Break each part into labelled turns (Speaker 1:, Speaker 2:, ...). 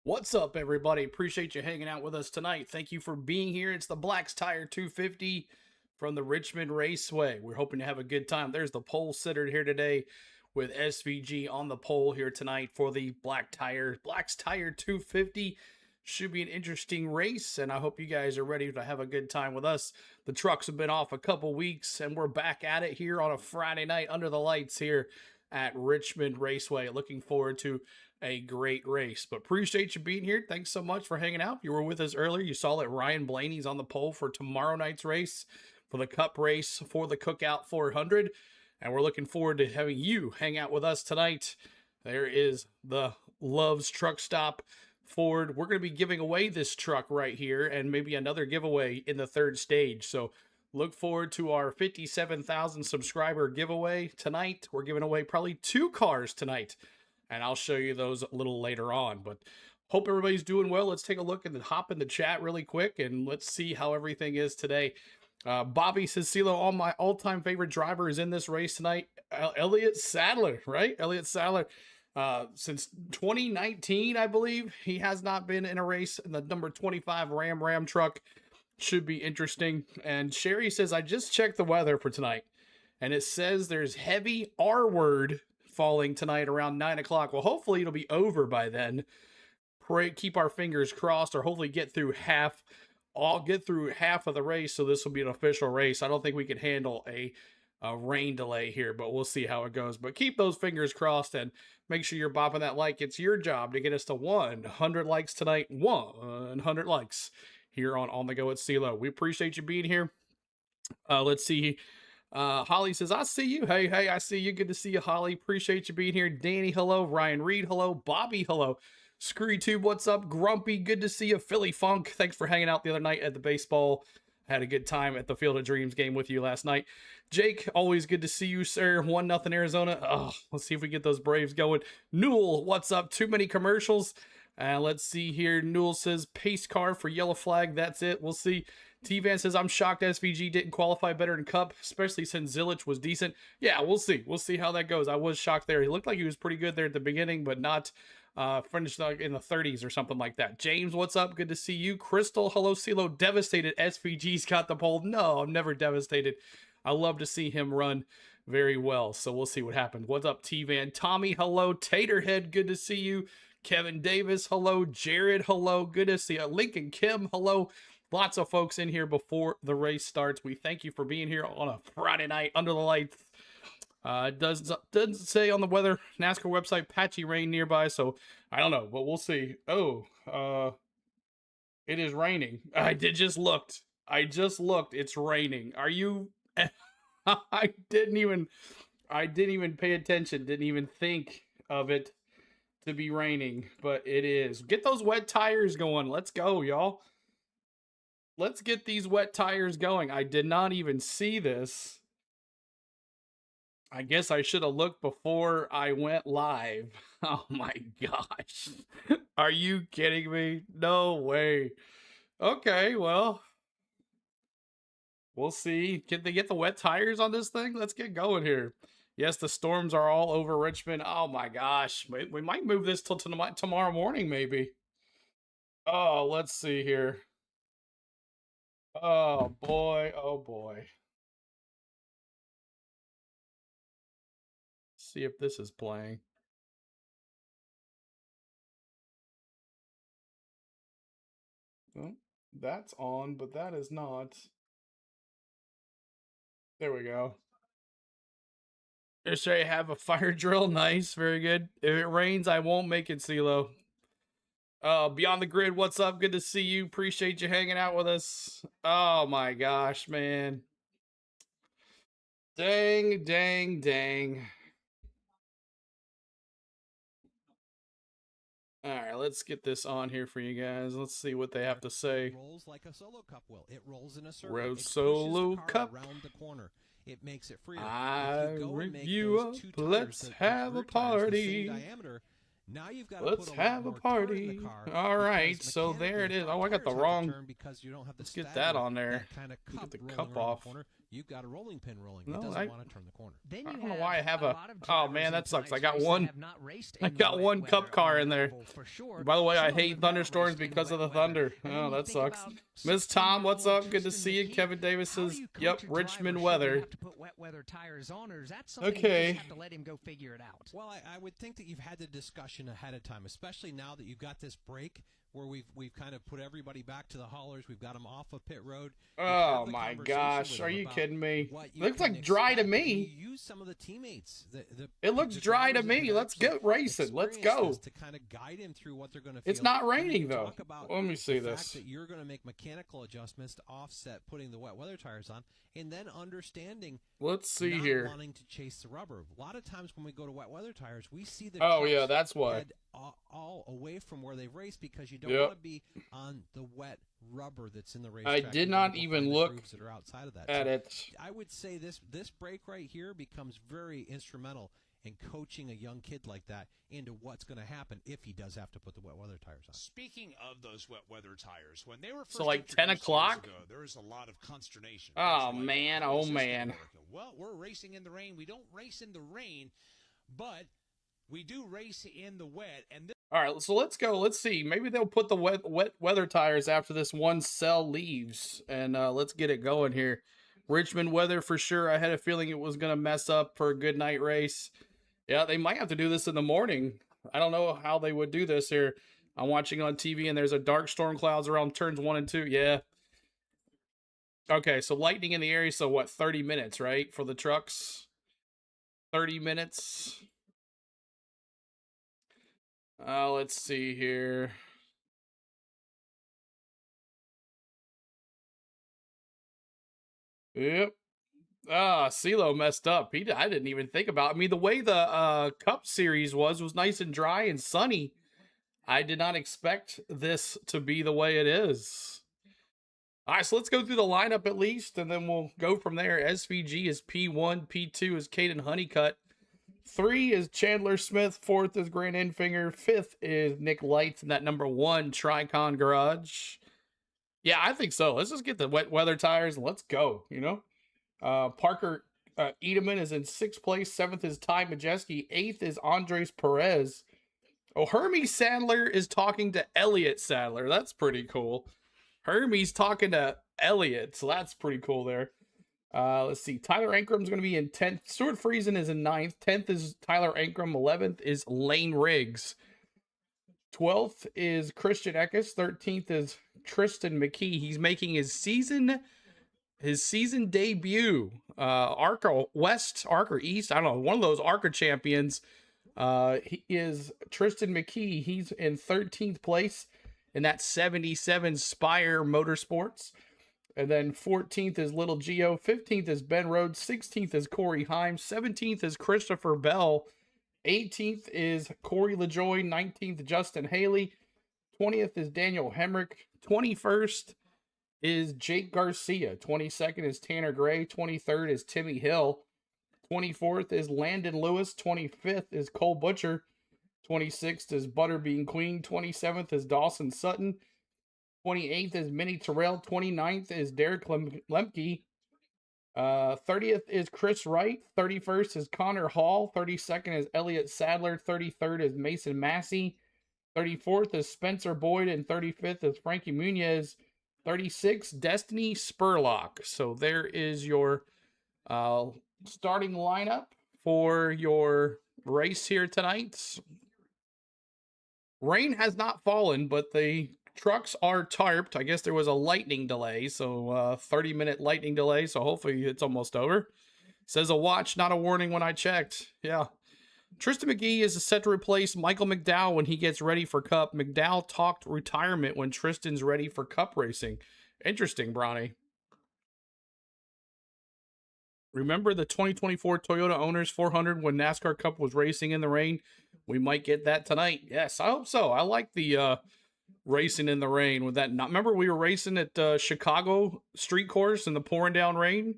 Speaker 1: What's up, everybody? Appreciate you hanging out with us tonight. Thank you for being here. It's the Black's Tire 250 from the Richmond Raceway. We're hoping to have a good time. There's the pole sitter here today with SVG on the pole here tonight for the Black's Tire 250. Should be an interesting race, and I hope you guys are ready to have a good time with us. The trucks have been off a couple weeks, and we're back at it here on a Friday night under the lights here at Richmond Raceway. Looking forward to a great race, but appreciate you being here. Thanks so much for hanging out. You were with us earlier. You saw that Ryan Blaney's on the pole for tomorrow night's race for the Cup race for the Cookout 400, and we're looking forward to having you hang out with us tonight. There is the Love's Truck Stop Ford. We're going to be giving away this truck right here and maybe another giveaway in the third stage, so look forward to our 57,000 subscriber giveaway tonight. We're giving away probably 2 cars tonight, and I'll show you those a little later on. But hope everybody's doing well. Let's take a look and then hop in the chat really quick, and let's see how everything is today. Bobby says, CeeLo, all my all-time favorite driver is in this race tonight. Elliott Sadler, right? Elliott Sadler. Since 2019, I believe, he has not been in a race in the number 25 Ram truck. Should be interesting. And Sherry says, I just checked the weather for tonight, and it says there's heavy R word falling tonight around 9 o'clock. Well, hopefully it'll be over by then. Pray, keep our fingers crossed, or hopefully get through half of the race, so this will be an official race. I don't think we can handle a rain delay here, but we'll see how it goes. But keep those fingers crossed, and make sure you're bopping that like. It's your job to get us to 100 likes tonight. 100 likes here on the go at CeeLo. We appreciate you being here. Let's see. Holly says, I see you. Hey, I see you. Good to see you, Holly. Appreciate you being here. Danny, hello. Ryan Reed, hello. Bobby, hello. ScrewTube, what's up? Grumpy, good to see you. Philly Funk, thanks for hanging out the other night at the baseball. Had a good time at the Field of Dreams game with you last night. Jake, always good to see you, sir. 1-0 Arizona. Oh, let's see if we get those Braves going. Newell, what's up? Too many commercials. Let's see here. Newell says, pace car for yellow flag. That's it. We'll see. T-Van says, I'm shocked SVG didn't qualify better in Cup, especially since Zilich was decent. Yeah, we'll see. We'll see how that goes. I was shocked there. He looked like he was pretty good there at the beginning, but not finished like in the 30s or something like that. James, what's up? Good to see you. Crystal, hello, CeeLo. Devastated SVG's got the pole. No, I'm never devastated. I love to see him run very well, so we'll see what happens. What's up, T-Van? Tommy, hello. Taterhead, good to see you. Kevin Davis, hello. Jared, hello. Good to see you. Lincoln Kim, hello. Lots of folks in here before the race starts. We thank you for being here on a Friday night under the lights. It doesn't say on the weather NASCAR website patchy rain nearby, so I don't know, but we'll see. Oh, it is raining. I just looked. It's raining. Are you? I didn't even pay attention. Didn't even think of it to be raining, but it is. Get those wet tires going. Let's go, y'all. Let's get these wet tires going. I did not even see this. I guess I should have looked before I went live. Oh my gosh. Are you kidding me? No way. Okay, well, we'll see. Can they get the wet tires on this thing? Let's get going here. Yes, the storms are all over Richmond. Oh my gosh. We might move this till tomorrow morning, maybe. Oh, let's see here. Oh boy. Oh boy. See if this is playing. Oh, that's on, but that is not. There we go. Should I have a fire drill? Nice, very good. If it rains, I won't make it, CeeLo. Beyond the Grid, what's up? Good to see you. Appreciate you hanging out with us. Oh my gosh, man. Dang. All right, let's get this on here for you guys. Let's see what they have to say.
Speaker 2: It rolls like a solo cup will. It rolls in a circle.
Speaker 1: Road solo cup
Speaker 2: around the corner. It makes it freer.
Speaker 1: I review up. Let's have a party.
Speaker 2: Now you've got
Speaker 1: Let's have a party. All right, so there it is. Oh, I got the wrong. Let's get that on there. Get the cup off.
Speaker 2: you've got a rolling pin rolling.
Speaker 1: No,
Speaker 2: it doesn't want to turn the corner.
Speaker 3: Then
Speaker 1: I
Speaker 3: you
Speaker 1: don't know why I have
Speaker 3: a lot of
Speaker 1: oh man, that
Speaker 3: drivers
Speaker 1: sucks. I
Speaker 3: in
Speaker 1: got
Speaker 3: tonight's race
Speaker 1: one.
Speaker 3: that have not raced
Speaker 1: I
Speaker 3: in the
Speaker 1: got
Speaker 3: wet
Speaker 1: one
Speaker 3: weather
Speaker 1: cup car
Speaker 3: on
Speaker 1: in
Speaker 3: the
Speaker 1: there.
Speaker 3: oval for sure.
Speaker 1: By the way, I
Speaker 3: Some of them
Speaker 1: hate
Speaker 3: have not
Speaker 1: thunderstorms
Speaker 3: raced in
Speaker 1: because of the
Speaker 3: wet weather.
Speaker 1: thunder.
Speaker 3: And then
Speaker 1: Oh,
Speaker 3: you
Speaker 1: that
Speaker 3: think
Speaker 1: sucks.
Speaker 3: about
Speaker 1: Miss Tom, what's
Speaker 3: 16-year-old
Speaker 1: up? Good to
Speaker 3: Tristan
Speaker 1: see you.
Speaker 3: McKee.
Speaker 1: Kevin Davis
Speaker 3: How do
Speaker 1: says,
Speaker 3: you coach
Speaker 1: yep,
Speaker 3: a driver?
Speaker 1: Richmond
Speaker 3: Should
Speaker 1: weather.
Speaker 3: you have to put wet weather tires on, or is that something you
Speaker 1: Okay.
Speaker 3: just have to let him go figure it out?
Speaker 2: Well, I would think that you've had the discussion ahead of time, especially now that you've got this break where we've kind of put everybody back to the haulers. We've got them off of pit road.
Speaker 1: Oh my gosh, are you kidding me? Looks like dry to me.
Speaker 2: You use some of the teammates.
Speaker 1: It looks dry to me. Let's get racing. Let's go.
Speaker 2: To kind of guide him through what they're going to feel.
Speaker 1: It's not raining though.
Speaker 2: Let
Speaker 1: me see
Speaker 2: the
Speaker 1: this.
Speaker 2: fact that you're going to make mechanical adjustments to offset putting the wet weather tires on, and then understanding.
Speaker 1: Let's see
Speaker 2: not
Speaker 1: here.
Speaker 2: Wanting to chase the rubber. A lot of times when we go to wet weather tires, we see the
Speaker 1: oh yeah, that's why.
Speaker 2: Head all away from where they've raced because you don't want to be on the wet rubber that's in the race.
Speaker 1: I did not even look
Speaker 2: that are outside of that.
Speaker 1: at
Speaker 2: so
Speaker 1: it.
Speaker 2: I would say this break right here becomes very instrumental in coaching a young kid like that into what's going to happen if he does have to put the wet weather tires on.
Speaker 4: Speaking of those wet weather tires, when they were first
Speaker 1: so like 10
Speaker 4: introduced
Speaker 1: o'clock,
Speaker 4: years ago, there was a lot of consternation.
Speaker 1: Oh
Speaker 4: Like,
Speaker 1: man,
Speaker 4: how
Speaker 1: oh
Speaker 4: is this gonna
Speaker 1: man.
Speaker 4: work? Well, we're racing in the rain. We don't race in the rain, but we do race in the wet. And
Speaker 1: All right, so let's go. Let's see. Maybe they'll put the wet weather tires after this one cell leaves, and let's get it going here. Richmond weather for sure. I had a feeling it was going to mess up for a good night race. Yeah, they might have to do this in the morning. I don't know how they would do this here. I'm watching on TV, and there's a dark storm clouds around turns 1 and 2. Yeah. Okay, so lightning in the area, so what, 30 minutes, right, for the trucks? 30 minutes. Let's see here. Yep. CeeLo messed up. I didn't even think about it. I mean, the way the Cup Series was nice and dry and sunny. I did not expect this to be the way it is. All right, so let's go through the lineup at least, and then we'll go from there. SVG is P1, P2 is Caden Honeycutt, 3 is Chandler Smith, 4th is Grant Enfinger, 5th is Nick Lights in that number 1 Tricon Garage. Yeah, I think so. Let's just get the wet weather tires and let's go, you know? Parker Edelman is in 6th place, 7th is Ty Majeski, 8th is Andres Perez. Oh, Hermie Sadler is talking to Elliott Sadler. That's pretty cool. Hermie's talking to Elliott, so that's pretty cool there. Let's see. Tyler Ankram's going to be in 10th. Stuart Friesen is in 9th. 10th is Tyler Ankram. 11th is Lane Riggs. 12th is Christian Eckes. 13th is Tristan McKee. He's making his season debut. ARCA West, ARCA East, I don't know, one of those ARCA champions. He is Tristan McKee. He's in 13th place in that 77 Spire Motorsports. And then 14th is Little Geo. 15th is Ben Rhodes. 16th is Corey Himes. 17th is Christopher Bell. 18th is Corey LaJoy. 19th, Justin Haley. 20th is Daniel Hemrick. 21st is Jake Garcia. 22nd is Tanner Gray. 23rd is Timmy Hill. 24th is Landon Lewis. 25th is Cole Butcher. 26th is Butterbean Queen. 27th is Dawson Sutton. 28th is Minnie Terrell. 29th is Derek Lemke. 30th is Chris Wright. 31st is Connor Hall. 32nd is Elliott Sadler. 33rd is Mason Massey. 34th is Spencer Boyd. And 35th is Frankie Muniz. 36, Destiny Spurlock. So there is your starting lineup for your race here tonight. Rain has not fallen, but the trucks are tarped. I guess there was a lightning delay, so 30-minute lightning delay, so hopefully it's almost over. Says a watch, not a warning when I checked. Yeah. Tristan McGee is set to replace Michael McDowell when he gets ready for Cup. McDowell talked retirement when Tristan's ready for Cup racing. Interesting, Bronny. Remember the 2024 Toyota Owners 400 when NASCAR Cup was racing in the rain? We might get that tonight. Yes, I hope so. I like the racing in the rain with that. Remember we were racing at Chicago street course in the pouring down rain?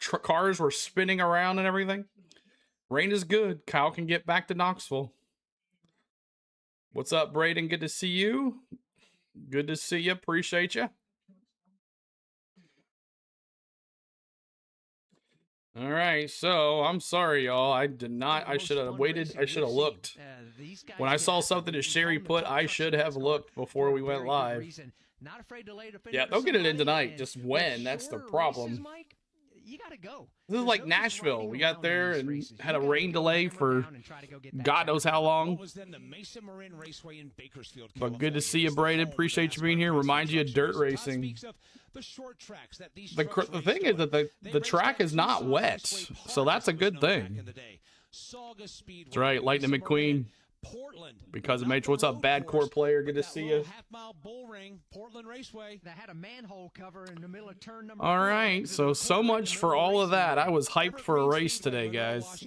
Speaker 1: Cars were spinning around and everything. Rain is good. Kyle can get back to Knoxville. What's up, Braden? Good to see you. Good to see you. Appreciate you. All right, so I'm sorry, y'all. I did not. I should have waited. I should have looked. When I saw something that Sherry put, I should have looked before we went live. Yeah, they'll get it in tonight. Just when? That's the problem.
Speaker 3: You gotta go.
Speaker 1: This is like Nashville. We got there and had a rain delay for God knows how long. But good to see you, Braden. Appreciate you being here. Remind you of dirt racing. The thing is that the track is not wet, so that's a good thing. That's right, Lightning McQueen. Because of Major. What's up, Bad Court player? Good to see you. All right, so much for all of that. I was hyped for a race today, guys.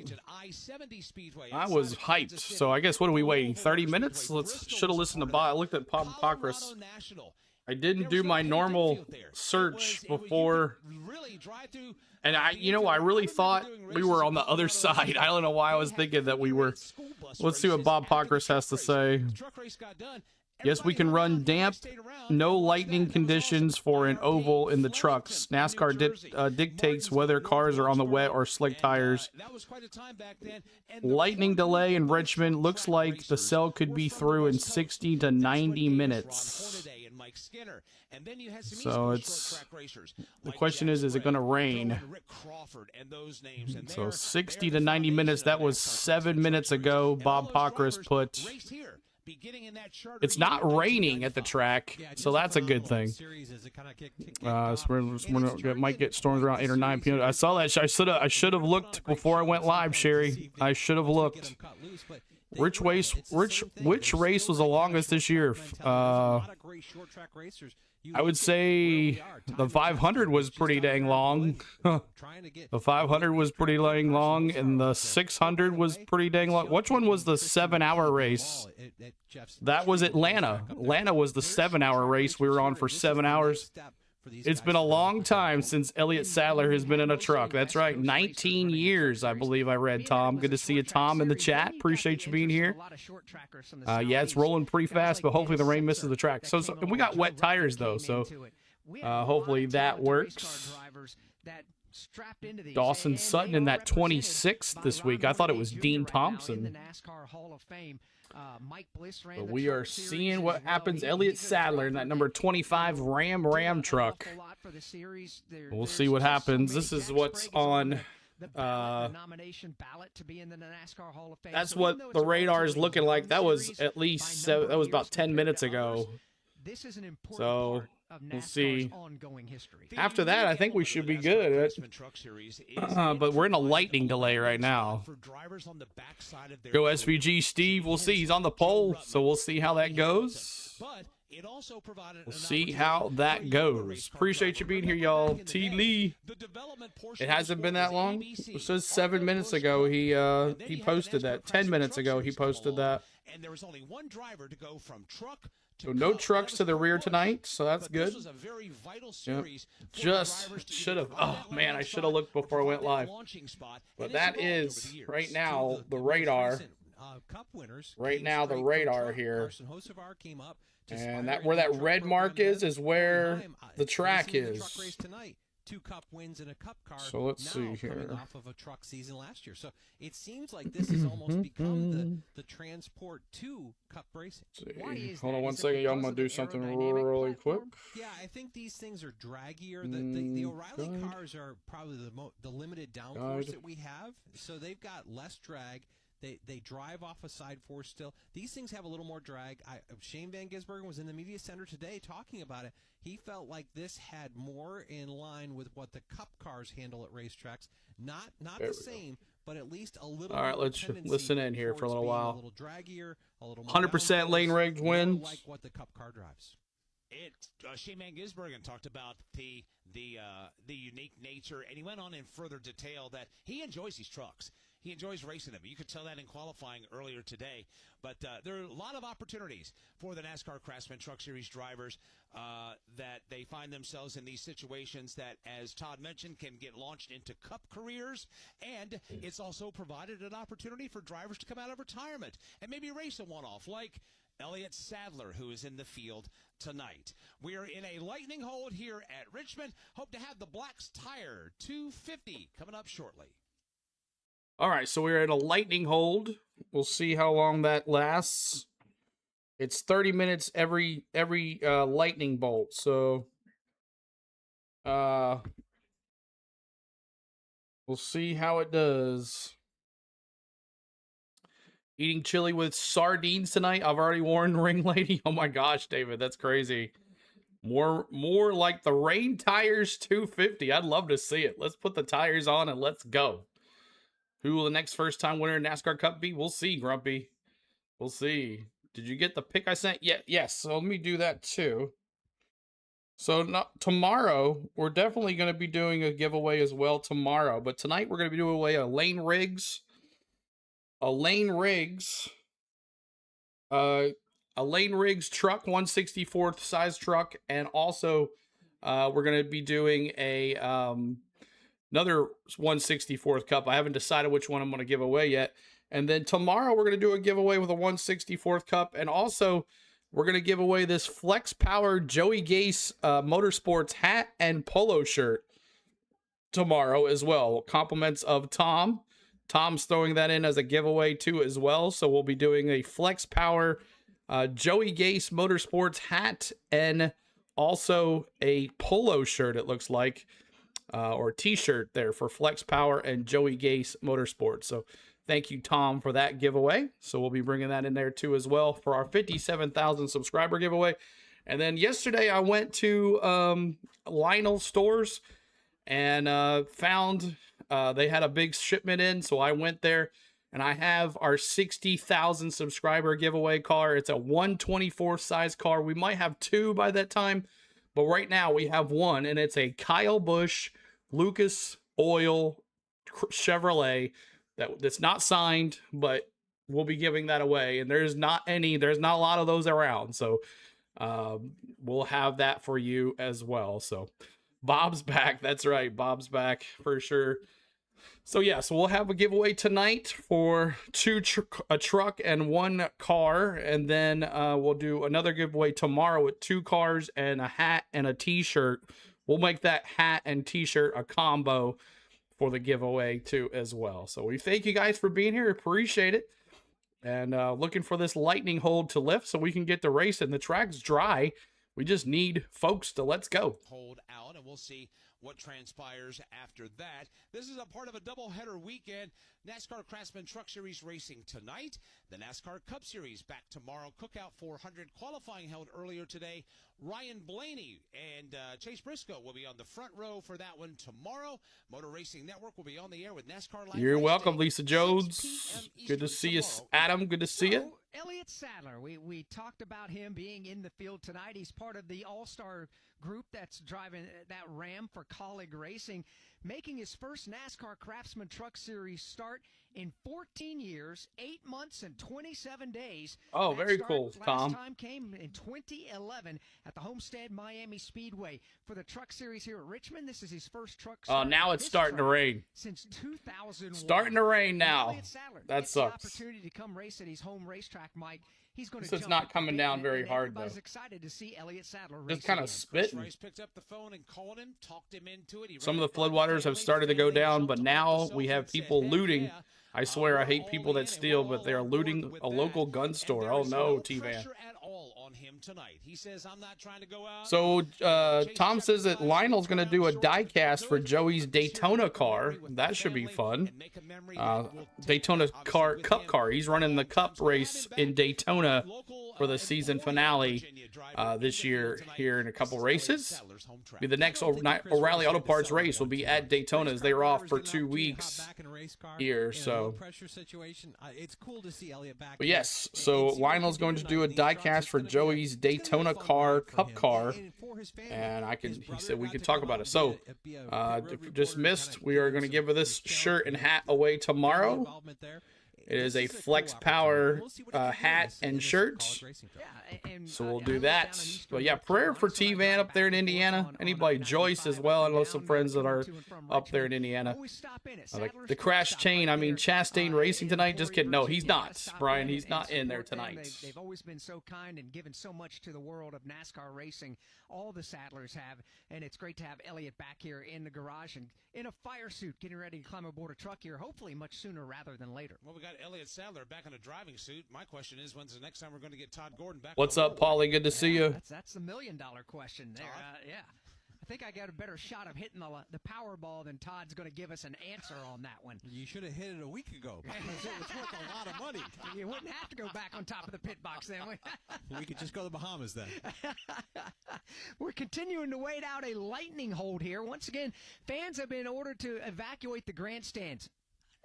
Speaker 1: I was hyped. So I guess what are we waiting? 30 minutes? Should have listened to Bob. I looked at Pockrass. I didn't do my normal search before. And I really thought we were on the other side. I don't know why I was thinking that we were. Let's see what Bob Pockrass has to say. Yes, we can run damp, no lightning conditions for an oval in the trucks. NASCAR dictates whether cars are on the wet or slick tires. Lightning delay in Richmond. Looks like the cell could be through in 60 to 90 minutes. So the question is it going to rain? So 60 to 90 minutes. That was 7 minutes ago. Bob Pockrass put. It's not raining at the track, so that's a good thing. So we might get storms around 8 or 9 p.m. I saw that. I should have looked before I went live, Sherry. I should have looked. Which race was the longest this year? I would say the 500 was pretty dang long. The 500 was pretty dang long, and the 600 was pretty dang long. Which one was the 7-hour race? That was Atlanta. Atlanta was the 7-hour race we were on for 7 hours. It's been a long time since Elliott Sadler has been in a truck. That's right, 19 years, I believe I read, Tom. Good to see you, Tom, in the chat. Appreciate you being here. Yeah, it's rolling pretty fast, but hopefully the rain misses the track. So we got wet tires, though, so hopefully that works. Dawson Sutton in that 26th this week. I thought it was Dean Thompson. But we are seeing what happens. Elliott Sadler in that number 25 Ram truck. We'll see what happens. This is what's on. That's what the radar is looking like. That was at least that was about 10 minutes ago. So we'll see. After that, I think we should be good. But we're in a lightning delay right now. Go SVG Steve. We'll see. He's on the pole, so we'll see how that goes. We'll see how that goes. Appreciate you being here, y'all. T. Lee. It hasn't been that long. It says 7 minutes ago he posted that. 10 minutes ago he posted that. And there was only one driver to go from truck. So no trucks to the rear tonight, so that's good. Yep. Just should have. Oh man, I should have looked before I went live. But that is right now the radar. Right now the radar here, and that where that red mark is where the track is.
Speaker 2: 2 Cup wins in a Cup car.
Speaker 1: So let's see here.
Speaker 2: Coming off of a truck season last year, so it seems like this has almost become the transport to Cup racing.
Speaker 1: Hold on one second, y'all. I'm gonna do something really quick.
Speaker 2: Yeah, I think these things are draggier. The O'Reilly cars are probably the limited downforce that we have, so they've got less drag. They drive off a side force still. These things have a little more drag. Shane Van Gisbergen was in the media center today talking about it. He felt like this had more in line with what the Cup cars handle at racetracks. Not the same, but at least a little.
Speaker 1: All right, let's listen in here for a little while.
Speaker 2: A little draggier, a little more
Speaker 1: 100% lane rigged wins.
Speaker 2: Like what the Cup car drives.
Speaker 4: Shane Van Gisbergen talked about the unique nature, and he went on in further detail that he enjoys these trucks. He enjoys racing them. You could tell that in qualifying earlier today. But there are a lot of opportunities for the NASCAR Craftsman Truck Series drivers that they find themselves in these situations that, as Todd mentioned, can get launched into Cup careers. And it's also provided an opportunity for drivers to come out of retirement and maybe race a one-off like Elliott Sadler, who is in the field tonight. We are in a lightning hold here at Richmond. Hope to have the Black's Tire 250 coming up shortly.
Speaker 1: All right, so we're at a lightning hold. We'll see how long that lasts. It's 30 minutes every lightning bolt. So we'll see how it does. Eating chili with sardines tonight. I've already warned Ring Lady. Oh my gosh, David, that's crazy. More like the Rain Tires 250. I'd love to see it. Let's put the tires on and let's go. Who will the next first-time winner in NASCAR Cup be? We'll see, Grumpy. We'll see. Did you get the pick I sent? Yeah, yes. So let me do that too. So tomorrow, we're definitely going to be doing a giveaway as well tomorrow. But tonight, we're going to be doing away a Lane Riggs. A Lane Riggs truck, 1/64th size truck. And also, we're going to be doing a... another 1/64th cup. I haven't decided which one I'm going to give away yet. And then tomorrow we're going to do a giveaway with a 1/64th cup. And also we're going to give away this Flex Power Joey Gase Motorsports hat and polo shirt tomorrow as well. Compliments of Tom. Tom's throwing that in as a giveaway too as well. So we'll be doing a Flex Power Joey Gase Motorsports hat and also a polo shirt, it looks like. Or t-shirt there for Flex Power and Joey Gase Motorsports. So thank you, Tom, for that giveaway. So we'll be bringing that in there too as well for our 57,000 subscriber giveaway. And then yesterday I went to Lionel Stores and found they had a big shipment in. So I went there and I have our 60,000 subscriber giveaway car. It's a 1/24 size car. We might have two by that time, but right now we have one, and it's a Kyle Busch Lucas Oil Chevrolet that's not signed, but we'll be giving that away. And there's not a lot of those around. So we'll have that for you as well. So Bob's back. That's right. Bob's back for sure. So yeah, so we'll have a giveaway tonight for a truck and one car, and then we'll do another giveaway tomorrow with 2 cars and a hat and a t-shirt. We'll make that hat and t-shirt a combo for the giveaway too as well. So we thank you guys for being here. Appreciate it. And looking for this lightning hold to lift so we can get to racing. The track's dry. We just need folks to let's go.
Speaker 4: Hold out, and we'll see what transpires after that. This is a part of a doubleheader weekend. NASCAR Craftsman Truck Series racing tonight. The NASCAR Cup Series back tomorrow. Cookout 400 qualifying held earlier today. Ryan Blaney and Chase Briscoe will be on the front row for that one tomorrow. Motor Racing Network will be on the air with NASCAR Live.
Speaker 1: You're welcome, Lisa Jones. Good to see you, Adam. Good to see you.
Speaker 3: Elliott Sadler, we talked about him being in the field tonight. He's part of the all-star group that's driving that Ram for Colleague Racing, making his first NASCAR Craftsman Truck Series start in 14 years, 8 months, and 27 days.
Speaker 1: Oh, very cool, Tom.
Speaker 3: Last time came in 2011 at the Homestead Miami Speedway for the Truck Series here at Richmond. This is his first truck.
Speaker 1: Oh, now it's starting to rain.
Speaker 3: Since 2001.
Speaker 1: Starting to rain now. That sucks.
Speaker 3: The opportunity to come race at his home racetrack, Mike. He's going
Speaker 1: to. It's not coming down very hard though.
Speaker 3: Excited to see Elliott Sadler
Speaker 1: just kind of spitting.
Speaker 4: Picked up the phone and called him, talked him into it.
Speaker 1: Some of the floodwaters have started to go down, but now we have people looting. I swear I hate people that steal, but they're looting a local gun store. Oh no, T-Van. So Tom says that Lionel's going to do a die-cast for Joey's Daytona car. That should be fun. Daytona Cup car. He's running the Cup race in Daytona for the season finale this year here in a couple races. The next O'Reilly Auto Parts race will be at Daytona as they're off for 2 weeks here. So,
Speaker 2: it's cool to see Elliott back.
Speaker 1: But yes, so Lionel's going to do a die-cast for Joey's Daytona Cup car, and he said we could talk about it. So, if you just missed, we are going to give this shirt and hat away tomorrow. It is a
Speaker 2: This a
Speaker 1: Flex
Speaker 2: cool
Speaker 1: Power
Speaker 2: opportunity. We'll see what he can do in
Speaker 1: hat
Speaker 2: this-
Speaker 1: and
Speaker 2: in this
Speaker 1: shirt.
Speaker 2: college racing truck.
Speaker 3: Yeah, and
Speaker 1: So we'll
Speaker 3: I
Speaker 1: do
Speaker 3: live
Speaker 1: that.
Speaker 3: down in Eastern
Speaker 1: But yeah,
Speaker 3: North
Speaker 1: prayer
Speaker 3: Carolina,
Speaker 1: for
Speaker 3: so I
Speaker 1: T-Van
Speaker 3: drive
Speaker 1: up there in
Speaker 3: back and forth
Speaker 1: Indiana.
Speaker 3: on
Speaker 1: Anybody,
Speaker 3: I-95
Speaker 1: Joyce as
Speaker 3: up
Speaker 1: well. I
Speaker 3: and
Speaker 1: know some
Speaker 3: down
Speaker 1: friends
Speaker 3: there
Speaker 1: that are
Speaker 3: to and from
Speaker 1: up there in
Speaker 3: Richmond.
Speaker 1: Indiana.
Speaker 3: Always stop in at
Speaker 1: Like
Speaker 3: Sadler's
Speaker 1: the
Speaker 3: Truck
Speaker 1: Crash
Speaker 3: Stop
Speaker 1: Chain.
Speaker 3: right
Speaker 1: I mean,
Speaker 3: there,
Speaker 1: Chastain Racing
Speaker 3: in
Speaker 1: tonight. Just
Speaker 3: Emporia,
Speaker 1: kidding. No, he's
Speaker 3: Virginia.
Speaker 1: not.
Speaker 3: Gotta stop
Speaker 1: Brian,
Speaker 3: in
Speaker 1: he's
Speaker 3: and
Speaker 1: not in there
Speaker 3: support them.
Speaker 1: tonight.
Speaker 3: They've always been so kind and given so much to the world of NASCAR racing. All the Sadlers have, and it's great to have Elliott back here in the garage and in a fire suit, getting ready to climb aboard a truck here, hopefully much sooner rather than later.
Speaker 4: Well, we got Elliott Sadler back in a driving suit. My question is, when's the next time we're going to get Todd Gordon back?
Speaker 1: What's
Speaker 4: on the
Speaker 1: up,
Speaker 4: road?
Speaker 1: Paulie? Good to see you.
Speaker 3: That's the $1 million question there. Yeah. I think I got a better shot of hitting the Powerball than Todd's going to give us an answer on that one.
Speaker 2: You should have hit it a week ago. Because it was worth a lot of money.
Speaker 3: You wouldn't have to go back on top of the pit box then.
Speaker 2: We could just go to the Bahamas then.
Speaker 3: We're continuing to wait out a lightning hold here. Once again, fans have been ordered to evacuate the grandstands.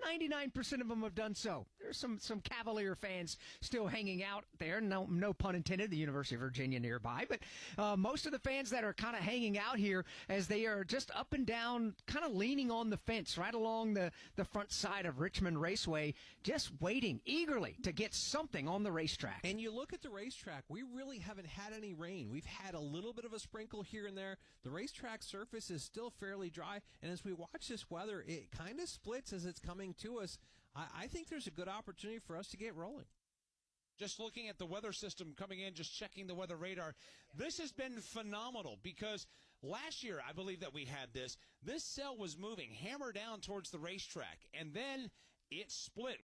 Speaker 3: 99% of them have done so. There's some Cavalier fans still hanging out there. No pun intended, the University of Virginia nearby. But most of the fans that are kind of hanging out here as they are just up and down, kind of leaning on the fence right along the front side of Richmond Raceway, just waiting eagerly to get something on the racetrack.
Speaker 2: And you look at the racetrack, we really haven't had any rain. We've had a little bit of a sprinkle here and there. The racetrack surface is still fairly dry. And as we watch this weather, it kind of splits as it's coming to us. I think there's a good opportunity for us to get rolling.
Speaker 4: Just looking at the weather system coming in, just checking the weather radar. This has been phenomenal because last year, I believe that we had this. This cell was moving hammer down towards the racetrack, and then it split.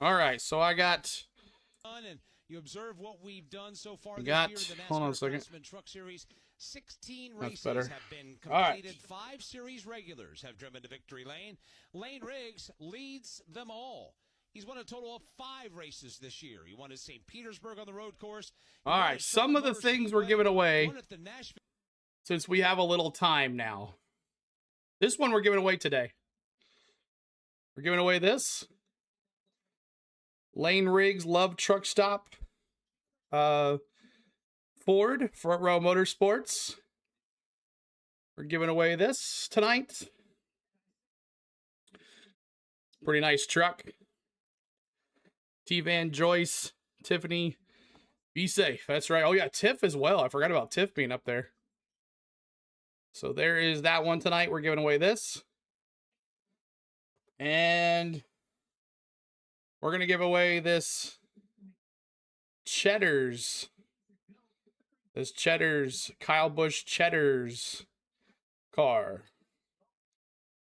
Speaker 1: All right, so I got.
Speaker 4: And you observe what we've done so far this
Speaker 1: Got-
Speaker 4: year in the
Speaker 1: hold on a
Speaker 4: NASCAR
Speaker 1: second.
Speaker 4: Craftsman Truck Series. 16
Speaker 1: That's
Speaker 4: races
Speaker 1: better.
Speaker 4: have been
Speaker 1: All right.
Speaker 4: completed. 5 series regulars have driven to victory lane. Lane Riggs leads them all. He's won a total of 5 races this year. He won at St. Petersburg on the road course. He
Speaker 1: All
Speaker 4: won
Speaker 1: right,
Speaker 4: at
Speaker 1: some of the
Speaker 4: Motor
Speaker 1: things we're
Speaker 4: Speedway,
Speaker 1: giving away
Speaker 4: won at the Nashville.
Speaker 1: since we have a little time now. This one we're giving away today. We're giving away this. Lane Riggs Love Truck Stop. Ford Front Row Motorsports. We're giving away this tonight. Pretty nice truck. T-Van, Joyce, Tiffany, be safe. That's right. Oh yeah, Tiff as well. I forgot about Tiff being up there. So there is that one tonight. We're giving away this. And we're going to give away this Cheddar's. This Cheddar's, Kyle Busch Cheddar's car.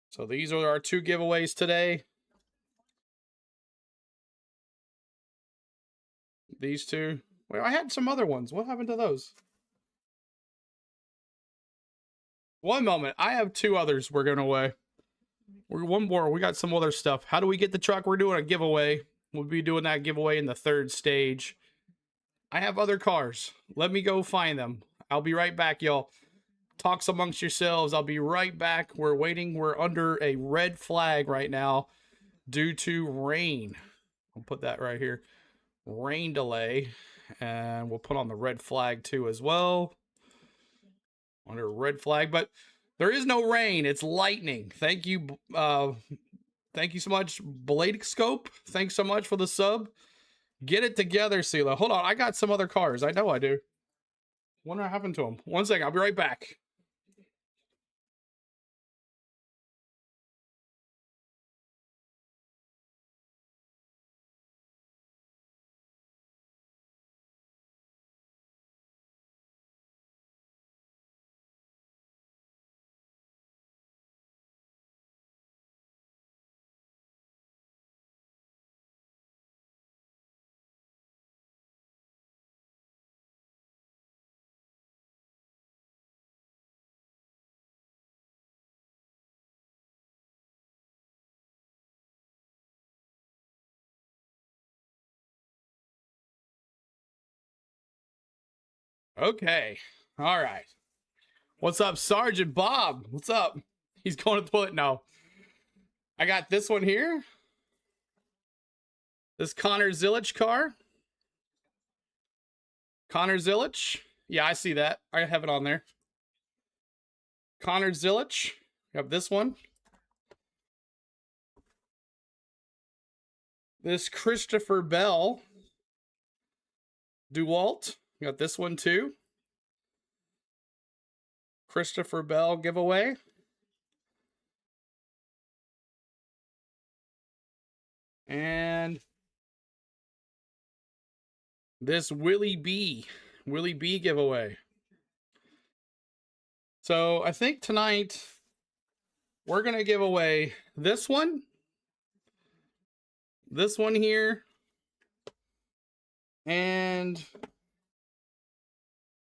Speaker 1: So these are our 2 giveaways today. These 2. Well, I had some other ones. What happened to those? One moment. I have 2 others we're giving away. One more. We got some other stuff. How do we get the truck? We're doing a giveaway. We'll be doing that giveaway in the 3rd stage. I have other cars. Let me go find them. I'll be right back, y'all. Talks amongst yourselves. I'll be right back. We're waiting. We're under a red flag right now due to rain. I'll put that right here. Rain delay. And we'll put on the red flag too as well. Under red flag. But there is no rain. It's lightning. Thank you. Thank you so much, Blade Scope. Thanks so much for the sub. Get it together, Sela. Hold on. I got some other cars. I know I do. What happened to them? One second. I'll be right back. Okay. All right. What's up, Sergeant Bob? What's up? He's going to the toilet now. I got this one here. This Connor Zilic car. Connor Zilic. Yeah, I see that. I have it on there. Connor Zilic. You have this one. This Christopher Bell DeWalt. You got this one too. Christopher Bell giveaway. And this Willie B giveaway. So I think tonight we're going to give away this one here, and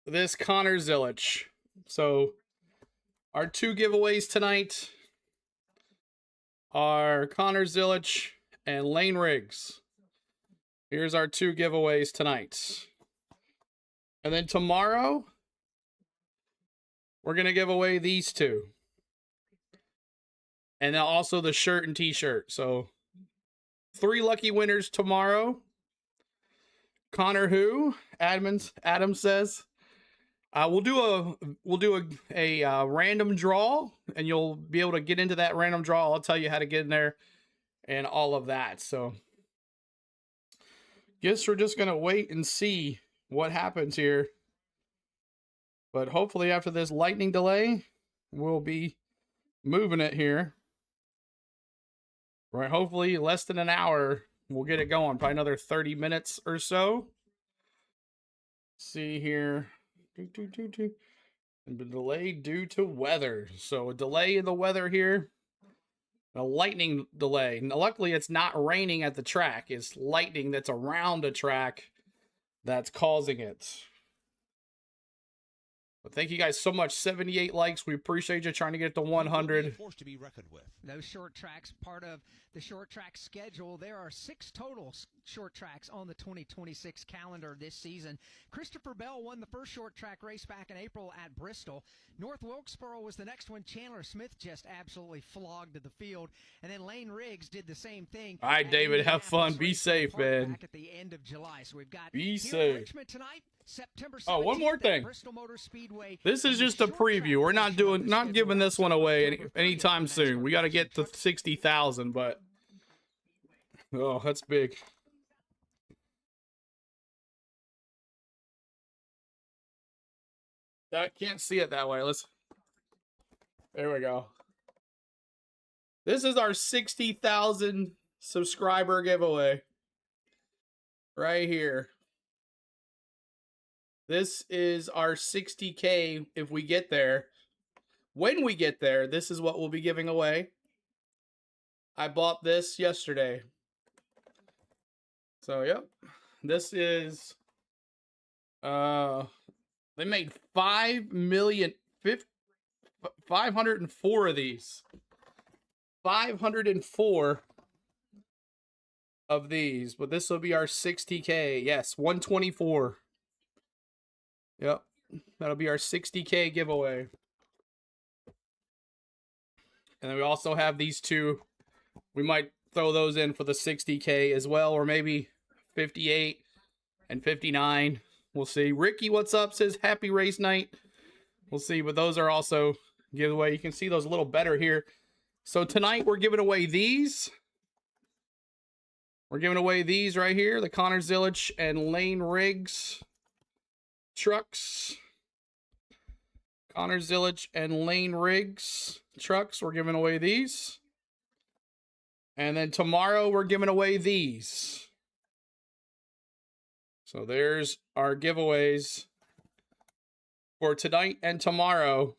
Speaker 1: this Connor Zilic. So our two giveaways tonight are Connor Zilic and Lane Riggs. Here's our two giveaways tonight. And then tomorrow, we're going to give away these two. And then also the shirt and t-shirt. So 3 lucky winners tomorrow. Connor who? Adam says. We'll do a random draw, and you'll be able to get into that random draw. I'll tell you how to get in there and all of that. So guess we're just gonna wait and see what happens here. But hopefully after this lightning delay, we'll be moving it here. Right, hopefully less than an hour, we'll get it going. Probably another 30 minutes or so. See here. And the delay due to weather. So a delay in the weather here. A lightning delay. Now, luckily, it's not raining at the track. It's lightning that's around the track that's causing it. But thank you guys so much. 78 likes. We appreciate you trying to get to 100.
Speaker 2: Force to be reckoned with.
Speaker 3: Those short tracks, part of the short track schedule. There are 6 total short tracks on the 2026 calendar this season. Christopher Bell won the first short track race back in April at Bristol. North Wilkesboro was the next one. Chandler Smith just absolutely flogged the field. And then Lane Riggs did the same thing.
Speaker 1: All right, David, have fun. Be safe, man.
Speaker 3: Back at the end of July. So we've got
Speaker 1: Be
Speaker 3: here
Speaker 1: safe.
Speaker 3: in Richmond tonight, September 17th.
Speaker 1: Oh, one more thing.
Speaker 3: Bristol Motor Speedway.
Speaker 1: This is just a preview. We're not giving this one away anytime soon. We got to get to 60,000, but oh, that's big. I can't see it that way. There we go. This is our 60,000 subscriber giveaway. Right here. This is our 60K if we get there. When we get there, this is what we'll be giving away. I bought this yesterday. So, yep. This is they made 504 of these. 504 of these, but this will be our 60K. Yes, 124. Yep, that'll be our 60K giveaway. And then we also have these two. We might throw those in for the 60K as well, or maybe 58 and 59. We'll see. Ricky, what's up? Says happy race night. We'll see, but those are also giveaway. You can see those a little better here. So tonight we're giving away these. We're giving away these right here, the Connor Zilic and Lane Riggs trucks. Connor Zilic and Lane Riggs trucks. We're giving away these. And then tomorrow we're giving away these. So there's our giveaways for tonight and tomorrow.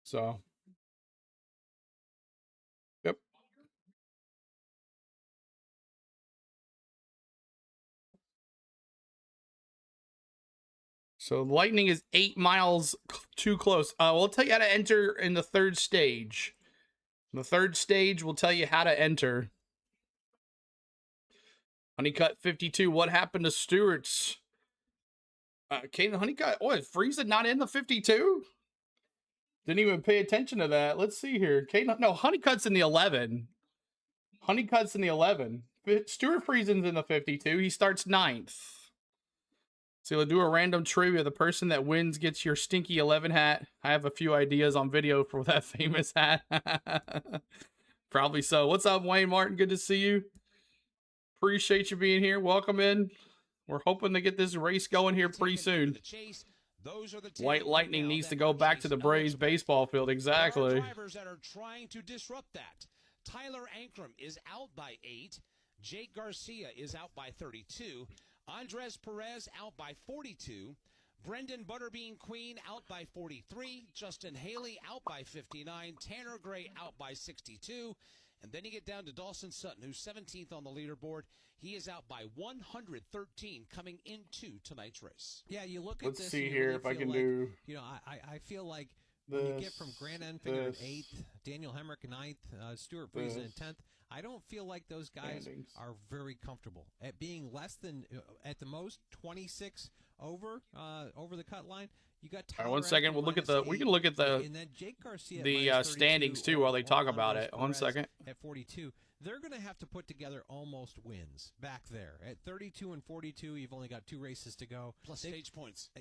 Speaker 1: So, yep. So lightning is 8 miles too close. We'll tell you how to enter in the third stage. The third stage will tell you how to enter. Honeycut 52. What happened to Stewart's Caden Honeycutt. Oh, is Friesen not in the 52? Didn't even pay attention to that. Let's see here. Caden, no, Honeycutt's in the 11. Honeycutt's in the 11. Stuart Friesen's in the 52. He starts 9th. So we'll do a random trivia. The person that wins gets your stinky 11 hat. I have a few ideas on video for that famous hat. Probably so. What's up, Wayne Martin? Good to see you. Appreciate you being here. Welcome in. We're hoping to get this race going here pretty soon. White Lightning needs to go back to the Braves baseball field. Exactly.
Speaker 4: There are drivers that are trying to disrupt that. Tyler Ankrum is out by 8. Jake Garcia is out by 32. Andres Perez out by 42. Brendan Butterbean Queen out by 43. Justin Haley out by 59. Tanner Gray out by 62. And then you get down to Dawson Sutton, who's 17th on the leaderboard. He is out by 113 coming into tonight's race.
Speaker 2: Yeah, you look at
Speaker 1: Let's
Speaker 2: this.
Speaker 1: see
Speaker 2: and
Speaker 1: here
Speaker 2: really
Speaker 1: if I
Speaker 2: feel
Speaker 1: can
Speaker 2: like,
Speaker 1: do.
Speaker 2: You know, I feel like when you get from Grant Enfinger in 8th, Daniel Hemrick in 9th, Stuart Friesen in 10th, I don't feel like those guys are very comfortable at being less than, at the most, 26 over the cut line. You got Tyler.
Speaker 1: All right, 1 second. We'll look at the. We can look at the.
Speaker 2: And then Jake Garcia
Speaker 1: the standings too while they talk about it. 1 second.
Speaker 2: At 42, they're going to have to put together almost wins back there. At 32 and 42, you've only got 2 races to go.
Speaker 4: Plus stage points.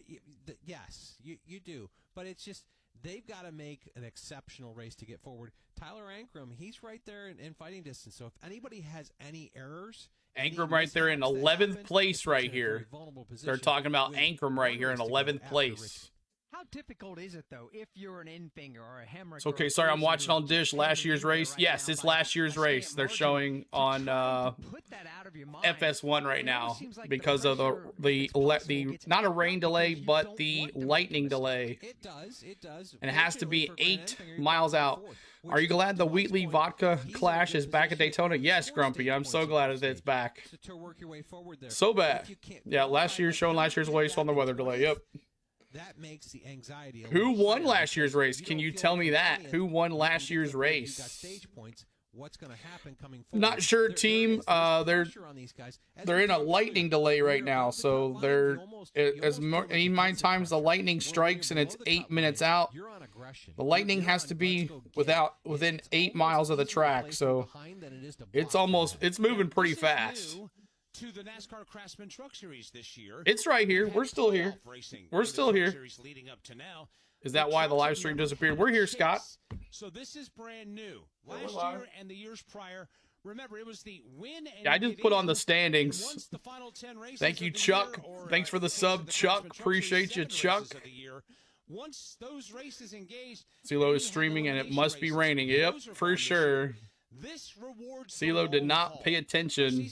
Speaker 2: Yes, you do. But it's just they've got to make an exceptional race to get forward. Tyler Ankrum, he's right there in fighting distance. So if anybody has any errors.
Speaker 1: Ankrum right there in 11th place right here. They're talking about Ankrum right here in 11th place.
Speaker 3: How difficult is it, though, if you're an Enfinger or a Hemrick?
Speaker 1: It's okay. Sorry, I'm watching on Dish last year's race. Yes, it's last year's race. They're showing on FS1 right now because of the not a rain delay, but the lightning delay.
Speaker 2: It does.
Speaker 1: And it has to be 8 miles out. Are you glad the Wheatley Vodka Clash is back at Daytona? Yes, Grumpy. I'm so glad that it's back. So bad. Yeah, last year's showing last year's race on the weather delay. Yep.
Speaker 2: That makes the anxiety.
Speaker 1: Who won last year's race? Can you tell me that? Who won last year's race?
Speaker 2: What's going to happen coming forward?
Speaker 1: Not sure, team. They're in a lightning delay right now, so they're as many times the lightning strikes and it's 8 minutes out. The lightning has to be within 8 miles of the track, so it's moving pretty fast.
Speaker 4: To the Nascar Craftsman Truck Series this year.
Speaker 1: It's right here. We're still here. We're still here.
Speaker 4: Leading up to now.
Speaker 1: Is that why the live stream disappeared? We're here, Scott.
Speaker 4: So this is brand new. Last year and the years prior, remember, it was the win.
Speaker 1: Yeah, I just put on the standings. Thank you, Chuck. Thanks for the sub, Chuck. Appreciate you, Chuck.
Speaker 4: Once those races engaged,
Speaker 1: CeeLo is streaming and it must be raining. Yep, for sure. CeeLo did not pay attention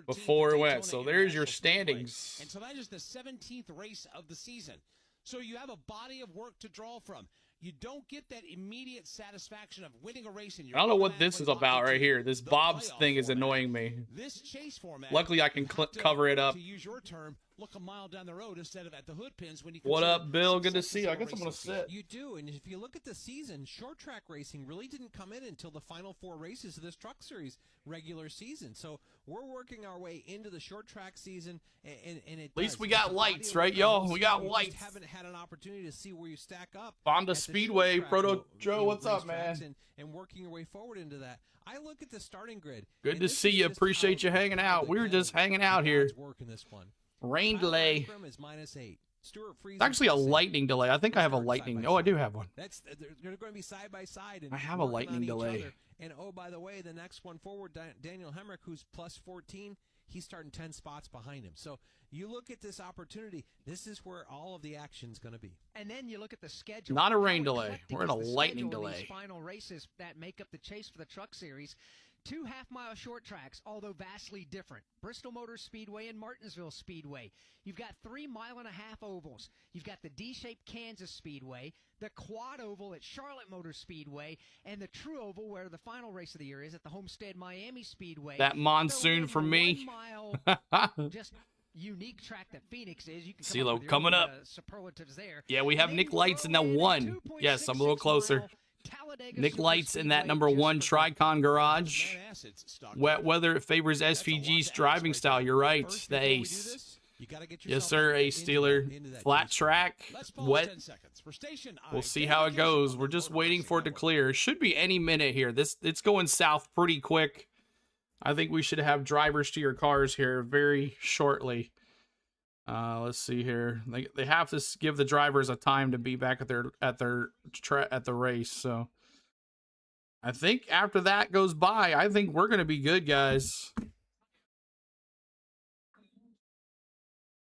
Speaker 1: before it went. So there's your standings.
Speaker 4: And so that is the 17th race of the season. So you have a body of work to draw from. You don't get that immediate satisfaction of winning a race in your
Speaker 1: I don't know what this is about right here. This Bob's thing is annoying me.
Speaker 4: This chase format.
Speaker 1: Luckily, I can cover it up.
Speaker 4: To use your term, look a mile down the road instead of at the hood pins when you.
Speaker 1: What up, Bill? Good to see you. I guess I'm gonna sit.
Speaker 2: You do, and if you look at the season, short track racing really didn't come in until the final 4 races of this Truck Series regular season. So we're working our way into the short track season, and at
Speaker 1: least we got lights, right, y'all? We got lights.
Speaker 2: Haven't had an opportunity to see where you stack up.
Speaker 1: Honda Speedway, Proto Joe, what's up, man?
Speaker 2: And working your way forward into that. I look at the starting grid.
Speaker 1: Good to see you. Appreciate you hanging out. We were just hanging out here.
Speaker 2: This one.
Speaker 1: Rain delay.
Speaker 2: Is -8.
Speaker 1: It's actually a lightning delay. I think I have a lightning. Oh, I do have one.
Speaker 2: They're going to be side by side. And
Speaker 1: I have a lightning delay.
Speaker 2: And oh, by the way, the next one forward, Daniel Hemrick, who's plus 14, he's starting 10 spots behind him. So you look at this opportunity. This is where all of the action's going to be.
Speaker 3: And then you look at the schedule.
Speaker 1: Not a rain delay. We're in a lightning delay.
Speaker 3: These final races that make up the chase for the Truck Series. 2 half-mile short tracks, although vastly different. Bristol Motor Speedway and Martinsville Speedway. You've got 3 mile-and-a-half ovals. You've got the D-shaped Kansas Speedway, the quad oval at Charlotte Motor Speedway, and the true oval where the final race of the year is at the Homestead Miami Speedway.
Speaker 1: That monsoon for me.
Speaker 3: Just unique track that Phoenix is. You can
Speaker 1: CeeLo coming up.
Speaker 3: Superlatives there.
Speaker 1: Yeah, we have Nick Lights in that 1. Yes, I'm a little closer. Nick Lights in that number 1 Tricon Garage. Wet weather favors SVG's driving style. You're right. The ace.
Speaker 2: You got to get
Speaker 1: Yes, sir, Ace Steeler. Flat track, wet. We'll see how it goes. We're just waiting for it to clear. It should be any minute here. It's going south pretty quick. I think we should have drivers to your cars here very shortly. Let's see here. They have to give the drivers a time to be back at the race. So I think after that goes by, I think we're going to be good, guys.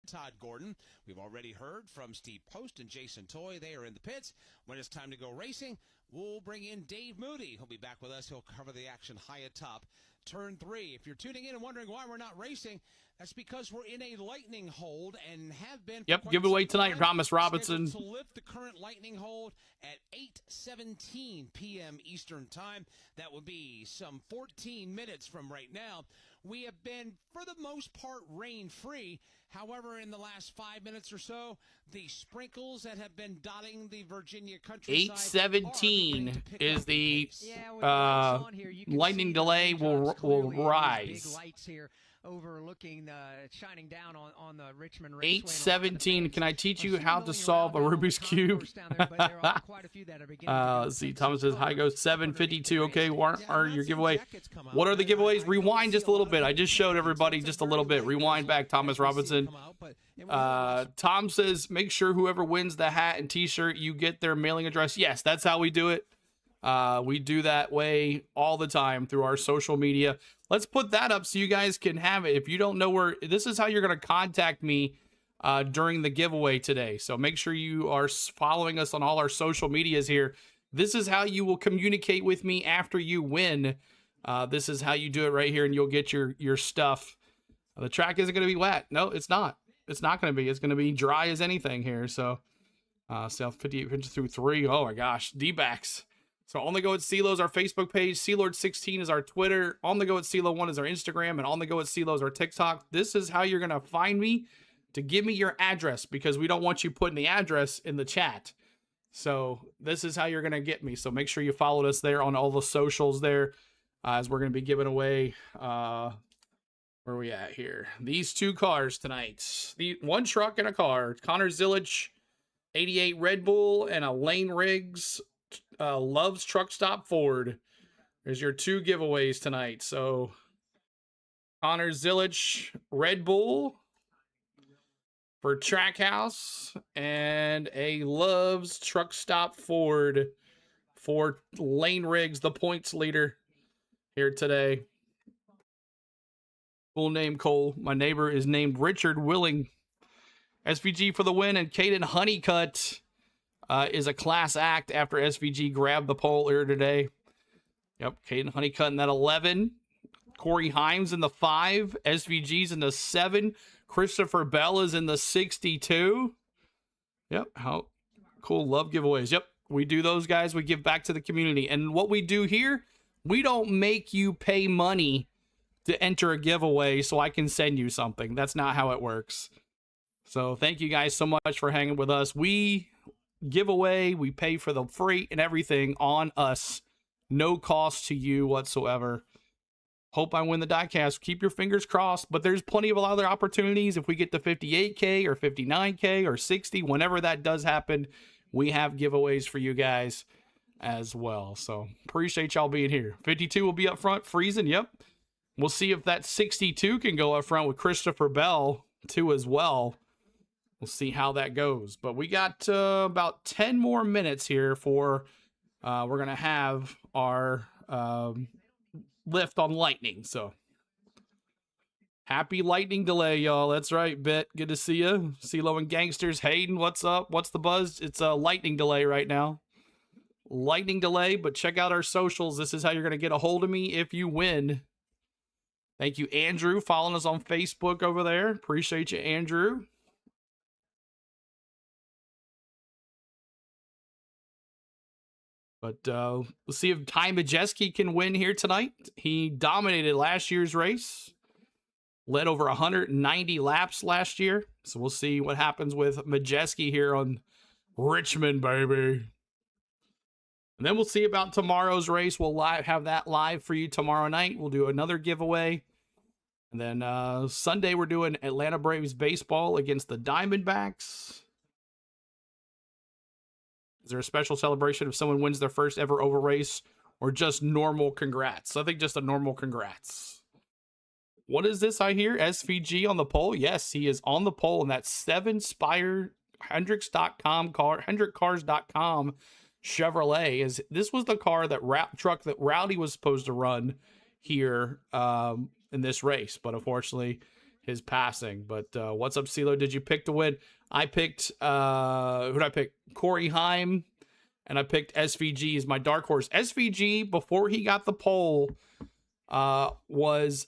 Speaker 4: Todd Gordon. We've already heard from Steve Post and Jason Toy. They are in the pits. When it's time to go racing, we'll bring in Dave Moody. He'll be back with us. He'll cover the action high atop turn 3. If you're tuning in and wondering why we're not racing, that's because we're in a lightning hold and have been.
Speaker 1: Yep, giveaway tonight, Thomas Robinson.
Speaker 4: To lift the current lightning hold at 8:17 p.m. Eastern Time. That would be some 14 minutes from right now. We have been, for the most part, rain-free. However, in the last 5 minutes or so, the sprinkles that have been dotting the Virginia countryside.
Speaker 1: 8:17 is the lightning delay will rise.
Speaker 3: Big lights here overlooking, shining down on the Richmond Raceway.
Speaker 1: 8:17. Can I teach you how to solve a Rubik's Cube? Let's see. Thomas says, hi, goes 7:52. Okay, what are your giveaway? What are the giveaways? Rewind just a little bit. I just showed everybody just a little bit. Rewind back, Thomas Robinson. Tom says, make sure whoever wins the hat and t-shirt, you get their mailing address. Yes, that's how we do it. We do that way all the time through our social media. Let's put that up so you guys can have it. If you don't know where, this is how you're going to contact me during the giveaway today. So make sure you are following us on all our social medias here. This is how you will communicate with me after you win. This is how you do it right here, and you'll get your stuff. The track isn't going to be wet. No, it's not. It's not going to be. It's going to be dry as anything here. So South 58 pitches through 3. Oh my gosh, D-backs. So On The Go at CeeLo is our Facebook page. Sealord16 is our Twitter. On The Go at CeeLo1 is our Instagram. And On The Go at CeeLo is our TikTok. This is how you're going to find me, to give me your address, because we don't want you putting the address in the chat. So this is how you're going to get me. So make sure you followed us there on all the socials there, as we're going to be giving away, where are we at here? These 2 cars tonight. The 1 truck and a car. Connor Zillich, 88 Red Bull, and a Lane Riggs Love's Truck Stop Ford. There's your 2 giveaways tonight. So Connor Zillich Red Bull for Trackhouse, and a Love's Truck Stop Ford for Lane Riggs, the points leader here today. Full name, Cole. My neighbor is named Richard Willing. SVG for the win, and Caden Honeycutt is a class act after SVG grabbed the pole here today. Yep, Caden Honeycutt in that 11. Corey Himes in the 5. SVG's in the 7. Christopher Bell is in the 62. Yep, how cool. Love giveaways. Yep, we do those, guys. We give back to the community. And what we do here, we don't make you pay money to enter a giveaway so I can send you something. That's not how it works. So thank you guys so much for hanging with us. We give away, we pay for the freight and everything on us. No cost to you whatsoever. Hope I win the diecast. Keep your fingers crossed, but there's plenty of other opportunities. If we get to 58K or 59K or 60, whenever that does happen, we have giveaways for you guys as well. So appreciate y'all being here. 52 will be up front, freezing. Yep. We'll see if that 62 can go up front with Christopher Bell too as well. We'll see how that goes. But we got about 10 more minutes here for we're going to have our lift on lightning. So happy lightning delay, y'all. That's right, Bet. Good to see you. CeeLo and Gangsters. Hayden, what's up? What's the buzz? It's a lightning delay right now. Lightning delay, but check out our socials. This is how you're going to get a hold of me if you win. Thank you, Andrew, following us on Facebook over there. Appreciate you, Andrew. But we'll see if Ty Majeski can win here tonight. He dominated last year's race. Led over 190 laps last year. So we'll see what happens with Majeski here on Richmond, baby. And then we'll see about tomorrow's race. We'll have that live for you tomorrow night. We'll do another giveaway. And then Sunday, we're doing Atlanta Braves baseball against the Diamondbacks. Is there a special celebration if someone wins their first ever oval race, or just normal congrats? I think just a normal congrats. What is this I hear? SVG on the pole? Yes, he is on the pole in that 7 Spire Hendricks.com car, HendrickCars.com Chevrolet. This was the car truck that Rowdy was supposed to run here in this race, but unfortunately his passing. But what's up, CeeLo? Did you pick to win? I picked who did I pick? Corey Heim, and I picked SVG as my dark horse. SVG, before he got the pole, was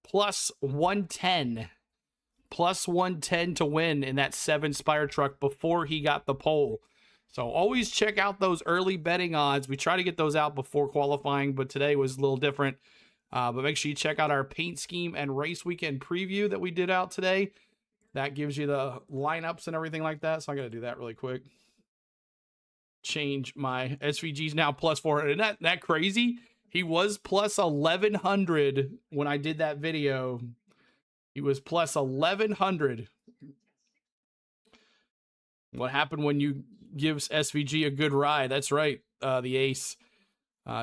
Speaker 1: plus 110 to win in that 7 Spire truck before he got the pole. So always check out those early betting odds. We try to get those out before qualifying, but today was a little different. But make sure you check out our paint scheme and race weekend preview that we did out today. That gives you the lineups and everything like that. So I'm going to do that really quick. Change my SVG's now plus 400. Isn't that crazy? He was plus 1,100 when I did that video. He was plus 1,100. What happened when you gives SVG a good ride? That's right, the ace.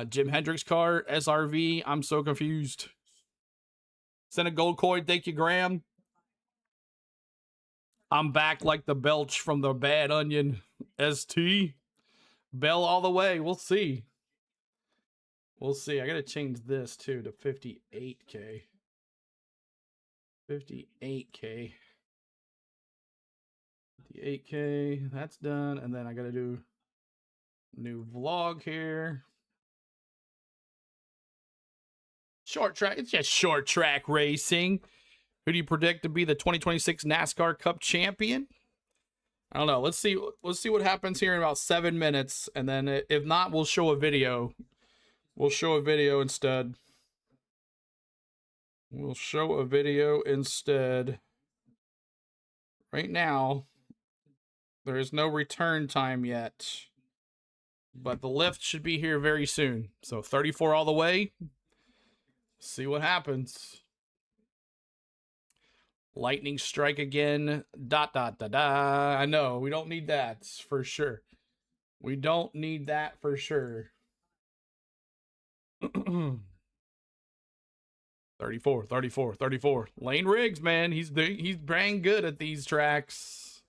Speaker 1: Jim Hendricks car, SRV. I'm so confused. Send a gold coin. Thank you, Graham. I'm back like the belch from the Bad Onion. ST. Bell all the way. We'll see. We'll see. I got to change this, too, to 58K. 58K. 58K. That's done. And then I got to do new vlog here. Short track. It's just short track racing. Who do you predict to be the 2026 NASCAR Cup champion? I don't know. Let's see what happens here in about 7 minutes. And then if not, we'll show a video. We'll show a video instead. We'll show a video instead. Right now, there is no return time yet. But the lift should be here very soon. So 34 all the way. See what happens. Lightning strike again. ... I know. We don't need that for sure. We don't need that for sure. 34. Lane Riggs, man. He's brand good at these tracks.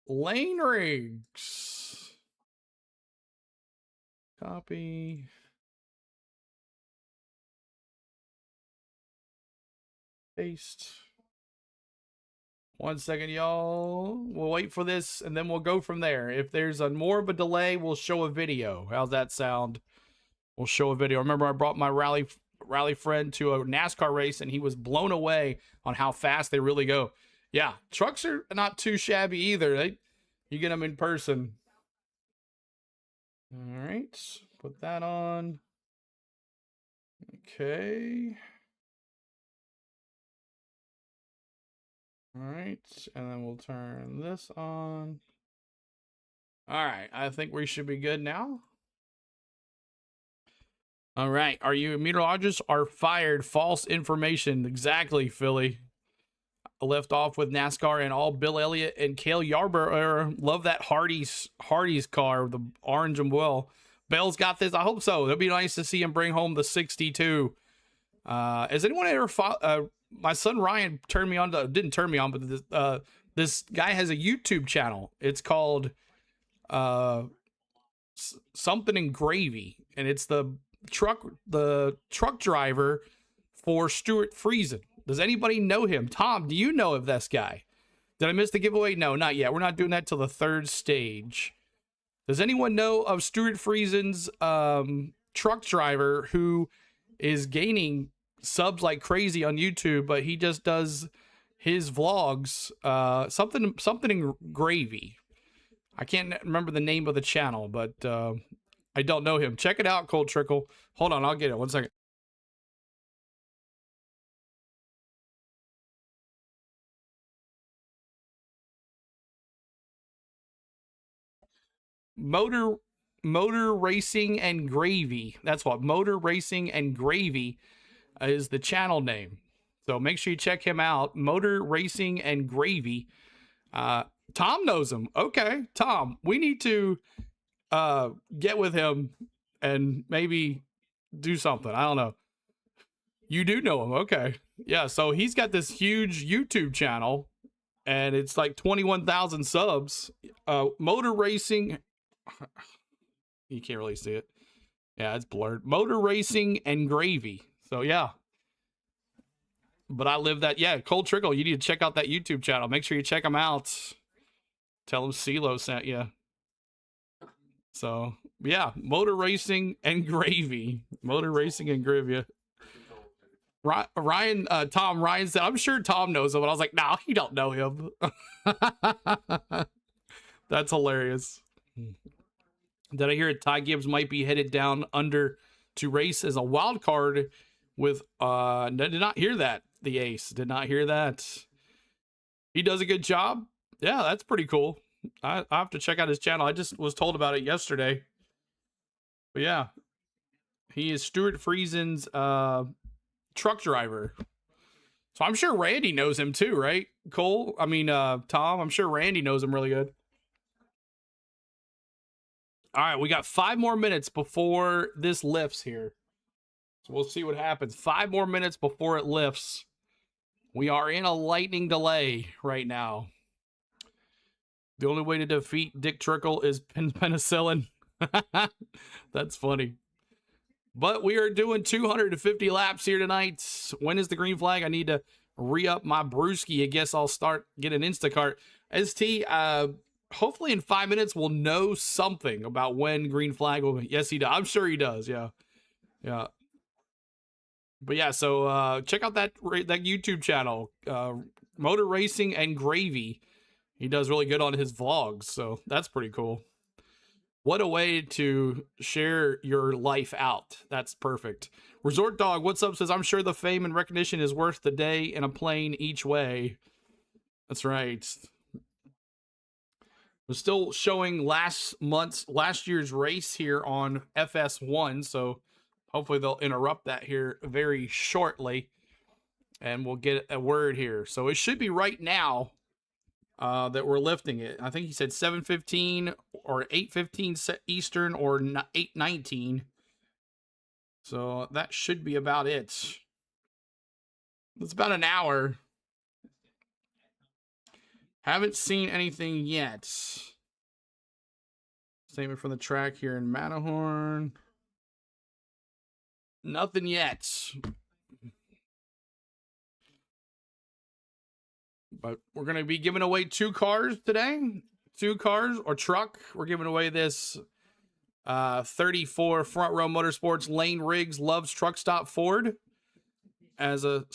Speaker 1: Lane Riggs. Copy. Paste. 1 second, y'all. We'll wait for this, and then we'll go from there. If there's more of a delay, we'll show a video. How's that sound? We'll show a video. Remember, I brought my rally friend to a NASCAR race, and he was blown away on how fast they really go. Yeah, trucks are not too shabby either. You get them in person. All right, put that on. Okay. All right, and then we'll turn this on. All right, I think we should be good now. All right, our meteorologists are fired. False information. Exactly, Philly. I left off with NASCAR and all Bill Elliott and Cale Yarborough. Love that Hardy's car, the orange and well. Bell's got this. I hope so. It'll be nice to see him bring home the 62. Has anyone ever my son Ryan turned me on to, didn't turn me on, but this guy has a YouTube channel. It's called something in gravy, and it's the truck driver for Stuart Friesen. Does anybody know him? Tom, do you know of this guy? Did I miss the giveaway? No, not yet. We're not doing that till the 3rd stage. Does anyone know of Stuart Friesen's truck driver who is gaining subs like crazy on YouTube, but he just does his vlogs, something in gravy. I can't remember the name of the channel, but I don't know him. Check it out, Cold Trickle. Hold on, I'll get it. 1 second. Motor Racing and Gravy. That's what Motor Racing and Gravy is the channel name. So make sure you check him out. Motor Racing and Gravy. Tom knows him. Okay, Tom, we need to get with him and maybe do something. I don't know. You do know him. Okay. Yeah, so he's got this huge YouTube channel, and it's like 21,000 subs. Motor Racing. You can't really see it. Yeah, it's blurred. Motor Racing and Gravy. So, yeah. But I live that. Yeah, Cole Trickle, you need to check out that YouTube channel. Make sure you check him out. Tell him CeeLo sent you. So, yeah, Motor Racing and Gravy. Motor Racing and Gravy. Ryan said, I'm sure Tom knows him. But I was like, nah, he don't know him. That's hilarious. Did I hear Ty Gibbs might be headed down under to race as a wild card with, did not hear that. The ace. Did not hear that. He does a good job. Yeah, that's pretty cool. I have to check out his channel. I just was told about it yesterday. But yeah, he is Stuart Friesen's truck driver. So I'm sure Randy knows him too, right? Cole? I mean, Tom, I'm sure Randy knows him really good. All right, we got 5 more minutes before this lifts here. So we'll see what happens. 5 more minutes before it lifts. We are in a lightning delay right now. The only way to defeat Dick Trickle is penicillin. That's funny. But we are doing 250 laps here tonight. When is the green flag? I need to re-up my brewski. I guess I'll start getting Instacart. ST, hopefully in 5 minutes we'll know something about when green flag will be. Yes, he does. I'm sure he does. Yeah. Yeah. But yeah, so check out that YouTube channel, Motor Racing and Gravy. He does really good on his vlogs, so that's pretty cool. What a way to share your life out. That's perfect. Resort Dog, what's up? Says, I'm sure the fame and recognition is worth the day in a plane each way. That's right. We're still showing last year's race here on FS1, so hopefully they'll interrupt that here very shortly, and we'll get a word here. So it should be right now that we're lifting it. I think he said 7:15 or 8:15 Eastern or 8:19. So that should be about it. It's about an hour. Haven't seen anything yet. Statement from the track here in Matterhorn. Nothing yet. But we're going to be giving away 2 cars today. 2 cars or truck. We're giving away this 34 Front Row Motorsports Lane Riggs Loves Truck Stop Ford as a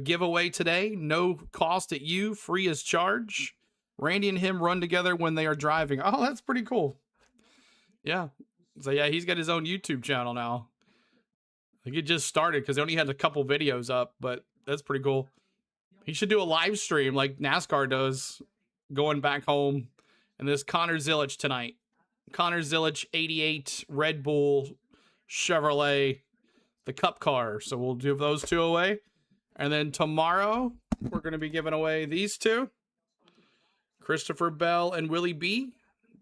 Speaker 1: giveaway today. No cost at you. Free as charge. Randy and him run together when they are driving. Oh, that's pretty cool. Yeah. So yeah, he's got his own YouTube channel now. I think it just started because he only had a couple videos up, but that's pretty cool. He should do a live stream like NASCAR does, going back home. And this Connor Zillich tonight. Connor Zillich, 88, Red Bull, Chevrolet, the Cup car. So we'll give those 2 away. And then tomorrow, we're going to be giving away these 2. Christopher Bell and Willie B.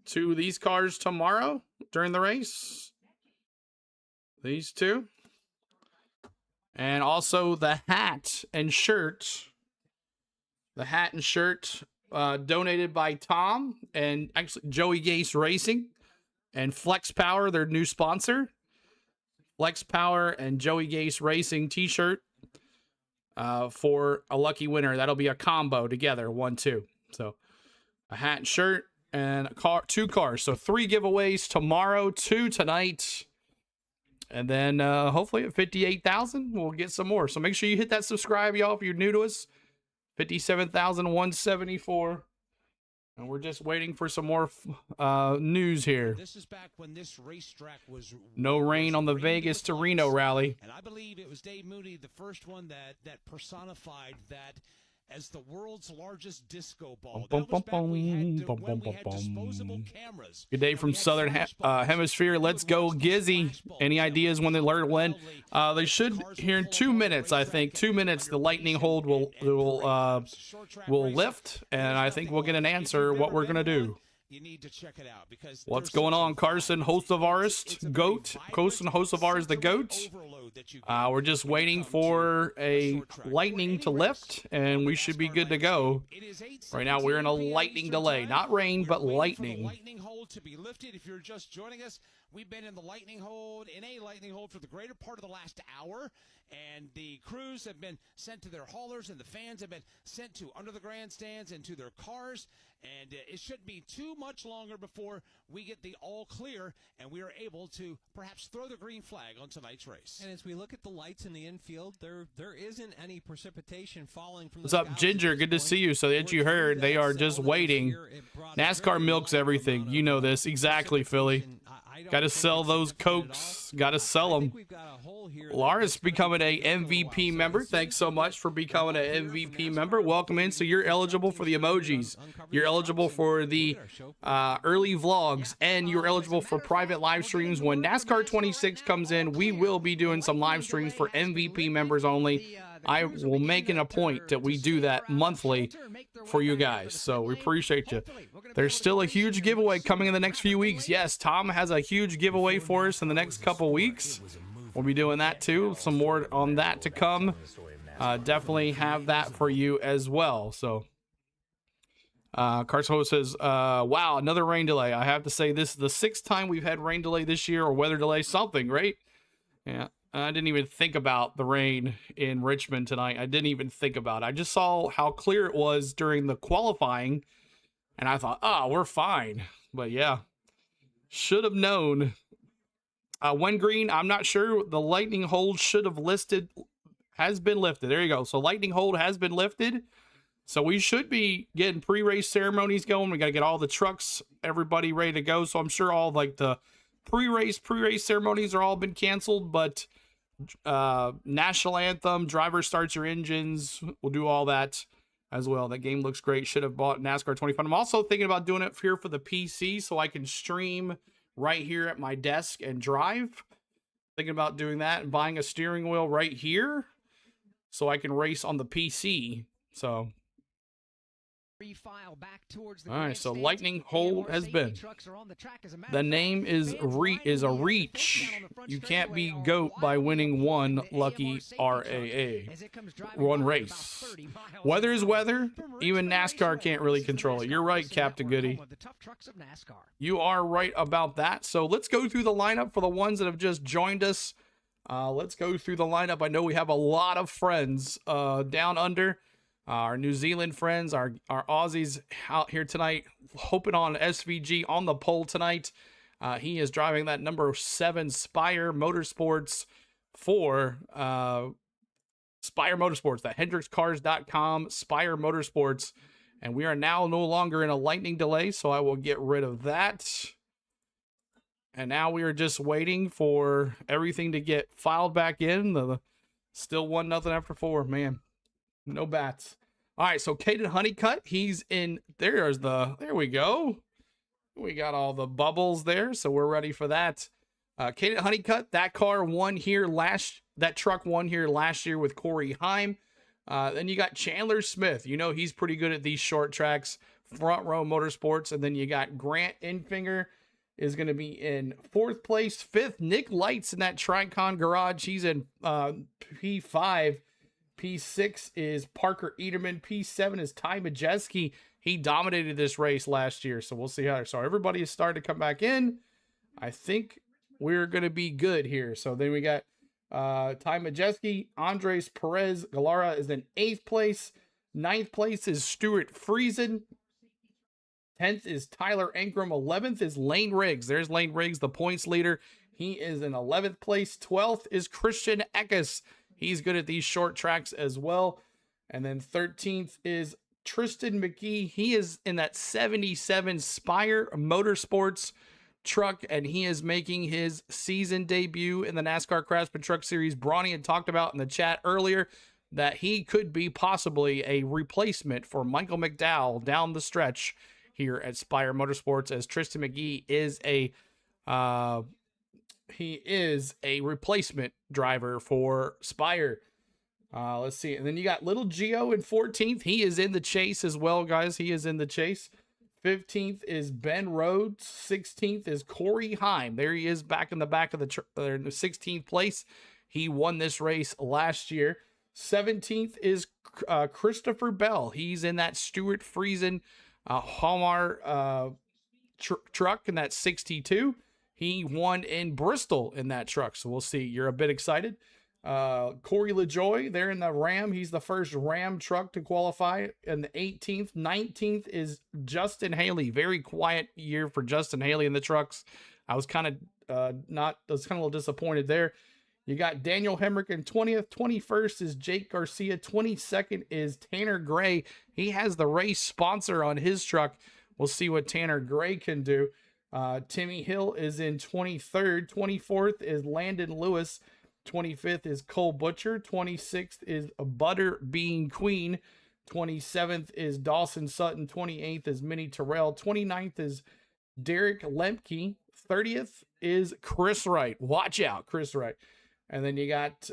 Speaker 1: 2 of these cars tomorrow during the race. These 2. And also the hat and shirt. The hat and shirt donated by Tom and actually Joey Gase Racing and Flex Power, their new sponsor. Flex Power and Joey Gase Racing t-shirt for a lucky winner. That'll be a combo together, 1-2. So a hat and shirt and a car, 2 cars. So 3 giveaways tomorrow, 2 tonight. And then hopefully at 58,000, we'll get some more. So make sure you hit that subscribe, y'all, if you're new to us. 57,174. And we're just waiting for some more news here.
Speaker 2: This is back when this racetrack was
Speaker 1: no rain on the Vegas to Reno rally.
Speaker 2: And I believe it was Dave Mooney, the first one that personified that
Speaker 4: as the world's largest disco ball. That was back when we had disposable cameras.
Speaker 1: Good day from Southern Hemisphere. Let's go, Gizzy. Any ideas when they learn when? They should here in 2 minutes, I think. 2 minutes, the lightning hold will lift, and I think we'll get an answer what we're gonna do.
Speaker 4: You need to check it out because
Speaker 1: what's going on, Carson Hocevarist, GOAT? Carson Hocevarist, the GOAT. We're just waiting for a lightning to lift, and we should be good to go. Right now, we're in a lightning delay. Not rain, but lightning.
Speaker 4: Lightning hold to be lifted. If you're just joining us, we've been in a lightning hold for the greater part of the last hour, and the crews have been sent to their haulers, and the fans have been sent to under the grandstands and to their cars, and it shouldn't be too much longer before we get the all clear, and we are able to perhaps throw the green flag on tonight's race.
Speaker 2: And as we look at the lights in the infield, there isn't any precipitation falling from the
Speaker 1: What's up, Ginger? Good to see you. So that you heard, they are just waiting. NASCAR milks everything. You know this. Exactly, Philly. Got to sell those Cokes. Got to sell them. Lara's becoming a MVP member. Thanks so much for becoming an MVP member. Welcome in. So you're eligible for the emojis. You're eligible for the early vlogs, and you're eligible for private live streams. When NASCAR 26 comes in, we will be doing some live streams for MVP members only. I will make it a point that we do that monthly for you guys, so we appreciate you. There's still a huge giveaway coming in the next few weeks. Yes, Tom has a huge giveaway for us in the next couple weeks. We'll be doing that too. Some more on that to come. Definitely have that for you as well. So Carso says, wow, another rain delay. I have to say, this is the 6th time we've had rain delay this year, or weather delay, something, right? Yeah. I didn't even think about the rain in Richmond tonight. I didn't even think about it. I just saw how clear it was during the qualifying, and I thought, oh, we're fine. But yeah, should have known. When green, I'm not sure. The lightning hold should have has been lifted. There you go. So lightning hold has been lifted. So we should be getting pre-race ceremonies going. We got to get all the trucks, everybody ready to go. So I'm sure all like the pre-race ceremonies are all been canceled, but national anthem, driver starts your engines, we'll do all that as well. That game looks great. Should have bought NASCAR 25. I'm also thinking about doing it here for the PC so I can stream right here at my desk and drive. Thinking about doing that and buying a steering wheel right here so I can race on the PC. So all right, so lightning hold has been. The name is a reach. You can't be GOAT by winning one lucky RAA. One race. Weather is weather. Even NASCAR can't really control it. You're right, Captain Goody. You are right about that. So let's go through the lineup for the ones that have just joined us. Let's go through the lineup. I know we have a lot of friends down under. Our New Zealand friends, our Aussies out here tonight, hoping on SVG on the pole tonight. He is driving that number 7 Spire Motorsports for Spire Motorsports, that HendricksCars.com, Spire Motorsports. And we are now no longer in a lightning delay, so I will get rid of that. And now we are just waiting for everything to get filed back in. Still 1-0 after 4, man. No bats. All right, so Caden Honeycutt, he's in. There we go. We got all the bubbles there, so we're ready for that. Caden Honeycutt, that truck won here last year with Corey Heim. Then you got Chandler Smith. You know he's pretty good at these short tracks. Front Row Motorsports. And then you got Grant Infinger is going to be in 4th place. 5th, Nick Lights in that Tricon Garage. He's in P5. P6 is Parker Ederman. P7 is Ty Majeski. He dominated this race last year, so we'll see how. So everybody is starting to come back in. I think we're going to be good here. So then we got Ty Majeski. Andres Perez Galara is in 8th place. 9th place is Stuart Friesen. 10th is Tyler Ankrum. 11th is Lane Riggs. There's Lane Riggs, the points leader. He is in 11th place. 12th is Christian Eckes. He's good at these short tracks as well. And then 13th is Tristan McGee. He is in that 77 Spire Motorsports truck, and he is making his season debut in the NASCAR Craftsman Truck Series. Bronny had talked about in the chat earlier. that he could be possibly a replacement for Michael McDowell down the stretch here at Spire Motorsports, as Tristan McGee is a replacement driver for Spire. Let's see. And then you got Little Gio in 14th. He is in the chase as well, guys. He is in the chase. 15th is Ben Rhodes. 16th is Corey Heim. There he is back in the back of the 16th place. He won this race last year. 17th is Christopher Bell. He's in that Stuart Friesen Hallmark truck in that 62. He won in Bristol in that truck. So we'll see. You're a bit excited. Corey LaJoy there in the Ram. He's the first Ram truck to qualify in the 18th. 19th is Justin Haley. Very quiet year for Justin Haley in the trucks. I was kind of a little disappointed there. You got Daniel Hemrick in 20th. 21st is Jake Garcia. 22nd is Tanner Gray. He has the race sponsor on his truck. We'll see what Tanner Gray can do. Timmy Hill is in 23rd. 24th is Landon Lewis. 25th is Cole Butcher. 26th is Butter Bean Queen. 27th is Dawson Sutton. 28th is Minnie Terrell. 29th is Derek Lemke. 30th is Chris Wright. Watch out, Chris Wright. And then you got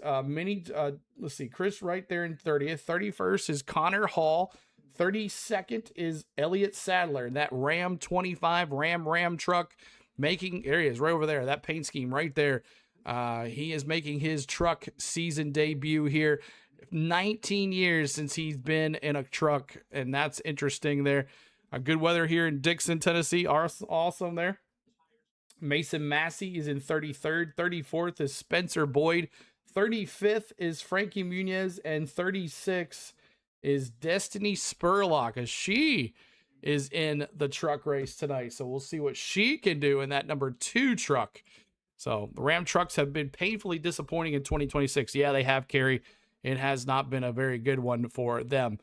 Speaker 1: Chris Wright there in 30th. 31st is Connor Hall. 32nd is Elliott Sadler. That Ram 25 Ram truck there he is right over there. That paint scheme right there. He is making his truck season debut here. 19 years since he's been in a truck, and that's interesting there. Good weather here in Dixon, Tennessee. Awesome there. Mason Massey is in 33rd. 34th is Spencer Boyd. 35th is Frankie Muniz. And 36th is Destiny Spurlock, as she is in the truck race tonight. So we'll see what she can do in that number 2 truck. So the Ram trucks have been painfully disappointing in 2026. Yeah, they have, Kerry. It has not been a very good one for them.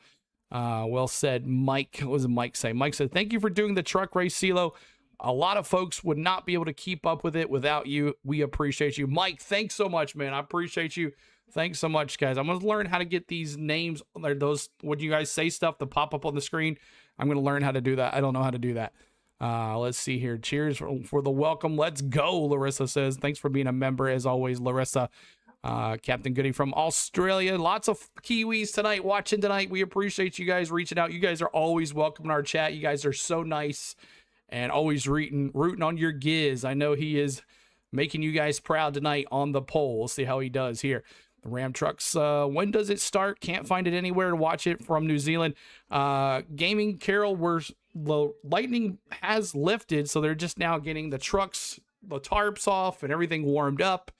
Speaker 1: Well said, Mike. What does Mike say? Mike said, thank you for doing the truck race, CeeLo. A lot of folks would not be able to keep up with it without you. We appreciate you. Mike, thanks so much, man. I appreciate you. Thanks so much, guys. I'm going to learn how to get these names, those, when you guys say stuff to pop up on the screen. I'm going to learn how to do that. I don't know how to do that. Let's see here. Cheers for the welcome. Let's go, Larissa says. Thanks for being a member, as always, Larissa. Captain Goody from Australia. Lots of Kiwis tonight, watching tonight. We appreciate you guys reaching out. You guys are always welcome in our chat. You guys are so nice and always rooting on your Giz. I know he is making you guys proud tonight on the poll. We'll see how he does here. The Ram trucks, when does it start? Can't find it anywhere to watch it from New Zealand. Gaming Carol, the lightning has lifted, so they're just now getting the trucks, the tarps off, and everything warmed up.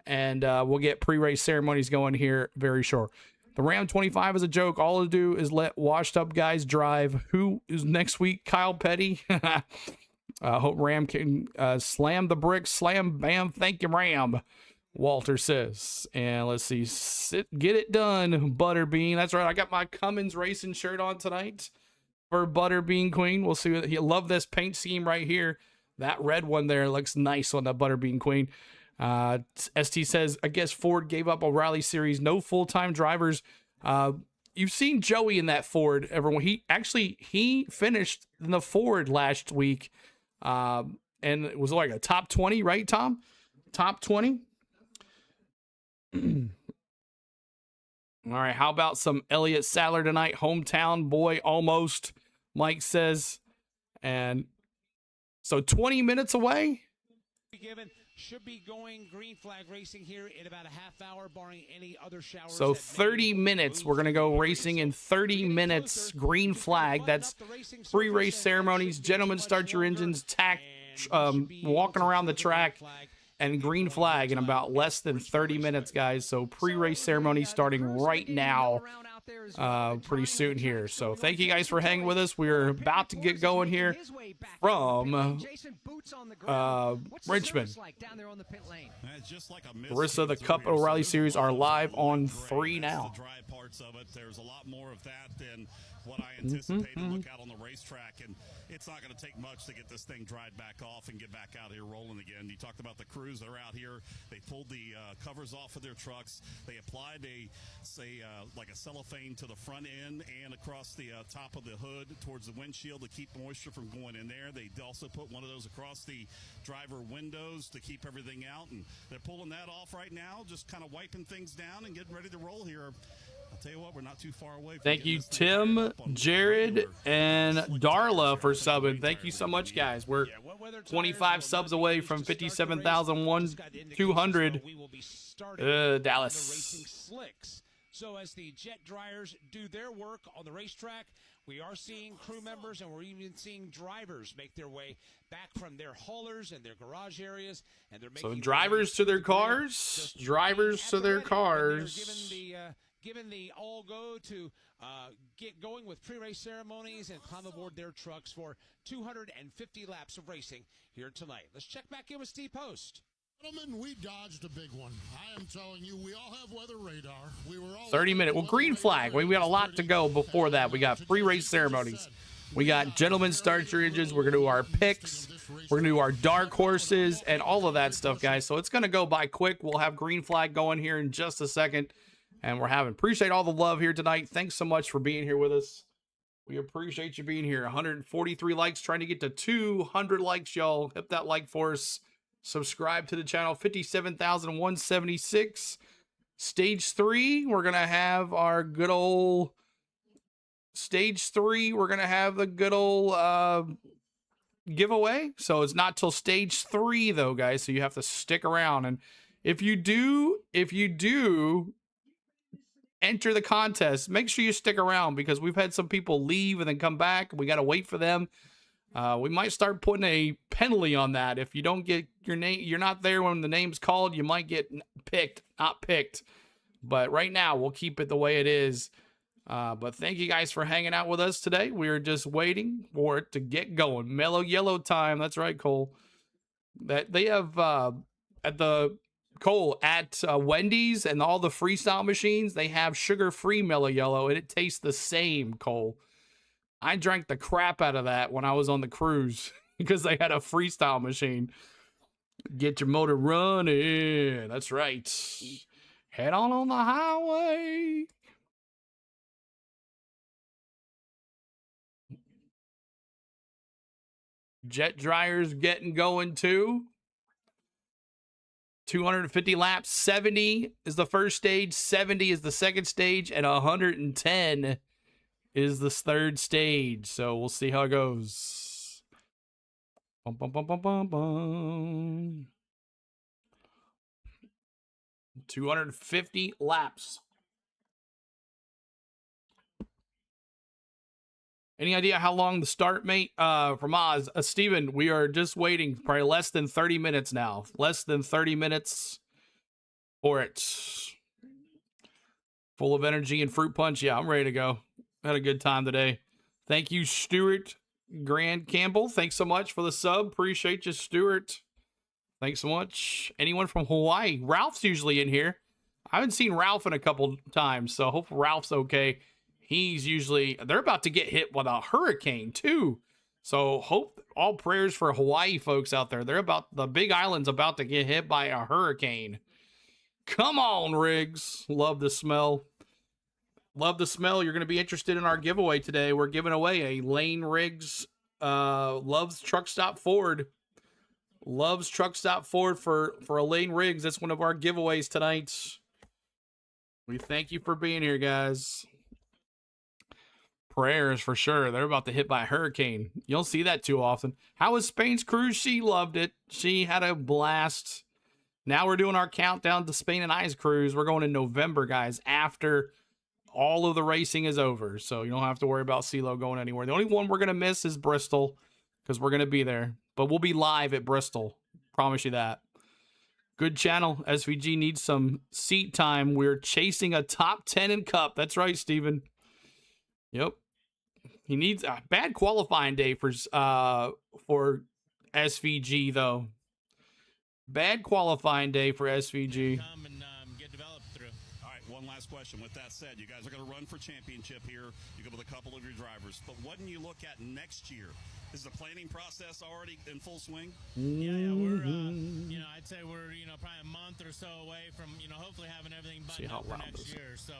Speaker 1: And we'll get pre-race ceremonies going here very short. The Ram 25 is a joke. All to do is let washed up guys drive. Who is next week? Kyle Petty. Hope Ram can slam the bricks. Slam, bam. Thank you, Ram. Walter says. And let's see. Get it done, Butterbean. That's right. I got my Cummins Racing shirt on tonight for Butterbean Queen. We'll see. He love this paint scheme right here. That red one there looks nice on the Butterbean Queen. ST says, I guess Ford gave up a rally series. No full-time drivers. You've seen Joey in that Ford. Everyone. He finished in the Ford last week. And it was like a top 20, right, Tom? Top 20. All right. How about some Elliott Sadler tonight? Hometown boy, almost, Mike says. And so 20 minutes away.
Speaker 4: Should be going green flag racing here in about a half hour, barring any other showers.
Speaker 1: So 30 minutes. We're going to go racing in 30 minutes. Green flag. That's pre-race ceremonies. Gentlemen, start your engines. Walking around the track. And green flag in about less than 30 minutes, guys. So pre-race ceremony starting right now
Speaker 3: there as well.
Speaker 1: Pretty soon here. So thank you guys for hanging with us. We're about to get going here from Richmond. The rest of the Cup O'Reilly series are live on 3 now.
Speaker 5: There's a lot more of that than what I anticipated. Look out on the racetrack, and it's not going to take much to get this thing dried back off and get back out here rolling again. You talked about the crews that are out here. They pulled the covers off of their trucks. They applied like a cellophane to the front end and across the top of the hood towards the windshield to keep moisture from going in there. They also put one of those across the driver windows to keep everything out, and they're pulling that off right now, just kind of wiping things down and getting ready to roll here. I'll tell you what, we're not too far away.
Speaker 1: Thank you, Tim, Jared, and Darla for subbing. Thank you so much, guys. We're 25 subs away from 57,200. Dallas.
Speaker 4: So as the jet dryers do their work on the racetrack, we are seeing crew members and we're even seeing drivers make their way back from their haulers and their garage areas. And they're making
Speaker 1: drivers to their cars, drivers to their cars.
Speaker 4: Given the all-go to get going with pre-race ceremonies and climb aboard their trucks for 250 laps of racing here tonight. Let's check back in with Steve Post.
Speaker 6: Gentlemen, we dodged a big one. I am telling you, we all have weather radar. We were all
Speaker 1: 30 minutes. Well, green flag. We got a lot to go before that. We got pre-race ceremonies. We got gentlemen start your engines. We're going to do our picks. We're going to do our dark horses and all of that stuff, guys. So it's going to go by quick. We'll have green flag going here in just a second. And appreciate all the love here tonight. Thanks so much for being here with us. We appreciate you being here. 143 likes, trying to get to 200 likes, y'all. Hit that like for us. Subscribe to the channel. 57,176. Stage 3, we're going to have our good old... Stage 3, we're going to have the good old giveaway. So it's not till stage 3, though, guys. So you have to stick around. And if you do enter the contest, make sure you stick around, because we've had some people leave and then come back. We got to wait for them. We might start putting a penalty on that. If you don't get your name, you're not there when the name's called, you might get not picked. But right now, we'll keep it the way it is. But thank you guys for hanging out with us today. We're just waiting for it to get going. Mellow yellow time. That's right, Cole. That they have at Wendy's and all the freestyle machines, they have sugar-free mellow yellow, and it tastes the same, Cole. I drank the crap out of that when I was on the cruise because they had a freestyle machine. Get your motor running. That's right. Head on the highway. Jet dryers getting going too. 250 laps. 70 is the first stage, 70 is the second stage, and 110 is the third stage. So we'll see how it goes. Bum, bum, bum, bum, bum, bum. 250 laps. Any idea how long the start, mate? From Oz, Steven, we are just waiting probably less than 30 minutes now. Less than 30 minutes for it. Full of energy and fruit punch. Yeah, I'm ready to go. Had a good time today. Thank you, Stuart Grand Campbell. Thanks so much for the sub. Appreciate you, Stuart. Thanks so much. Anyone from Hawaii? Ralph's usually in here. I haven't seen Ralph in a couple times, so hope Ralph's okay. They're about to get hit with a hurricane too. So hope, all prayers for Hawaii folks out there. The Big Island's about to get hit by a hurricane. Come on, Riggs. Love the smell. Love the smell. You're going to be interested in our giveaway today. We're giving away a Lane Riggs, Loves Truck Stop Ford. Loves Truck Stop Ford for a Lane Riggs. That's one of our giveaways tonight. We thank you for being here, guys. Prayers for sure. They're about to hit by a hurricane. You don't see that too often. How was Spain's cruise? She loved it. She had a blast. Now we're doing our countdown to Spain and I's cruise. We're going in November, guys, after all of the racing is over. So you don't have to worry about CeeLo going anywhere. The only one we're going to miss is Bristol, because we're going to be there. But we'll be live at Bristol. Promise you that. Good channel. SVG needs some seat time. We're chasing a top 10 in Cup. That's right, Steven. Yep. He needs a bad qualifying day for SVG, though. Bad qualifying day for SVG.
Speaker 4: Come and get developed through.
Speaker 5: All right, one last question. With that said, you guys are going to run for championship here. You go with a couple of your drivers. But what do you look at next year? Is the planning process already in full swing?
Speaker 7: Yeah, we're, I'd say we're, probably a month or so away from, hopefully having everything buttoned up for next year. So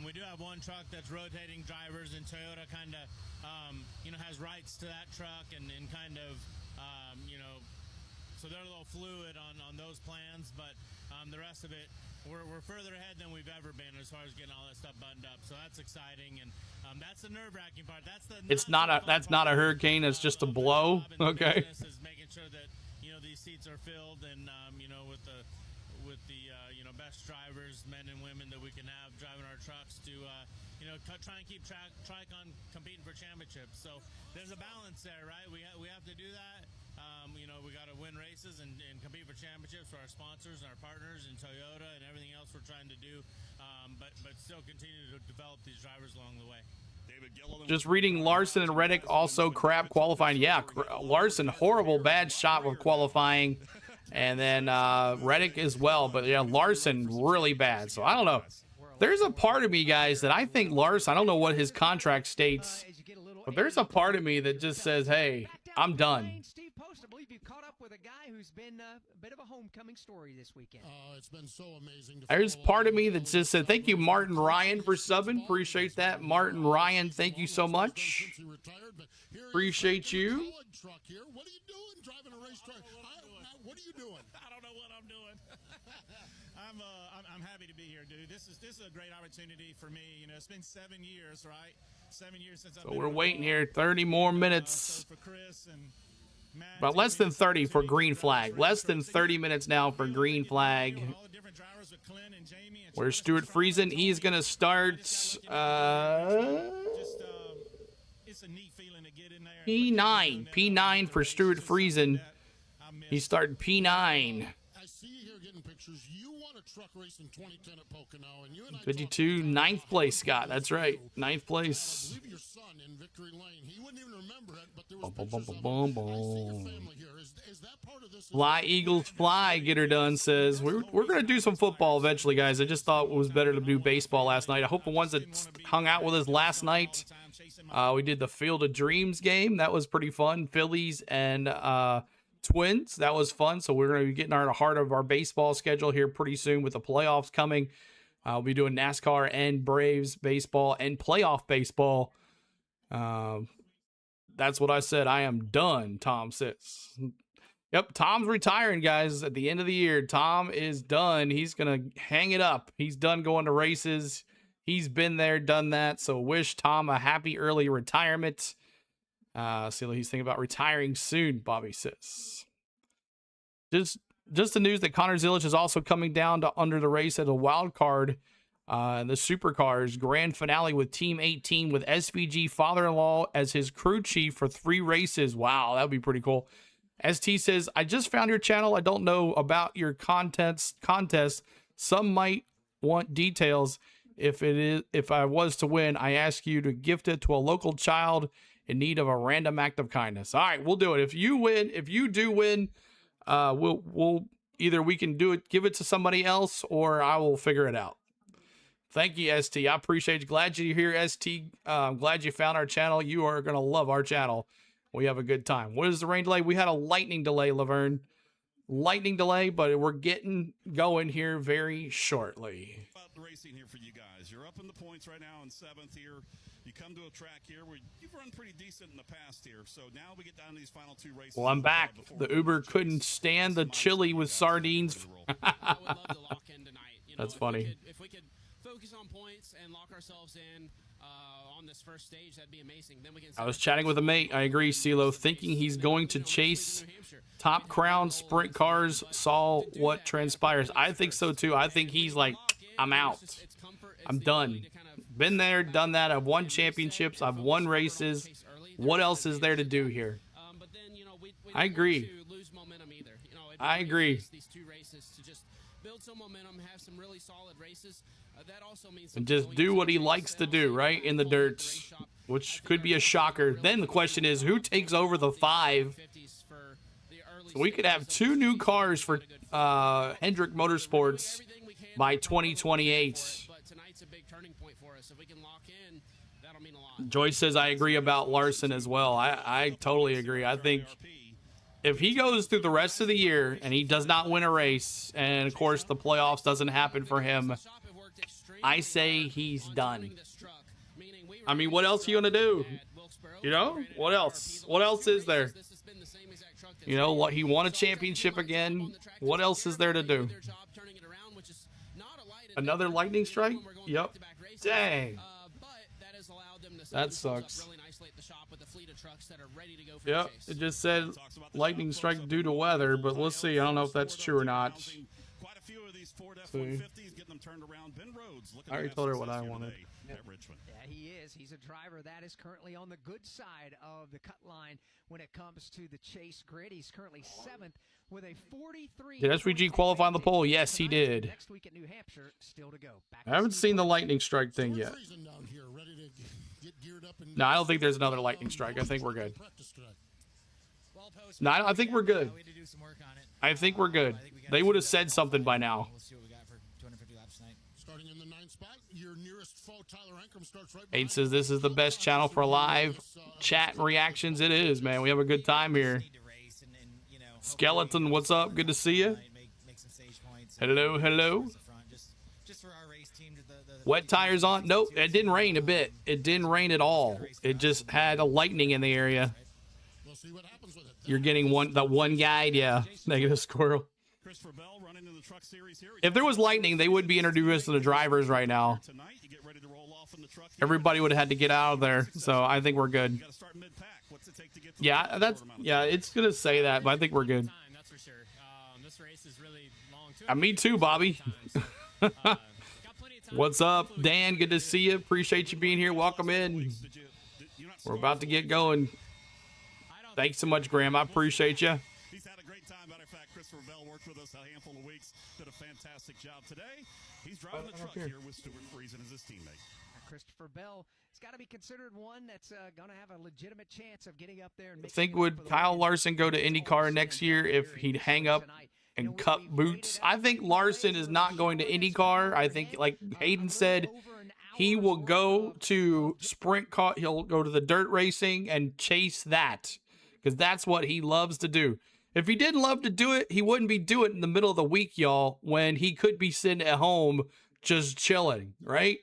Speaker 7: we do have one truck that's rotating drivers, and Toyota kind of, has rights to that truck and kind of, so they're a little fluid on those plans, but the rest of it, we're further ahead than we've ever been as far as getting all that stuff buttoned up. So that's exciting, and that's the nerve-wracking part. That's
Speaker 1: not a hurricane. It's just a blow. Okay.
Speaker 7: Is making sure that these seats are filled, and with the best drivers, men and women that we can have driving our trucks to try and keep track on competing for championships. So there's a balance there, right? We have to do that. We got to win races and compete for championships for our sponsors and our partners and Toyota and everything else we're trying to do, but still continue to develop these drivers along the way.
Speaker 1: Just reading Larson and Reddick also crap qualifying. Yeah, Larson, horrible bad shot with qualifying, and then Reddick as well. But yeah, Larson really bad. So I don't know. There's a part of me, guys, that I think Larson, I don't know what his contract states, but there's a part of me that just says, hey, I'm done.
Speaker 3: Steve Post, I believe you caught up with a guy who's been a bit of a homecoming story this weekend.
Speaker 6: It's been so amazing.
Speaker 1: There's part of me that just said, thank you, Martin Ryan, for subbing. Appreciate that. Martin Ryan, thank you so much. Appreciate you.
Speaker 6: What are you doing driving a race truck? What are you doing?
Speaker 7: I don't know what I'm doing. I'm happy to be here, dude. This is a great opportunity for me. It's been 7 years, right? 7 years since I've been.
Speaker 1: So we're waiting here 30 more minutes.
Speaker 7: For Chris and Matt,
Speaker 1: but less than 30 for green flag. Less than 30 minutes now for green flag. Where's Stuart Friesen? He's going to start P9. P9 for Stuart Friesen. He started P9.
Speaker 6: I see you here getting pictures. You won a truck race in 2010 at Pocono, and you and I
Speaker 1: 52, 9th place, Scott. That's right. 9th place.
Speaker 6: I believe your son in Victory Lane. He wouldn't even remember it, but there was pictures of him. I see your family here. Is that part of this?
Speaker 1: Fly, Eagles, fly, get her done, says. We're going to do some football eventually, guys. I just thought it was better to do baseball last night. I hope the ones that hung out with us last night, we did the Field of Dreams game. That was pretty fun. Phillies and Twins. That was fun. So we're going to be getting our heart of our baseball schedule here pretty soon with the playoffs coming. We'll be doing NASCAR and Braves baseball and playoff baseball. That's what I said. I am done, Tom says. Yep, Tom's retiring, guys, at the end of the year. Tom is done. He's going to hang it up. He's done going to races. He's been there, done that. So wish Tom a happy early retirement. See what he's thinking about retiring soon, Bobby says. Just the news that Connor Zilic is also coming down to under the race as a wild card. The Supercars grand finale with Team 18 with SVG father-in-law as his crew chief for 3 races. Wow, that would be pretty cool. ST says, I just found your channel. I don't know about your contest. Some might want details. If I was to win, I ask you to gift it to a local child in need of a random act of kindness. All right, we'll do it. If you do win, we'll either we can do it, give it to somebody else, or I will figure it out. Thank you, ST. I appreciate you. Glad you're here, ST. I'm glad you found our channel. You are going to love our channel. We have a good time. What is the rain delay? We had a lightning delay, Laverne. Lightning delay, but we're getting going here very shortly.
Speaker 5: About the racing here for you guys. You're up in the points right now in 7th here. You come to a track here where you've run pretty decent in the past here. So now we get down to these final 2 races.
Speaker 1: Well, I'm back. The Uber couldn't stand the chili with sardines.
Speaker 8: I would love to lock in tonight.
Speaker 1: That's funny.
Speaker 8: If we could focus on points and lock ourselves in on this first stage, that'd be amazing. Then we can.
Speaker 1: I was chatting with a mate. I agree, CeeLo, thinking he's going to chase Top Crown sprint cars. Saw what transpires. I think so too. I think he's like, I'm out. I'm done. Been there, done that. I've won championships. I've won races. What else is there to do here? I agree. I agree.
Speaker 8: These 2 races to just build some momentum, have some really solid races. That also means
Speaker 1: And just do what he likes to do, right, in the dirt, which could be a shocker. Then the question is, who takes over the 5? So we could have 2 new cars for Hendrick Motorsports by 2028.
Speaker 8: But tonight's a big turning point for us. If we can lock in, that'll mean a lot.
Speaker 1: Joyce says, I agree about Larson as well. I totally agree. I think if he goes through the rest of the year and he does not win a race, and, of course, the playoffs doesn't happen for him, I say he's done. I mean, what else are you going to do? You know? What else? What else is there? You know, what? He won a championship again. What else is there to do? Another lightning strike? Yep. Dang. That sucks. Yep, it just said lightning strike due to weather, but we'll see. I don't know if that's true or not. See. I already told her what I wanted.
Speaker 3: Yeah, he is. He's a driver that is currently on the good side of the cut line when it comes to the chase grid. He's currently 7th with a 43.
Speaker 1: Did SVG qualify on the pole? Yes, he did.
Speaker 3: Next week at New Hampshire, still to go.
Speaker 1: I haven't seen the lightning strike thing yet. No, I don't think there's another lightning strike. I think we're good. No, I think we're good. I think we're good. They would have said something by now. Aid says this is the best channel for live chat and reactions. It is, man. We have a good time here. Skeleton, what's up? Good to see you. Hello, hello. Wet tires on? Nope, it didn't rain a bit. It didn't rain at all. It just had a lightning in the area. You're getting that one guide, yeah. Negative squirrel. If there was lightning, they would be introduced to the drivers right now. Everybody would have had to get out of there, so I think we're good. Yeah, it's gonna say that, but I think we're good. Me too, Bobby. What's up, Dan? Good to see you. Appreciate you being here. Welcome in. We're about to get going. Thanks so much, Graham. I appreciate you.
Speaker 5: He's had a great time. Matter of fact, Christopher Bell worked with us a handful of weeks. Did a fantastic job today. He's driving the truck here with Stuart Friesen as his teammate.
Speaker 3: Christopher Bell has got to be considered one that's going to have a legitimate chance of getting up there. And
Speaker 1: think would Kyle Larson go to IndyCar next year if he'd hang up and cut boots? I think Larson is not going to IndyCar. I think, like Hayden said, he will go to sprint car. He'll go to the dirt racing and chase that because that's what he loves to do. If he didn't love to do it, he wouldn't be doing it in the middle of the week, y'all, when he could be sitting at home just chilling, right?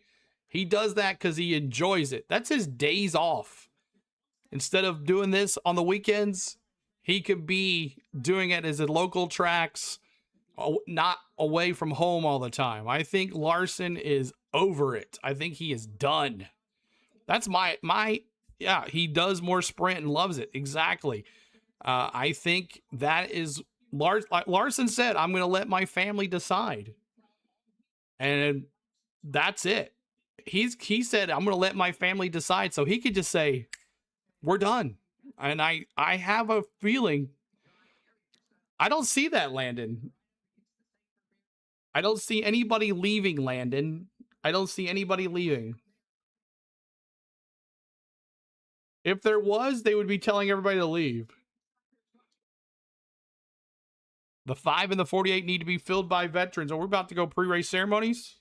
Speaker 1: He does that because he enjoys it. That's his days off. Instead of doing this on the weekends, he could be doing it as at local tracks, not away from home all the time. I think Larson is over it. I think he is done. That's yeah, he does more sprint and loves it. Exactly. I think that is like Larson said, I'm going to let my family decide. And that's it. He said, I'm going to let my family decide. So he could just say, we're done. And I have a feeling I don't see that, Landon. I don't see anybody leaving, Landon. I don't see anybody leaving. If there was, they would be telling everybody to leave. The 5 and the 48 need to be filled by veterans. Are we about to go pre-race ceremonies?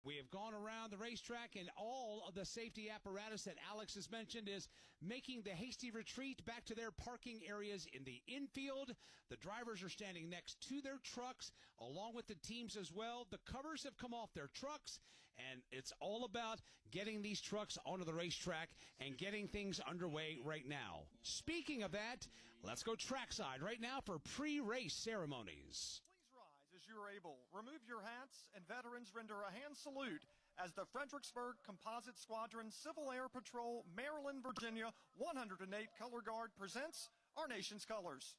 Speaker 4: We have gone around the racetrack, and all of the safety apparatus that Alex has mentioned is making the hasty retreat back to their parking areas in the infield. The drivers are standing next to their trucks, along with the teams as well. The covers have come off their trucks, and it's all about getting these trucks onto the racetrack and getting things underway right now. Speaking of that, let's go trackside right now for pre-race ceremonies.
Speaker 9: As you're able, remove your hats, and veterans render a hand salute as the Fredericksburg Composite Squadron Civil Air Patrol, Maryland, Virginia 108 Color Guard presents our nation's colors.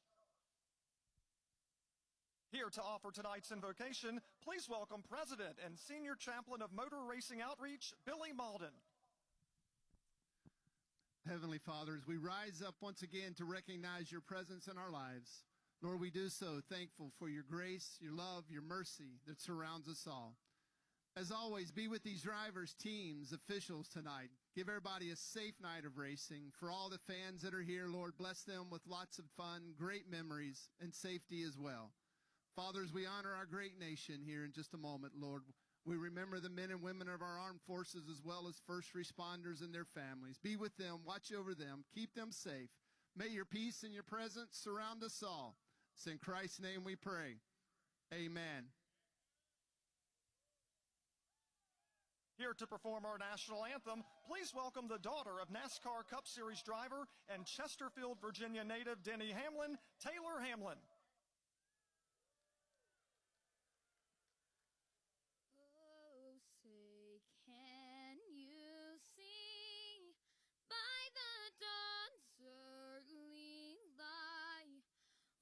Speaker 9: Here to offer tonight's invocation, please welcome President and Senior Chaplain of Motor Racing Outreach, Billy Malden.
Speaker 10: Heavenly Father, as we rise up once again to recognize your presence in our lives, Lord, we do so thankful for your grace, your love, your mercy that surrounds us all. As always, be with these drivers, teams, officials tonight. Give everybody a safe night of racing. For all the fans that are here, Lord, bless them with lots of fun, great memories, and safety as well. Father, as we honor our great nation here in just a moment, Lord, we remember the men and women of our armed forces as well as first responders and their families. Be with them, watch over them, keep them safe. May your peace and your presence surround us all. It's in Christ's name we pray. Amen.
Speaker 9: Here to perform our national anthem, please welcome the daughter of NASCAR Cup Series driver and Chesterfield, Virginia native Denny Hamlin, Taylor Hamlin.
Speaker 11: Oh, say, can you see by the dawn's early light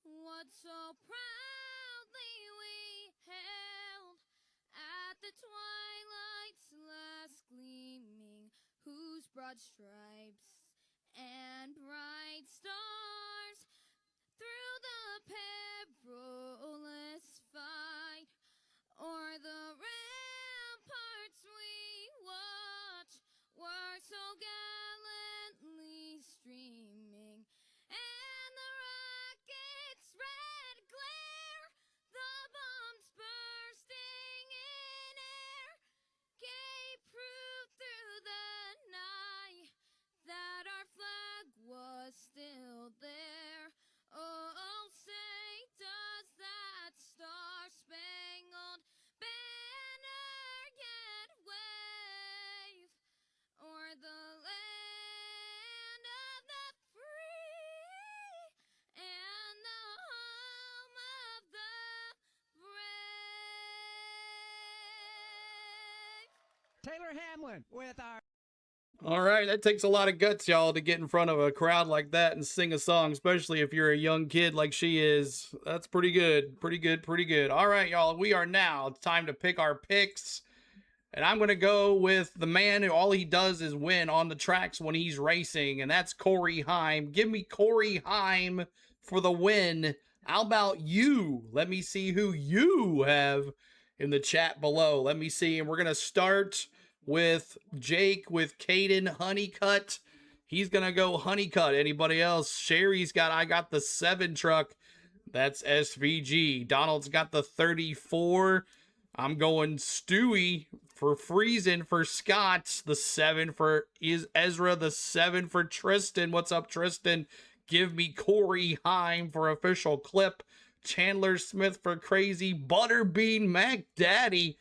Speaker 11: what so proudly we held at the twilight's last gleaming, whose broad stripes and bright stars through the perilous fight o'er the ramparts we watch were so gallantly streaming, and the rocket's red glare, the bombs bursting in air, gave proof through the night that our flag was still there. Oh, say, does that star-spangled banner yet wave o'er the land of the free and the home of the brave?
Speaker 3: Taylor Hamlin with our
Speaker 1: All right, that takes a lot of guts, y'all, to get in front of a crowd like that and sing a song, especially if you're a young kid like she is. That's pretty good, pretty good, pretty good. All right, y'all, we are now, it's time to pick our picks. And I'm going to go with the man who all he does is win on the tracks when he's racing, and that's Corey Heim. Give me Corey Heim for the win. How about you? Let me see who you have in the chat below. Let me see, and we're going to start with Jake with Caden Honeycutt. He's going to go Honeycutt. Anybody else? Sherry's got, I got the 7 truck. That's SVG. Donald's got the 34. I'm going Stewie for Friesen for Scott. The 7 for Ezra. The 7 for Tristan. What's up, Tristan? Give me Corey Heim for Official Clip. Chandler Smith for Crazy. Butterbean McDaddy.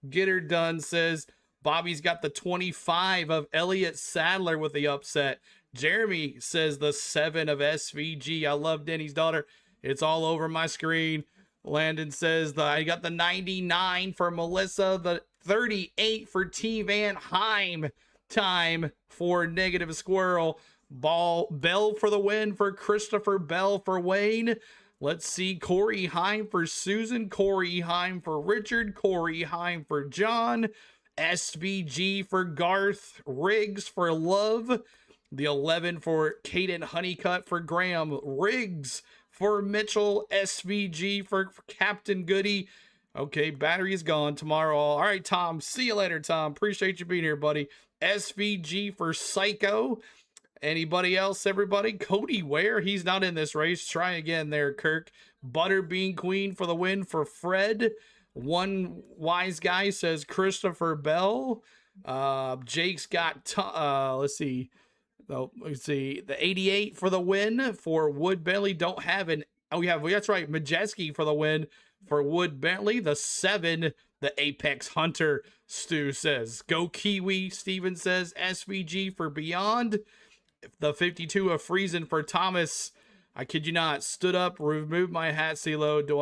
Speaker 1: Get her done, says Bobby's got the 25 of Elliott Sadler with the upset. Jeremy says the 7 of SVG. I love Denny's daughter. It's all over my screen. Landon says I got the 99 for Melissa, the 38 for T-Van. Heim time for Negative Squirrel. Bell for the win for Christopher Bell for Wayne. Let's see, Corey Heim for Susan, Corey Heim for Richard, Corey Heim for John, SVG for Garth, Riggs for Love, the 11 for Caden Honeycutt for Graham, Riggs for Mitchell, SVG for Captain Goody. Okay, battery is gone tomorrow. All right, Tom, see you later, Tom. Appreciate you being here, buddy. SVG for Psycho. Anybody else, everybody? Cody Ware, he's not in this race. Try again there, Kirk. Butterbean Queen for the win for Fred. One wise guy says Christopher Bell. Jake's got, let's see, the 88 for the win for Wood Bentley. Don't have an, that's right, Majeski for the win for Wood Bentley. The 7, the Apex Hunter, Stu says. Go Kiwi, Steven says. SVG for Beyond. The 52 of Friesen for Thomas. I kid you not. Stood up, removed my hat, CeeLo. Do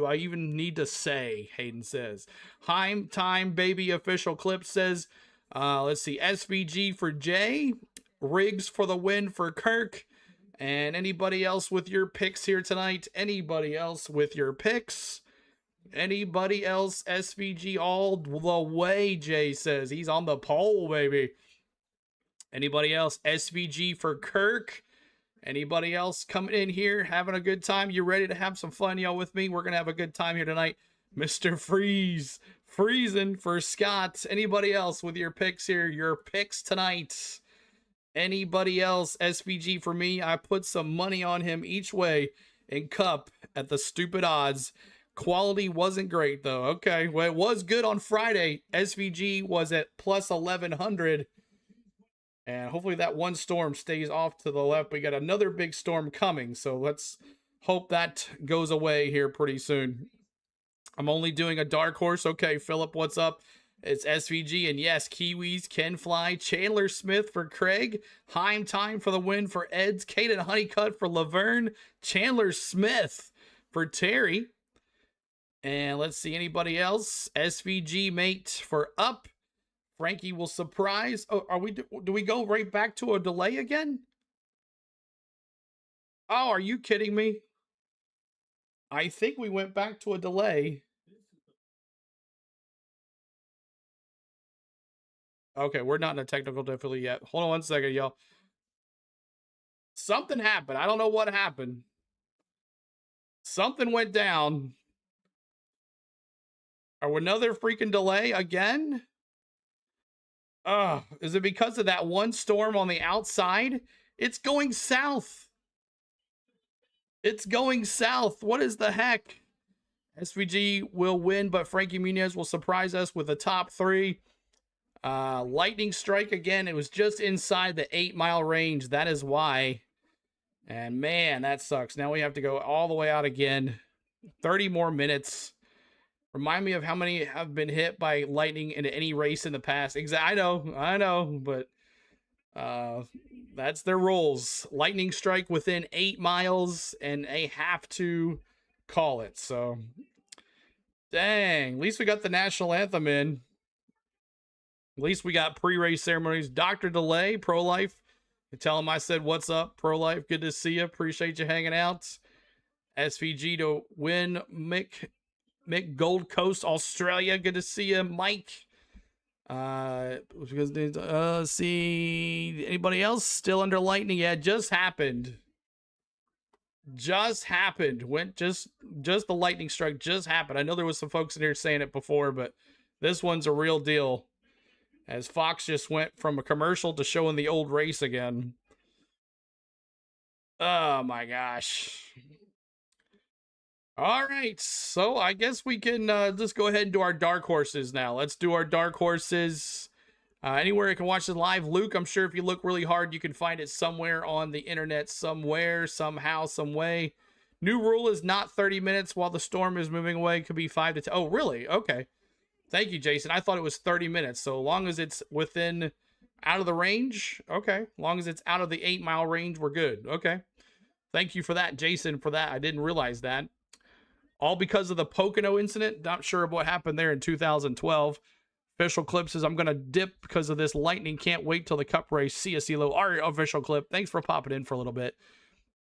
Speaker 1: I even need to say? Hayden says. Heim time, baby. Official clip says. Let's see. SVG for Jay. Riggs for the win for Kirk. And anybody else with your picks here tonight? Anybody else with your picks? Anybody else? SVG all the way, Jay says. He's on the pole, baby. Anybody else? SVG for Kirk. Anybody else coming in here, having a good time? You ready to have some fun, y'all, with me? We're going to have a good time here tonight. Mr. Freeze. Freezing for Scott. Anybody else with your picks here? Your picks tonight. Anybody else? SVG for me. I put some money on him each way in Cup at the stupid odds. Quality wasn't great, though. Okay, well, it was good on Friday. SVG was at plus 1,100. And hopefully that one storm stays off to the left. We got another big storm coming, so let's hope that goes away here pretty soon. I'm only doing a dark horse. Okay, Philip, what's up? It's SVG, and yes, Kiwis can fly. Chandler Smith for Craig. Heim Time for the win for Eds. Caden Honeycutt for Laverne. Chandler Smith for Terry. And let's see, anybody else? SVG mate for Up. Frankie will surprise. Oh, do we go right back to a delay again? Oh, are you kidding me? I think we went back to a delay. Okay, we're not in a technical difficulty yet. Hold on one second, y'all. Something happened. I don't know what happened. Something went down. Are we another freaking delay again? Is it because of that one storm on the outside? It's going south. It's going south. What is the heck? SVG will win, but Frankie Muniz will surprise us with the top 3. Lightning strike again. It was just inside the 8-mile range. That is why. And man, that sucks. Now we have to go all the way out again. 30 more minutes. Remind me of how many have been hit by lightning in any race in the past. I know, but that's their rules. Lightning strike within 8 miles, and they have to call it. So, dang. At least we got the national anthem in. At least we got pre-race ceremonies. Dr. Delay, Pro-Life. You tell him I said, what's up, Pro-Life? Good to see you. Appreciate you hanging out. SVG to win. Mick Gold Coast, Australia. Good to see you, Mike. See anybody else still under lightning? Yeah, just happened. Just happened. Went just the lightning strike just happened. I know there was some folks in here saying it before, but this one's a real deal. As Fox just went from a commercial to showing the old race again. Oh my gosh. All right, so I guess we can just go ahead and do our dark horses now. Let's do our dark horses. Anywhere you can watch it live. Luke, I'm sure if you look really hard, you can find it somewhere on the internet, somewhere, somehow, some way. New rule is not 30 minutes while the storm is moving away. It could be 5 to 10. Oh, really? Okay. Thank you, Jason. I thought it was 30 minutes. So long as it's within, out of the range. Okay. As long as it's out of the 8-mile range, we're good. Okay. Thank you for that, Jason, for that. I didn't realize that. All because of the Pocono incident. Not sure of what happened there in 2012. Official clip says, I'm going to dip because of this lightning. Can't wait till the Cup race. See you, CeeLo. All right, official clip. Thanks for popping in for a little bit.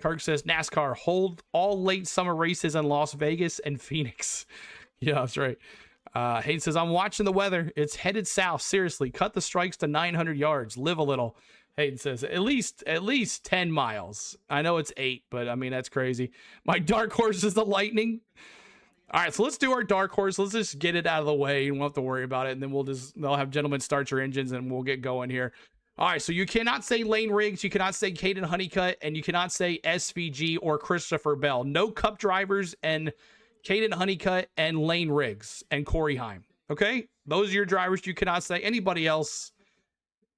Speaker 1: Kirk says, NASCAR, hold all late summer races in Las Vegas and Phoenix. Yeah, that's right. Hayden says, I'm watching the weather. It's headed south. Seriously, cut the strikes to 900 yards. Live a little. Hayden says, at least 10 miles. I know it's 8, but I mean, that's crazy. My dark horse is the lightning. All right, so let's do our dark horse. Let's just get it out of the way. You won't have to worry about it. And then they'll have gentlemen start your engines and we'll get going here. All right, so you cannot say Lane Riggs, you cannot say Caden Honeycutt, and you cannot say SVG or Christopher Bell. No Cup drivers and Caden Honeycutt and Lane Riggs and Corey Heim. Okay? Those are your drivers. You cannot say anybody else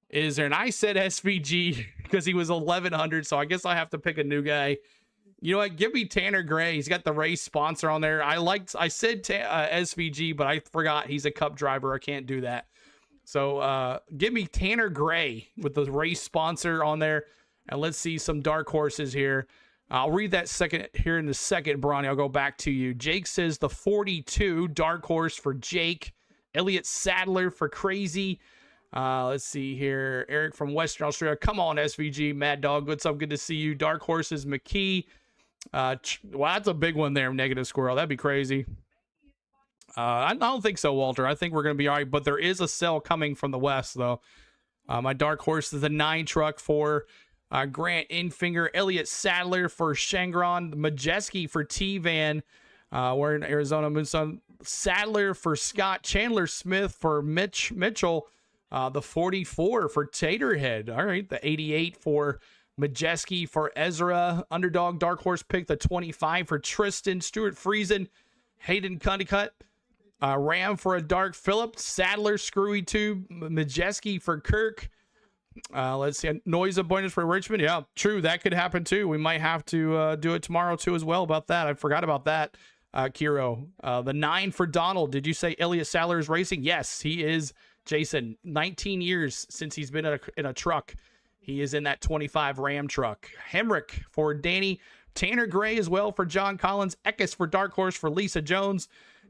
Speaker 1: is there. And I said SVG because he was 1,100, so I guess I have to pick a new guy. You know what? Give me Tanner Gray. He's got the race sponsor on there. I said SVG, but I forgot he's a Cup driver. I can't do that. So give me Tanner Gray with the race sponsor on there. And let's see some dark horses here. I'll read that second here in a second, Bronny. I'll go back to you. Jake says the 42 dark horse for Jake. Elliott Sadler for Crazy. Let's see here. Eric from Western Australia. Come on, SVG. Mad Dog. What's up? Good to see you. Dark Horses McKee. Wow, that's a big one there, Negative Squirrel. That'd be crazy. I don't think so, Walter. I think we're going to be all right, but there is a sell coming from the West, though. My Dark Horse is a 9 truck for Grant Infinger, Elliott Sadler for Shangron, Majeski for T-Van. We're in Arizona, Moonsun. Sadler for Scott, Chandler Smith for Mitchell, the 44 for Taterhead. All right, the 88 for Majeski for Ezra. Underdog Dark Horse pick the 25 for Tristan, Stuart Friesen, Hayden Cundicut. Ram for a Dark Phillip, Sadler, Screwy Tube, Majeski for Kirk. Let's see, Noise Appointments for Richmond. Yeah, true, that could happen too. We might have to do it tomorrow too as well about that. I forgot about that, Kiro. The 9 for Donald. Did you say Elliott Sadler is racing? Yes, he is, Jason. 19 years since he's been in a truck. He is in that 25 Ram truck. Hemrick for Danny. Tanner Gray as well for John Collins. Eckes for Dark Horse for Lisa Jones.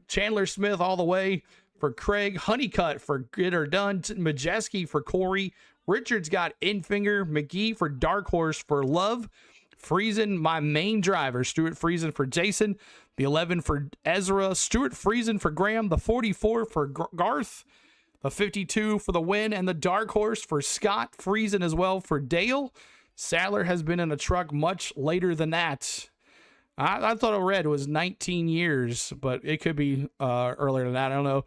Speaker 1: Chandler Smith all the way for Craig. Honeycutt for Get Her Done. Majeski for Corey. Richards got Infinger. McGee for Dark Horse for Love. Friesen, my main driver. Stuart Friesen for Jason. The 11 for Ezra. Stuart Friesen for Graham. The 44 for Garth. The 52 for the win. And the Dark Horse for Scott. Friesen as well for Dale. Sadler has been in a truck much later than that. I thought I read it was 19 years, but it could be earlier than that. I don't know.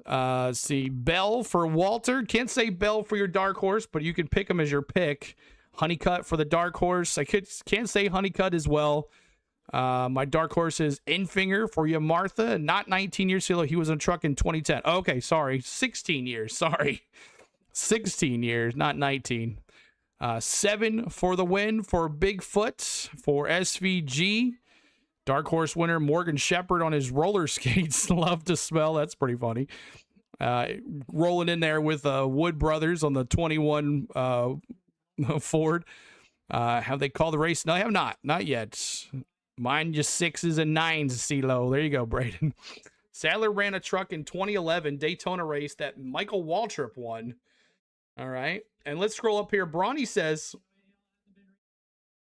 Speaker 1: Let's see. Bell for Walter. Can't say Bell for your Dark Horse, but you can pick him as your pick. Honeycutt for the Dark Horse. I can't say Honeycutt as well. My Dark Horse is Infinger for you, Martha. Not 19 years. He was in a truck in 2010. Okay, sorry. 16 years. Sorry. 16 years, not 19. 7 for the win for Bigfoot for SVG. Dark Horse winner Morgan Shepherd on his roller skates. Love to smell. That's pretty funny. Rolling in there with Wood Brothers on the 21 Ford. Have they called the race? No, I have not. Not yet. Mine just 6s and 9s, CeeLo. There you go, Braden. Sadler ran a truck in 2011 Daytona race that Michael Waltrip won. All right. And let's scroll up here. Bronny says,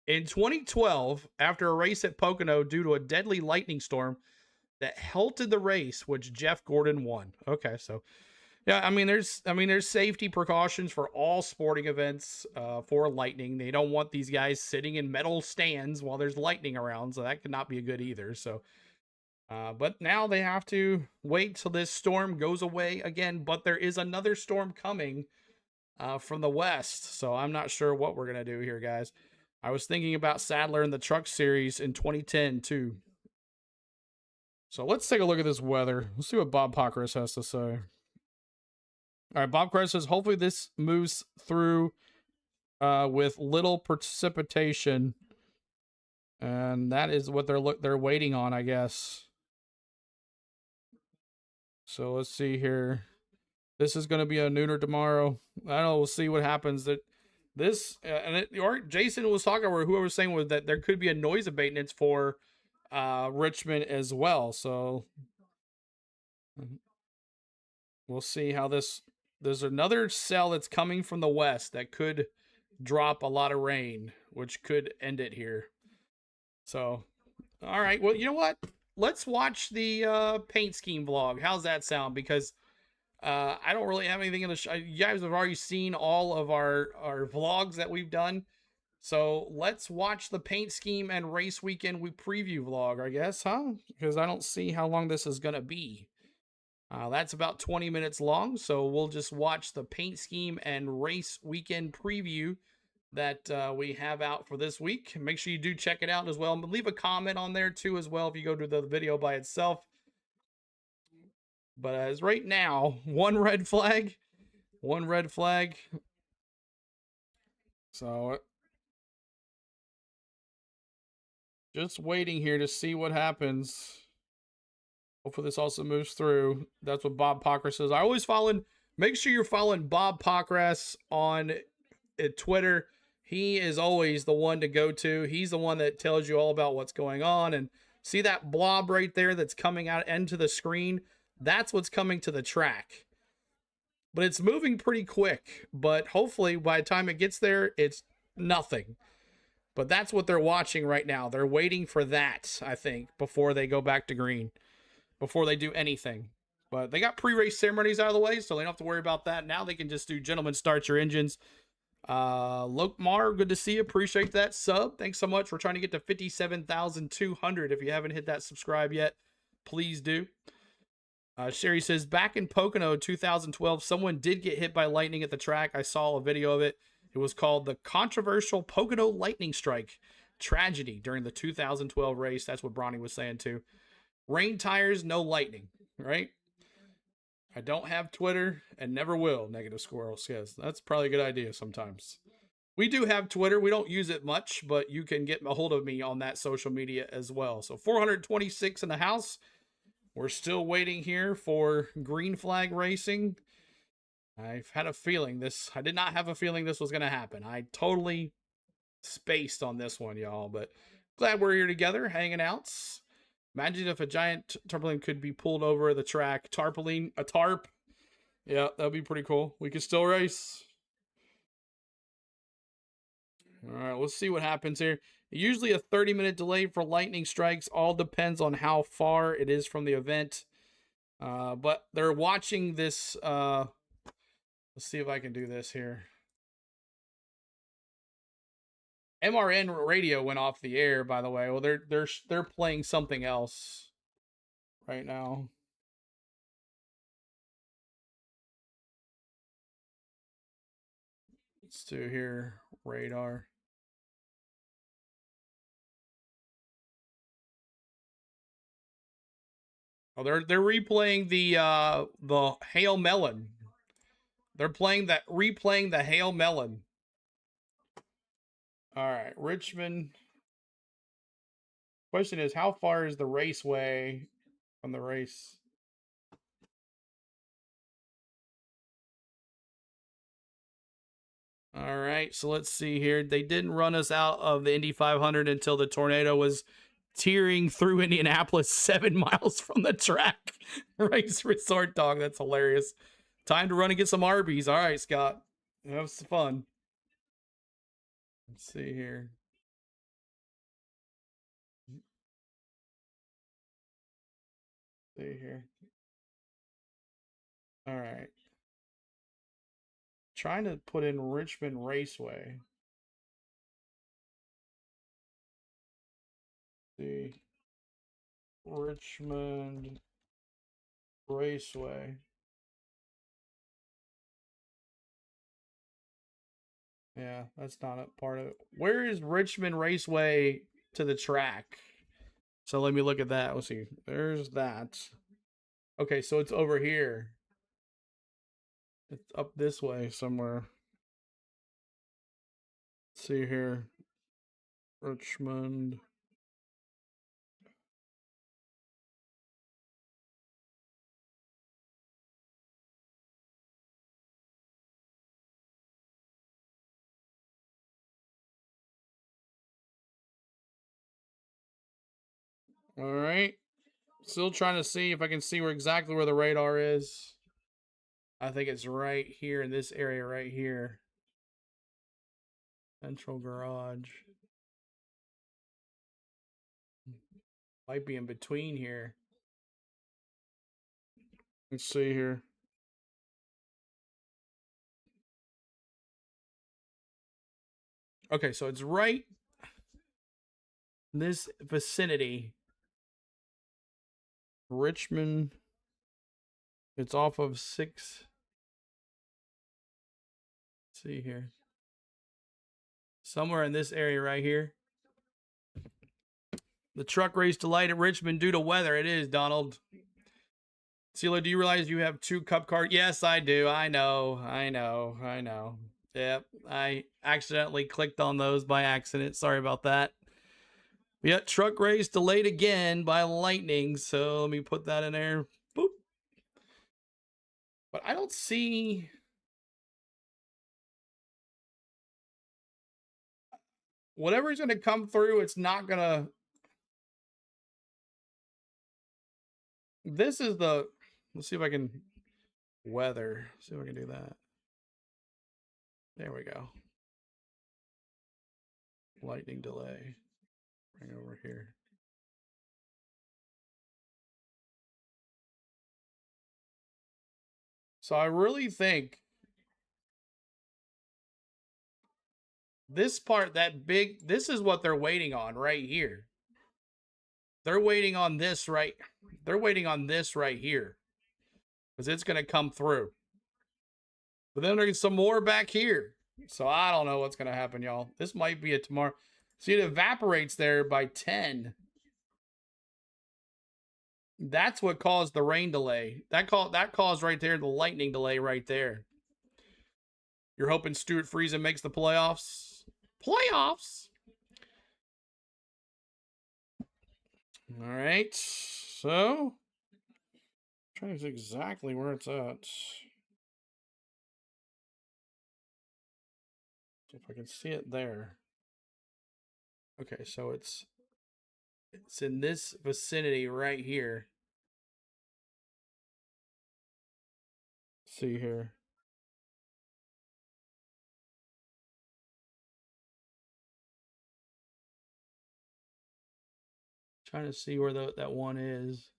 Speaker 1: in 2012, after a race at Pocono due to a deadly lightning storm that halted the race, which Jeff Gordon won. Okay, so yeah, I mean there's safety precautions for all sporting events for lightning. They don't want these guys sitting in metal stands while there's lightning around, so that could not be good either. So but now they have to wait till this storm goes away again, but there is another storm coming from the west, so I'm not sure what we're gonna do here, guys. I was thinking about Sadler in the Truck Series in 2010 too. So let's take a look at this weather. Let's see what Bob Pockris has to say. All right, Bob Pockris says hopefully this moves through with little precipitation, and that is what they're waiting on, I guess. So let's see here. This is going to be a nooner tomorrow. I don't know. We'll see what happens. Jason was talking, or whoever was saying was that there could be a noise abatement for Richmond as well. So we'll see how this. There's another cell that's coming from the west that could drop a lot of rain, which could end it here. So, all right. Well, you know what? Let's watch the paint scheme vlog. How's that sound? Because I don't really have anything in the you guys have already seen all of our vlogs that we've done. So let's watch the paint scheme and race weekend preview vlog, I guess, huh? Because I don't see how long this is going to be. That's about 20 minutes long. So we'll just watch the paint scheme and race weekend preview that we have out for this week. Make sure you do check it out as well. And leave a comment on there too as well if you go to the video by itself. But as right now, one red flag. So just waiting here to see what happens. Hopefully this also moves through. That's what Bob Pockras says. Make sure you're following Bob Pockras on Twitter. He is always the one to go to. He's the one that tells you all about what's going on. And see that blob right there that's coming out into the screen? That's what's coming to the track. but it's moving pretty quick. But hopefully by the time it gets there, it's nothing. But that's what they're watching right now. They're waiting for that, I think, before they go back to green, before they do anything. But they got pre-race ceremonies out of the way, so they don't have to worry about that. Now they can just do gentlemen start your engines. Lokmar, good to see you. Appreciate that sub. Thanks so much. We're trying to get to 57,200. If you haven't hit that subscribe yet, please do. Sherry says, back in Pocono 2012, someone did get hit by lightning at the track. I saw a video of it. It was called the controversial Pocono lightning strike tragedy during the 2012 race. That's what Bronny was saying too. Rain tires, no lightning, right? I don't have Twitter and never will, Negative Squirrel says. That's probably a good idea sometimes. We do have Twitter. We don't use it much, but you can get a hold of me on that social media as well. So 426 in the house. We're still waiting here for green flag racing. I've had a feeling this, I did not have a feeling this was going to happen. I totally spaced on this one, y'all, but glad we're here together, hanging out. Imagine if a giant tarpaulin could be pulled over the track. A tarp. Yeah, that'd be pretty cool. We could still race. All right, let's see what happens here. Usually a 30-minute delay for lightning strikes. All depends on how far it is from the event. But they're watching this. Let's see if I can do this here. MRN radio went off the air, by the way. Well, they're playing something else right now. Let's do here radar. Oh, they're replaying the Hail Melon. They're replaying the Hail Melon. All right, Richmond. Question is, how far is the raceway from the race? All right, so let's see here. They didn't run us out of the Indy 500 until the tornado was tearing through Indianapolis 7 miles from the track. Race Resort Dog, that's hilarious. Time to run and get some Arby's. All right, Scott. Have some fun. Let's see here. See here. All right. Trying to put in Richmond Raceway. See. Richmond Raceway. Yeah, that's not a part of it. Where is Richmond Raceway to the track? So let me look at that. Let's see. There's that. Okay, so it's over here. It's up this way somewhere. Let's see here. Richmond. All right. Still trying to see if I can see exactly where the radar is. I think it's right here in this area right here. Central garage. Might be in between here. Let's see here. Okay, so it's right in this vicinity. Richmond. It's off of 6. Let's see here. Somewhere in this area right here. The truck race delight at Richmond due to weather. It is, Donald. CeeLo, do you realize you have 2 cup cards? Yes, I do. I know. Yep. I accidentally clicked on those by accident. Sorry about that. Yep, truck race delayed again by lightning. So let me put that in there. Boop. But I don't see... Whatever's going to come through, it's not going to... This is the... Let's see if I can Weather. See if I can do that. There we go. Lightning delay. Bring over here. So I really think this part, that big, this is what they're waiting on right here. They're waiting on this right. They're waiting on this right here. Because it's going to come through. But then there's some more back here. So I don't know what's going to happen, y'all. This might be a tomorrow. See, it evaporates there by 10. That's what caused the rain delay. That caused right there the lightning delay right there. You're hoping Stuart Friesen makes the playoffs? Playoffs? All right. So, I'm trying to see exactly where it's at. If I can see it there. Okay, so it's in this vicinity right here. See here. Trying to see where that one is.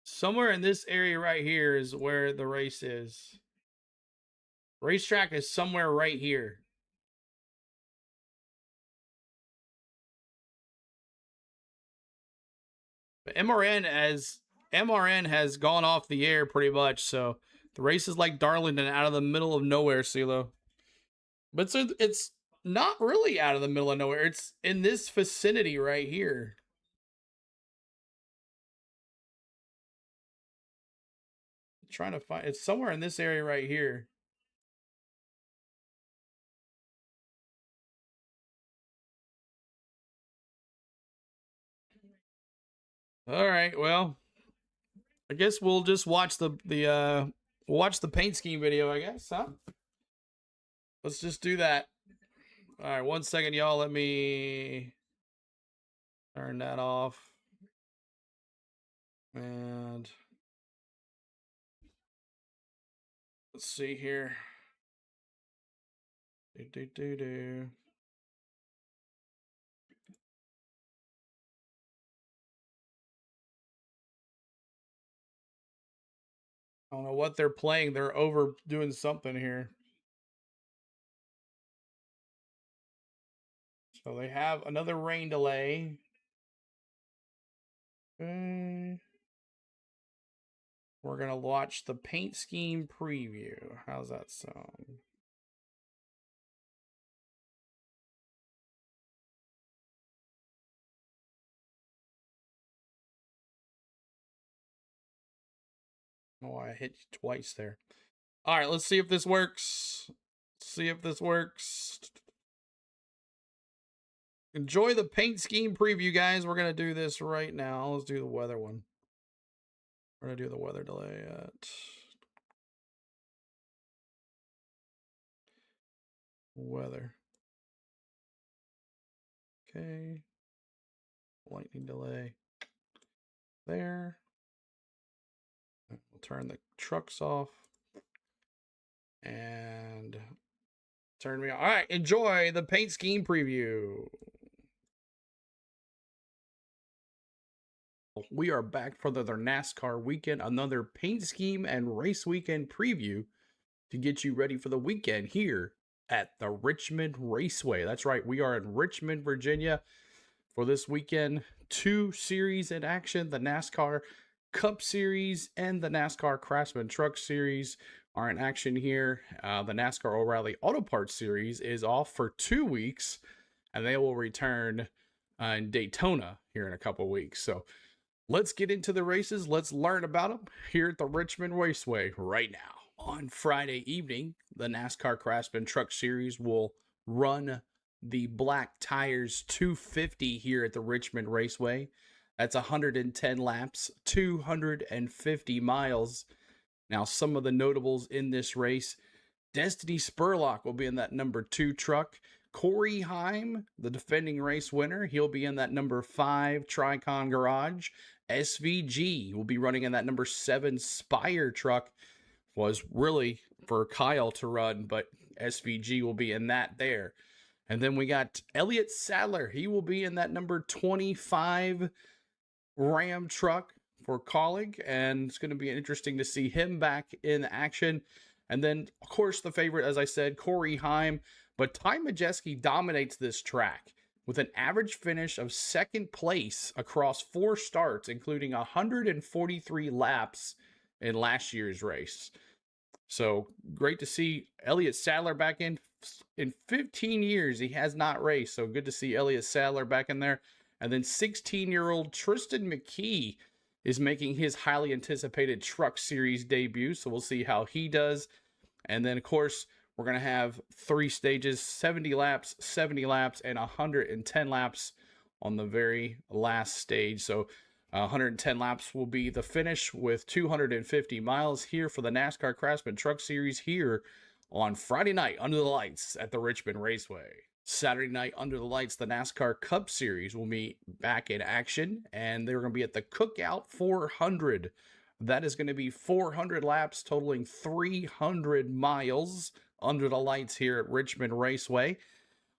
Speaker 1: Somewhere in this area right here is where the race is. Racetrack is somewhere right here. But MRN has gone off the air pretty much, so the race is like Darlington, out of the middle of nowhere, CeeLo. But so it's not really out of the middle of nowhere. It's in this vicinity right here. I'm trying to find, it's somewhere in this area right here. All right, well, I guess we'll just watch the paint scheme video, I guess, huh? Let's just do that. All right, 1 second, y'all. Let me turn that off. And let's see here. I don't know what they're playing. They're overdoing something here. So they have another rain delay. We're going to watch the paint scheme preview. How's that sound? Oh, I hit you twice there. All right, let's see if this works. Enjoy the paint scheme preview, guys. We're going to do this right now. Let's do the weather one. We're going to do the weather delay at weather. Okay. Lightning delay there. We'll turn the trucks off and turn me on. All right, enjoy the paint scheme preview. We are back for the NASCAR weekend, another paint scheme and race weekend preview to get you ready for the weekend here at the Richmond Raceway. That's right, we are in Richmond, Virginia for this weekend. 2 series in action, the NASCAR Cup Series and the NASCAR Craftsman Truck Series are in action here. The NASCAR O'Reilly Auto Parts Series is off for 2 weeks, and they will return in Daytona here in a couple weeks. So let's get into the races. Let's learn about them here at the Richmond Raceway right now. On Friday evening, the NASCAR Craftsman Truck Series will run the Black Tires 250 here at the Richmond Raceway. That's 110 laps, 250 miles. Now, some of the notables in this race: Destiny Spurlock will be in that number 2 truck. Corey Heim, the defending race winner, he'll be in that number 5 Tricon Garage. SVG will be running in that number 7 Spire truck. Was really for Kyle to run, but SVG will be in that there. And then we got Elliott Sadler. He will be in that number 25 Ram truck for Colleague, and it's going to be interesting to see him back in action. And then, of course, the favorite, as I said, Corey Heim. But Ty Majeski dominates this track with an average finish of 2nd place across 4 starts, including 143 laps in last year's race. So great to see Elliott Sadler back in. In 15 years, he has not raced. So good to see Elliott Sadler back in there. And then 16-year-old Tristan McKee is making his highly anticipated Truck Series debut. So we'll see how he does. And then, of course, we're going to have 3 stages, 70 laps, 70 laps, and 110 laps on the very last stage. So 110 laps will be the finish with 250 miles here for the NASCAR Craftsman Truck Series here on Friday night under the lights at the Richmond Raceway. Saturday night under the lights, the NASCAR Cup Series will be back in action, and they're going to be at the Cookout 400. That is going to be 400 laps totaling 300 miles under the lights here at Richmond Raceway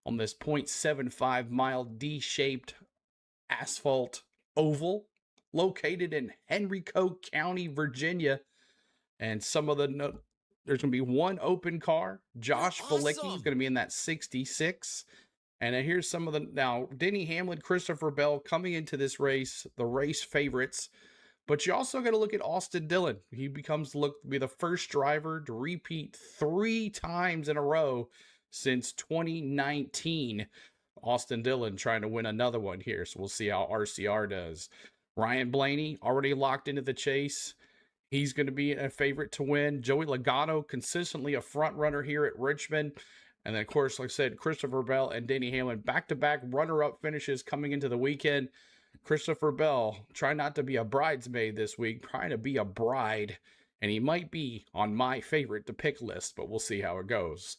Speaker 1: on this 0.75 mile D-shaped asphalt oval located in Henrico County, Virginia. And some of the there's going to be 1 open car. Josh Felicki is going to be in that 66. And here's some of the, now, Denny Hamlin, Christopher Bell coming into this race, the race favorites. But you also got to look at Austin Dillon. He becomes to be the first driver to repeat 3 times in a row since 2019. Austin Dillon trying to win another one here. So we'll see how RCR does. Ryan Blaney already locked into the chase. He's going to be a favorite to win. Joey Logano, consistently a front runner here at Richmond. And then, of course, like I said, Christopher Bell and Denny Hamlin, back-to-back runner-up finishes coming into the weekend. Christopher Bell, trying not to be a bridesmaid this week, trying to be a bride. And he might be on my favorite to pick list, but we'll see how it goes.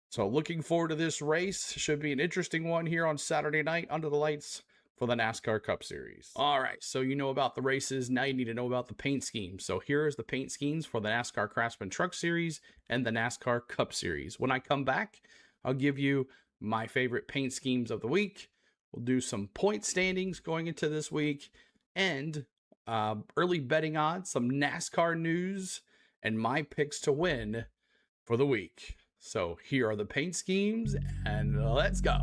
Speaker 1: So looking forward to this race. Should be an interesting one here on Saturday night under the lights for the NASCAR Cup Series. All right, so you know about the races. Now you need to know about the paint schemes. So here's the paint schemes for the NASCAR Craftsman Truck Series and the NASCAR Cup Series. When I come back, I'll give you my favorite paint schemes of the week. We'll do some point standings going into this week and early betting odds, some NASCAR news, and my picks to win for the week. So here are the paint schemes, and let's go.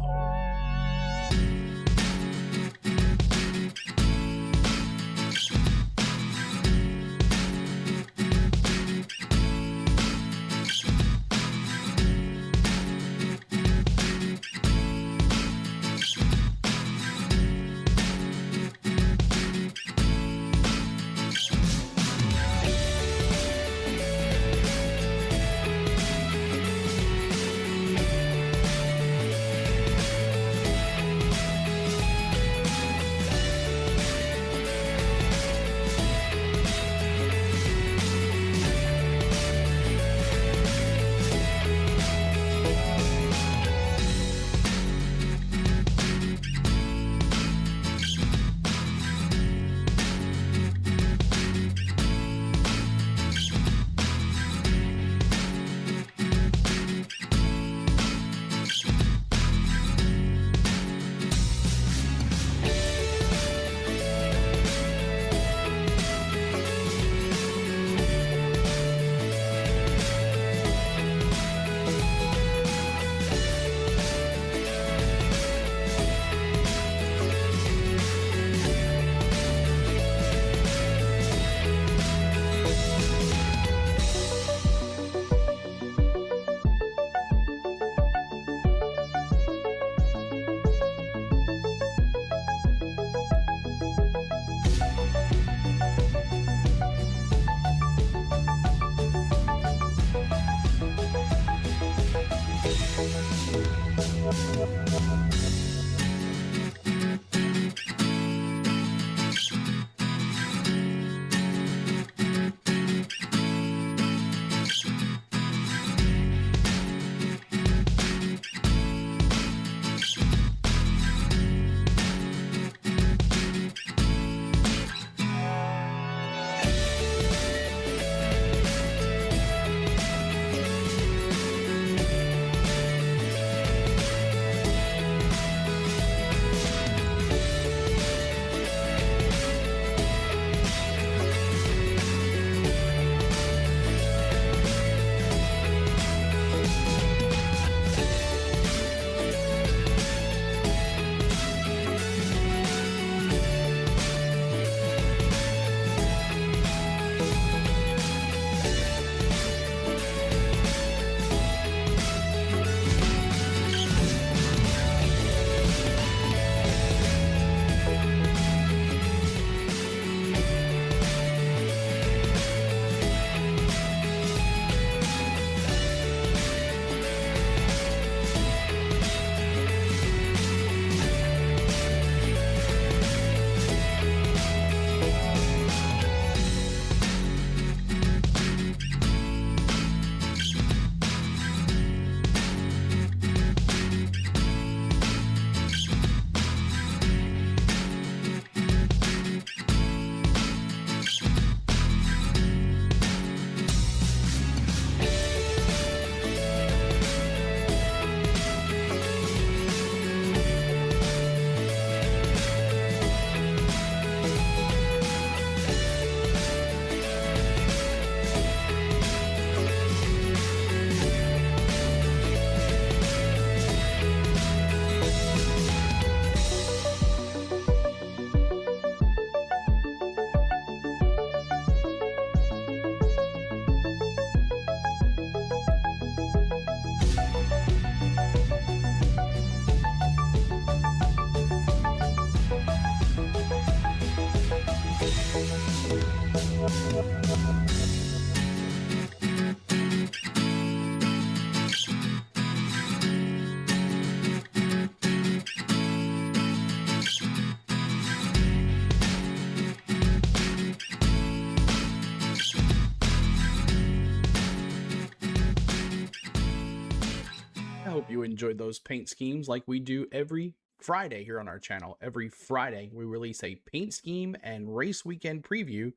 Speaker 1: hope you enjoyed those paint schemes like we do every Friday here on our channel. Every Friday, we release a paint scheme and race weekend preview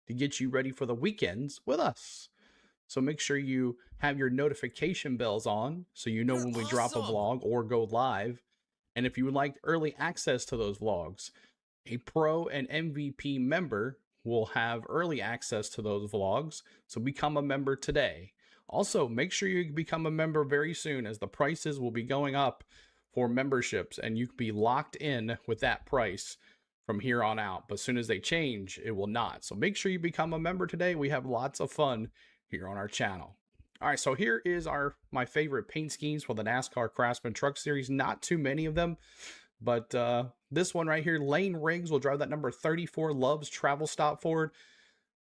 Speaker 1: to get you ready for the weekends with us. So make sure you have your notification bells on so you know when we drop a vlog or go live. And if you would like early access to those vlogs, a Pro and MVP member will have early access to those vlogs. So become a member today. Also, make sure you become a member very soon, as the prices will be going up for memberships and you can be locked in with that price from here on out. But as soon as they change, it will not. So make sure you become a member today. We have lots of fun here on our channel. All right, so here is my favorite paint schemes for the NASCAR Craftsman Truck Series. Not too many of them, but this one right here, Lane Riggs will drive that number 34 Love's Travel Stop Ford.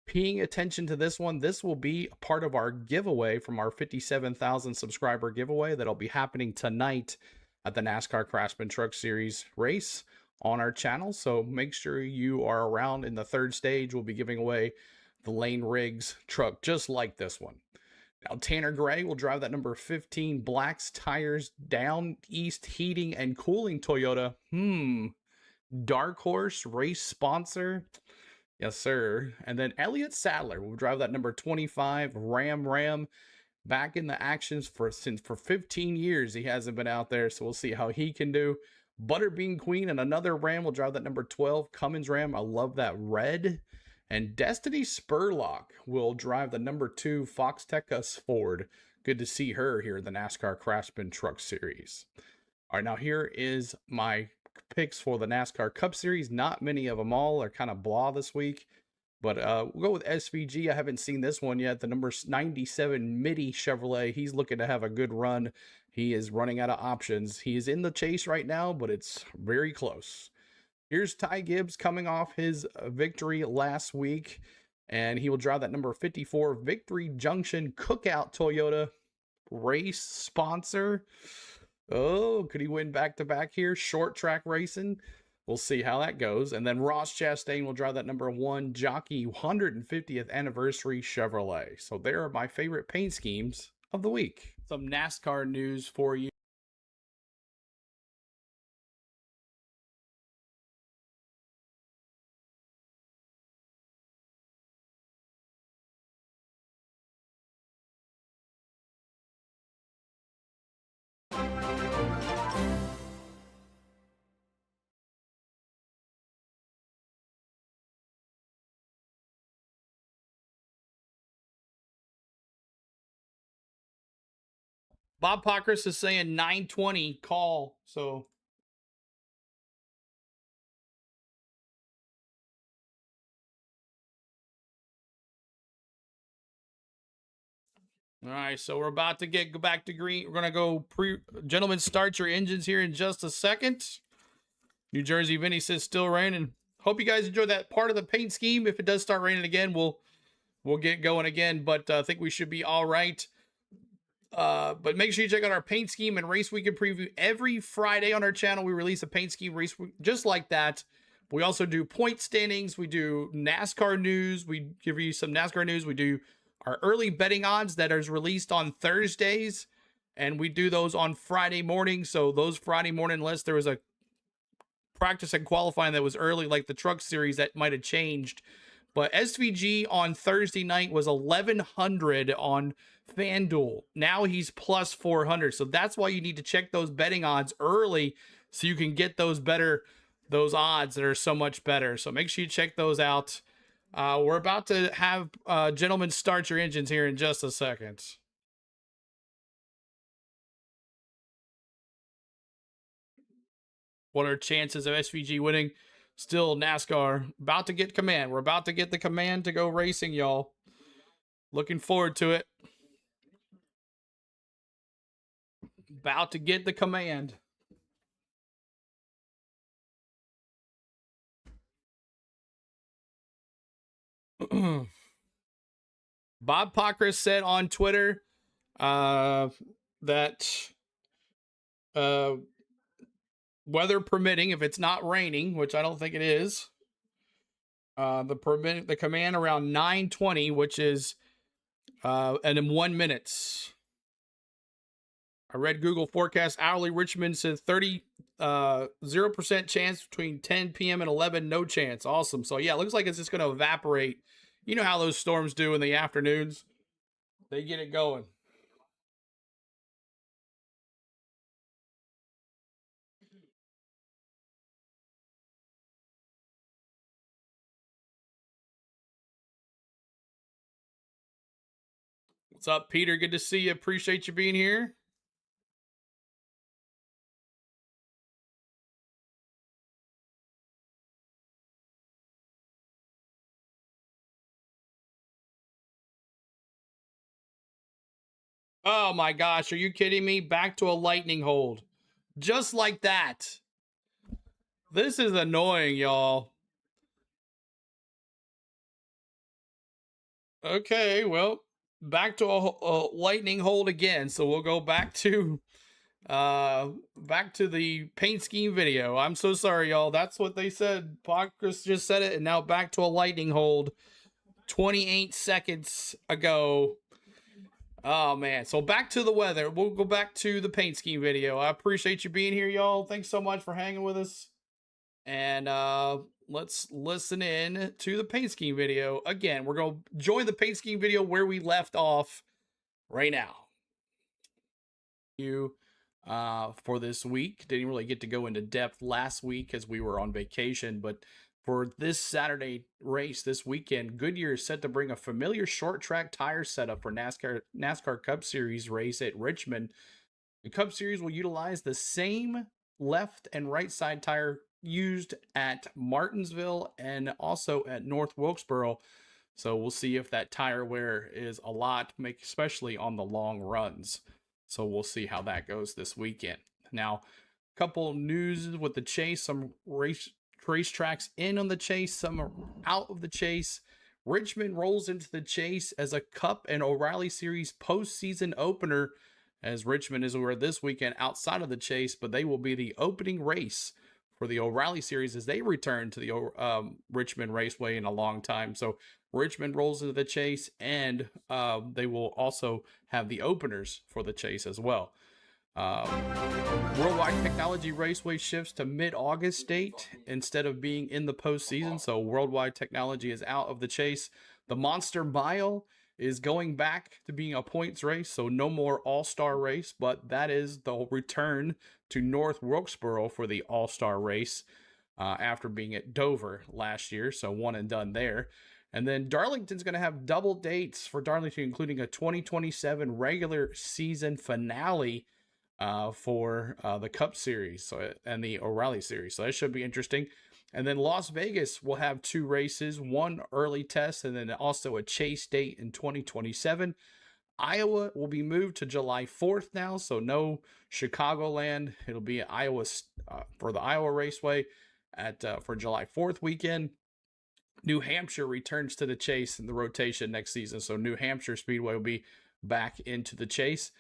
Speaker 1: Paying attention to this one, this will be a part of our giveaway from our 57,000 subscriber giveaway that'll be happening tonight at the NASCAR Craftsman Truck Series race on our channel. So make sure you are around in the third stage. We'll be giving away the Lane Riggs truck just like this one. Now, Tanner Gray will drive that number 15 Black's Tires Down East Heating and Cooling Toyota. Dark Horse race sponsor. Yes, sir. And then Elliott Sadler will drive that number 25 Ram. Back in the actions for 15 years. He hasn't been out there, so we'll see how he can do. Butterbean Queen and another Ram will drive that number 12 Cummins Ram. I love that red. And Destiny Spurlock will drive the number 2 Fox Techus Ford. Good to see her here in the NASCAR Craftsman Truck Series. All right, now here is my picks for the NASCAR Cup Series. Not many of them all. They're kind of blah this week. But we'll go with SVG. I haven't seen this one yet. The number 97 Mitty Chevrolet. He's looking to have a good run. He is running out of options. He is in the chase right now, but it's very close. Here's Ty Gibbs coming off his victory last week. And he will drive that number 54 Victory Junction Cookout Toyota race sponsor. Oh, could he win back-to-back here? Short track racing. We'll see how that goes. And then Ross Chastain will drive that number 1 Jockey 150th Anniversary Chevrolet. So there are my favorite paint schemes of the week. Some NASCAR news for you. Bob Pockris is saying 9:20 call. So all right, so we're about to go back to green. We're going to go gentlemen, start your engines here in just a second. New Jersey Vinny says still raining. Hope you guys enjoyed that part of the paint scheme. If it does start raining again, we'll get going again, but I think we should be all right. But make sure you check out our paint scheme and race weekend preview every Friday on our channel. We release a paint scheme race just like that. We also do point standings. We do NASCAR news. We give you some NASCAR news. We do our early betting odds that is released on Thursdays, and we do those on Friday morning. So those Friday morning, unless there was a practice and qualifying that was early, like the truck series, that might have changed. But SVG on Thursday night was 1,100 on FanDuel. Now he's plus 400. So that's why you need to check those betting odds early so you can get those odds that are so much better. So make sure you check those out. We're about to have gentlemen start your engines here in just a second. What are chances of SVG winning? Still NASCAR about to get command. We're about to get the command to go racing, y'all. Looking forward to it. About to get the command. Bob Pockris said on Twitter that weather permitting, if it's not raining, which I don't think it is, the command around 9:20, which is and in 1 minute. I read Google forecast hourly. Richmond says 0% chance between 10 p.m. and 11, no chance. Awesome. So yeah, it looks like it's just going to evaporate. You know how those storms do in the afternoons. They get it going. What's up, Peter? Good to see you. Appreciate you being here. Oh my gosh, are you kidding me? Back to a lightning hold. Just like that. This is annoying, y'all. Okay, well, back to a lightning hold again. So we'll go back to the paint scheme video. I'm so sorry, y'all. That's what they said. Podcast just said it, and now back to a lightning hold 28 seconds ago. Oh man, so back to the weather. We'll go back to the paint scheme video. I appreciate you being here, y'all. Thanks so much for hanging with us. And let's listen in to the paint scheme video. Again, we're going to join the paint scheme video where we left off right now. For this week, didn't really get to go into depth last week as we were on vacation, but for this Saturday race this weekend, Goodyear is set to bring a familiar short track tire setup for NASCAR Cup Series race at Richmond. The Cup Series will utilize the same left and right side tire used at Martinsville and also at North Wilkesboro. So we'll see if that tire wear is a lot, especially on the long runs. So we'll see how that goes this weekend. Now, a couple news with the chase, some racetracks in on the chase, some are out of the chase. Richmond rolls into the chase as a Cup and O'Reilly Series postseason opener, as Richmond is over this weekend outside of the chase, but they will be the opening race for the O'Reilly Series as they return to the Richmond Raceway in a long time. So Richmond rolls into the chase, and they will also have the openers for the chase as well. Worldwide Technology Raceway shifts to mid-August date instead of being in the postseason, so Worldwide Technology is out of the chase. The Monster Mile is going back to being a points race, so no more all-star race, but that is the return to North Wilkesboro for the all-star race after being at Dover last year, so one and done there. And then Darlington's going to have double dates for Darlington, including a 2027 regular season finale for the Cup Series and the O'Reilly Series, so that should be interesting. And then Las Vegas will have two races, one early test and then also a chase date in 2027. Iowa will be moved to July 4th now, so no Chicagoland. It'll be at Iowa for the Iowa Raceway for July 4th weekend. New Hampshire returns to the chase in the rotation next season, so New Hampshire Speedway will be back into the chase.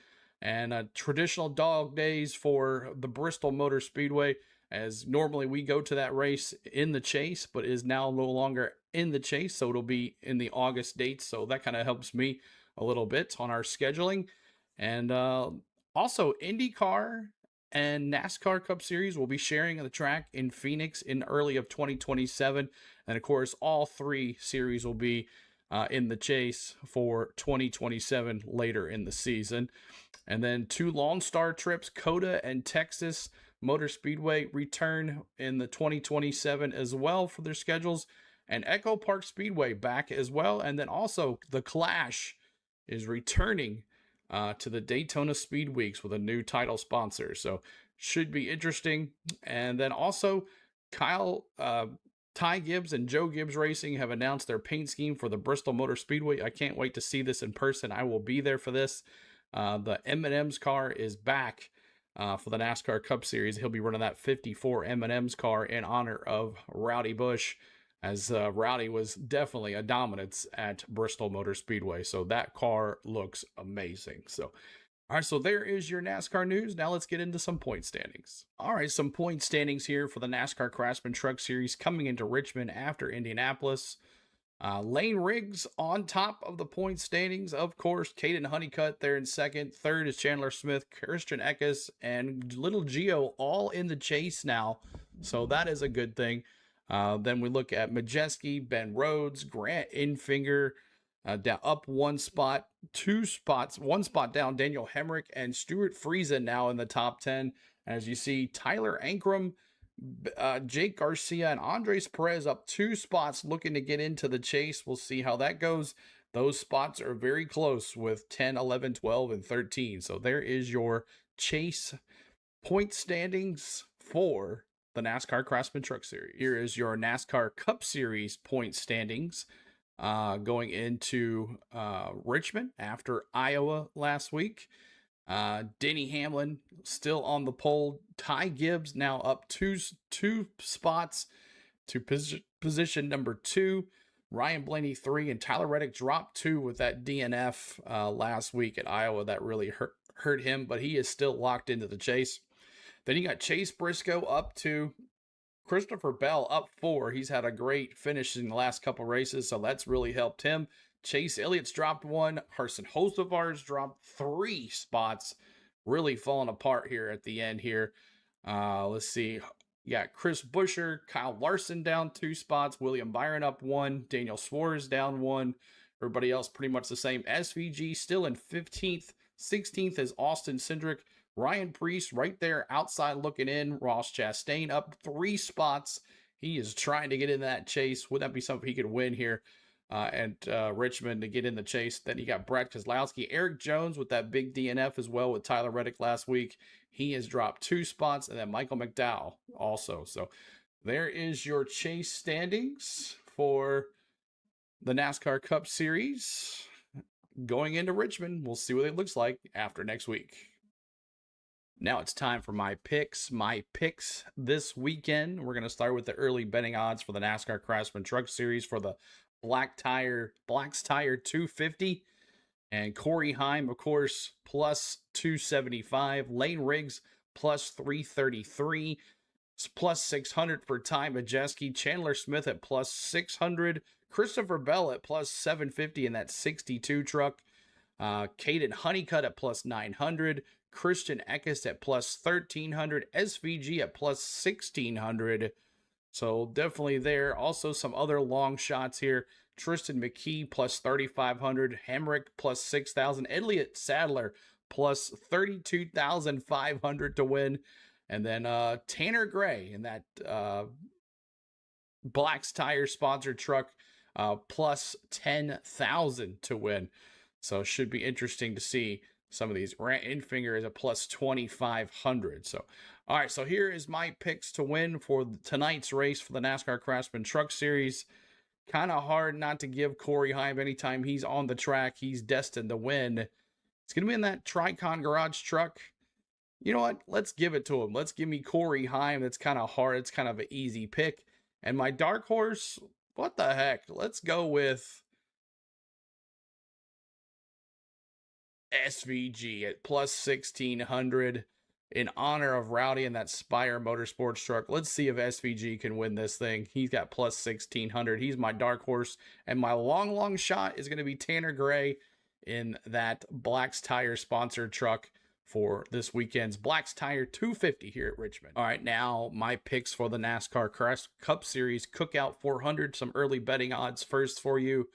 Speaker 1: And traditional dog days for the Bristol Motor Speedway, as normally we go to that race in the chase, but is now no longer in the chase, so it'll be in the August dates, so that kind of helps me a little bit on our scheduling. And also IndyCar and NASCAR Cup Series will be sharing the track in Phoenix in early of 2027, and of course all three series will be in the chase for 2027 later in the season. And then two Lone Star trips, COTA and Texas Motor Speedway, return in the 2027 as well for their schedules, and Echo Park Speedway back as well. And then also the Clash is returning to the Daytona Speed Weeks with a new title sponsor, so should be interesting. And then also Ty Gibbs and Joe Gibbs Racing have announced their paint scheme for the Bristol Motor Speedway. I can't wait to see this in person. I will be there for this. The M&M's car is back for the NASCAR Cup Series. He'll be running that 54 M&M's car in honor of Rowdy Busch, as Rowdy was definitely a dominance at Bristol Motor Speedway. So that car looks amazing. So, all right, so there is your NASCAR news. Now let's get into some point standings. All right, some point standings here for the NASCAR Craftsman Truck Series coming into Richmond after Indianapolis. Lane Riggs on top of the point standings, of course. Caden Honeycutt there in second. Third is Chandler Smith, Christian Eckes, and Little Geo all in the chase now. So that is a good thing. Then we look at Majeski, Ben Rhodes, Grant Infinger, down up one spot, one spot down, Daniel Hemrick and Stuart Friesen now in the top 10. As you see, Tyler Ankrum, Jake Garcia, and Andres Perez up 2 spots looking to get into the chase. We'll see how that goes. Those spots are very close with 10, 11, 12, and 13. So there is your chase point standings for the NASCAR Craftsman Truck Series. Here is your NASCAR Cup Series point standings going into Richmond after Iowa last week. Denny Hamlin still on the pole. Ty Gibbs now up two spots to position number 2. Ryan Blaney 3, and Tyler Reddick dropped 2 with that DNF last week at Iowa. That really hurt him, but he is still locked into the chase. Then you got Chase Briscoe up 2. Christopher Bell up 4. He's had a great finish in the last couple races, so that's really helped him. Chase Elliott's dropped 1. Carson Hocevar's dropped 3 spots. Really falling apart here at the end here. Let's see. You got Chris Buescher, Kyle Larson down 2 spots. William Byron up 1. Daniel Suarez down 1. Everybody else pretty much the same. SVG still in 15th. 16th is Austin Cindric. Ryan Preece right there outside looking in. Ross Chastain up 3 spots. He is trying to get in that chase. Would that be something he could win here at Richmond to get in the chase? Then you got Brad Keselowski. Eric Jones with that big DNF as well with Tyler Reddick last week. He has dropped 2 spots. And then Michael McDowell also. So there is your chase standings for the NASCAR Cup Series going into Richmond. We'll see what it looks like after next week. Now it's time for my picks. My picks this weekend. We're going to start with the early betting odds for the NASCAR Craftsman Truck Series for the Black's Tire 250. And Corey Heim, of course, plus 275. Lane Riggs, plus 333. Plus 600 for Ty Majeski. Chandler Smith at plus 600. Christopher Bell at plus 750 in that 62 truck. Caden Honeycutt at plus 900. Christian Eckes at plus 1,300. SVG at plus 1,600. So definitely there. Also some other long shots here. Tristan McKee plus 3,500. Hemrick plus 6,000. Elliott Sadler plus 32,500 to win. And then Tanner Gray in that Black's Tire sponsored truck plus 10,000 to win. So it should be interesting to see some of these. Grant Infinger is a plus 2,500. So, all right. So here is my picks to win for tonight's race for the NASCAR Craftsman Truck Series. Kind of hard not to give Corey Heim anytime he's on the track. He's destined to win. It's going to be in that Tricon Garage truck. You know what? Let's give it to him. Let's give me Corey Heim. It's kind of hard. It's kind of an easy pick. And my dark horse, what the heck? Let's go with SVG at plus 1,600 in honor of Rowdy and that Spire Motorsports truck. Let's see if SVG can win this thing. He's got plus 1,600. He's my dark horse. And my long shot is going to be Tanner Gray in that Black's Tire sponsored truck for this weekend's Black's Tire 250 here at Richmond. All right, now my picks for the NASCAR Cup Series Cookout 400. Some early betting odds first for you.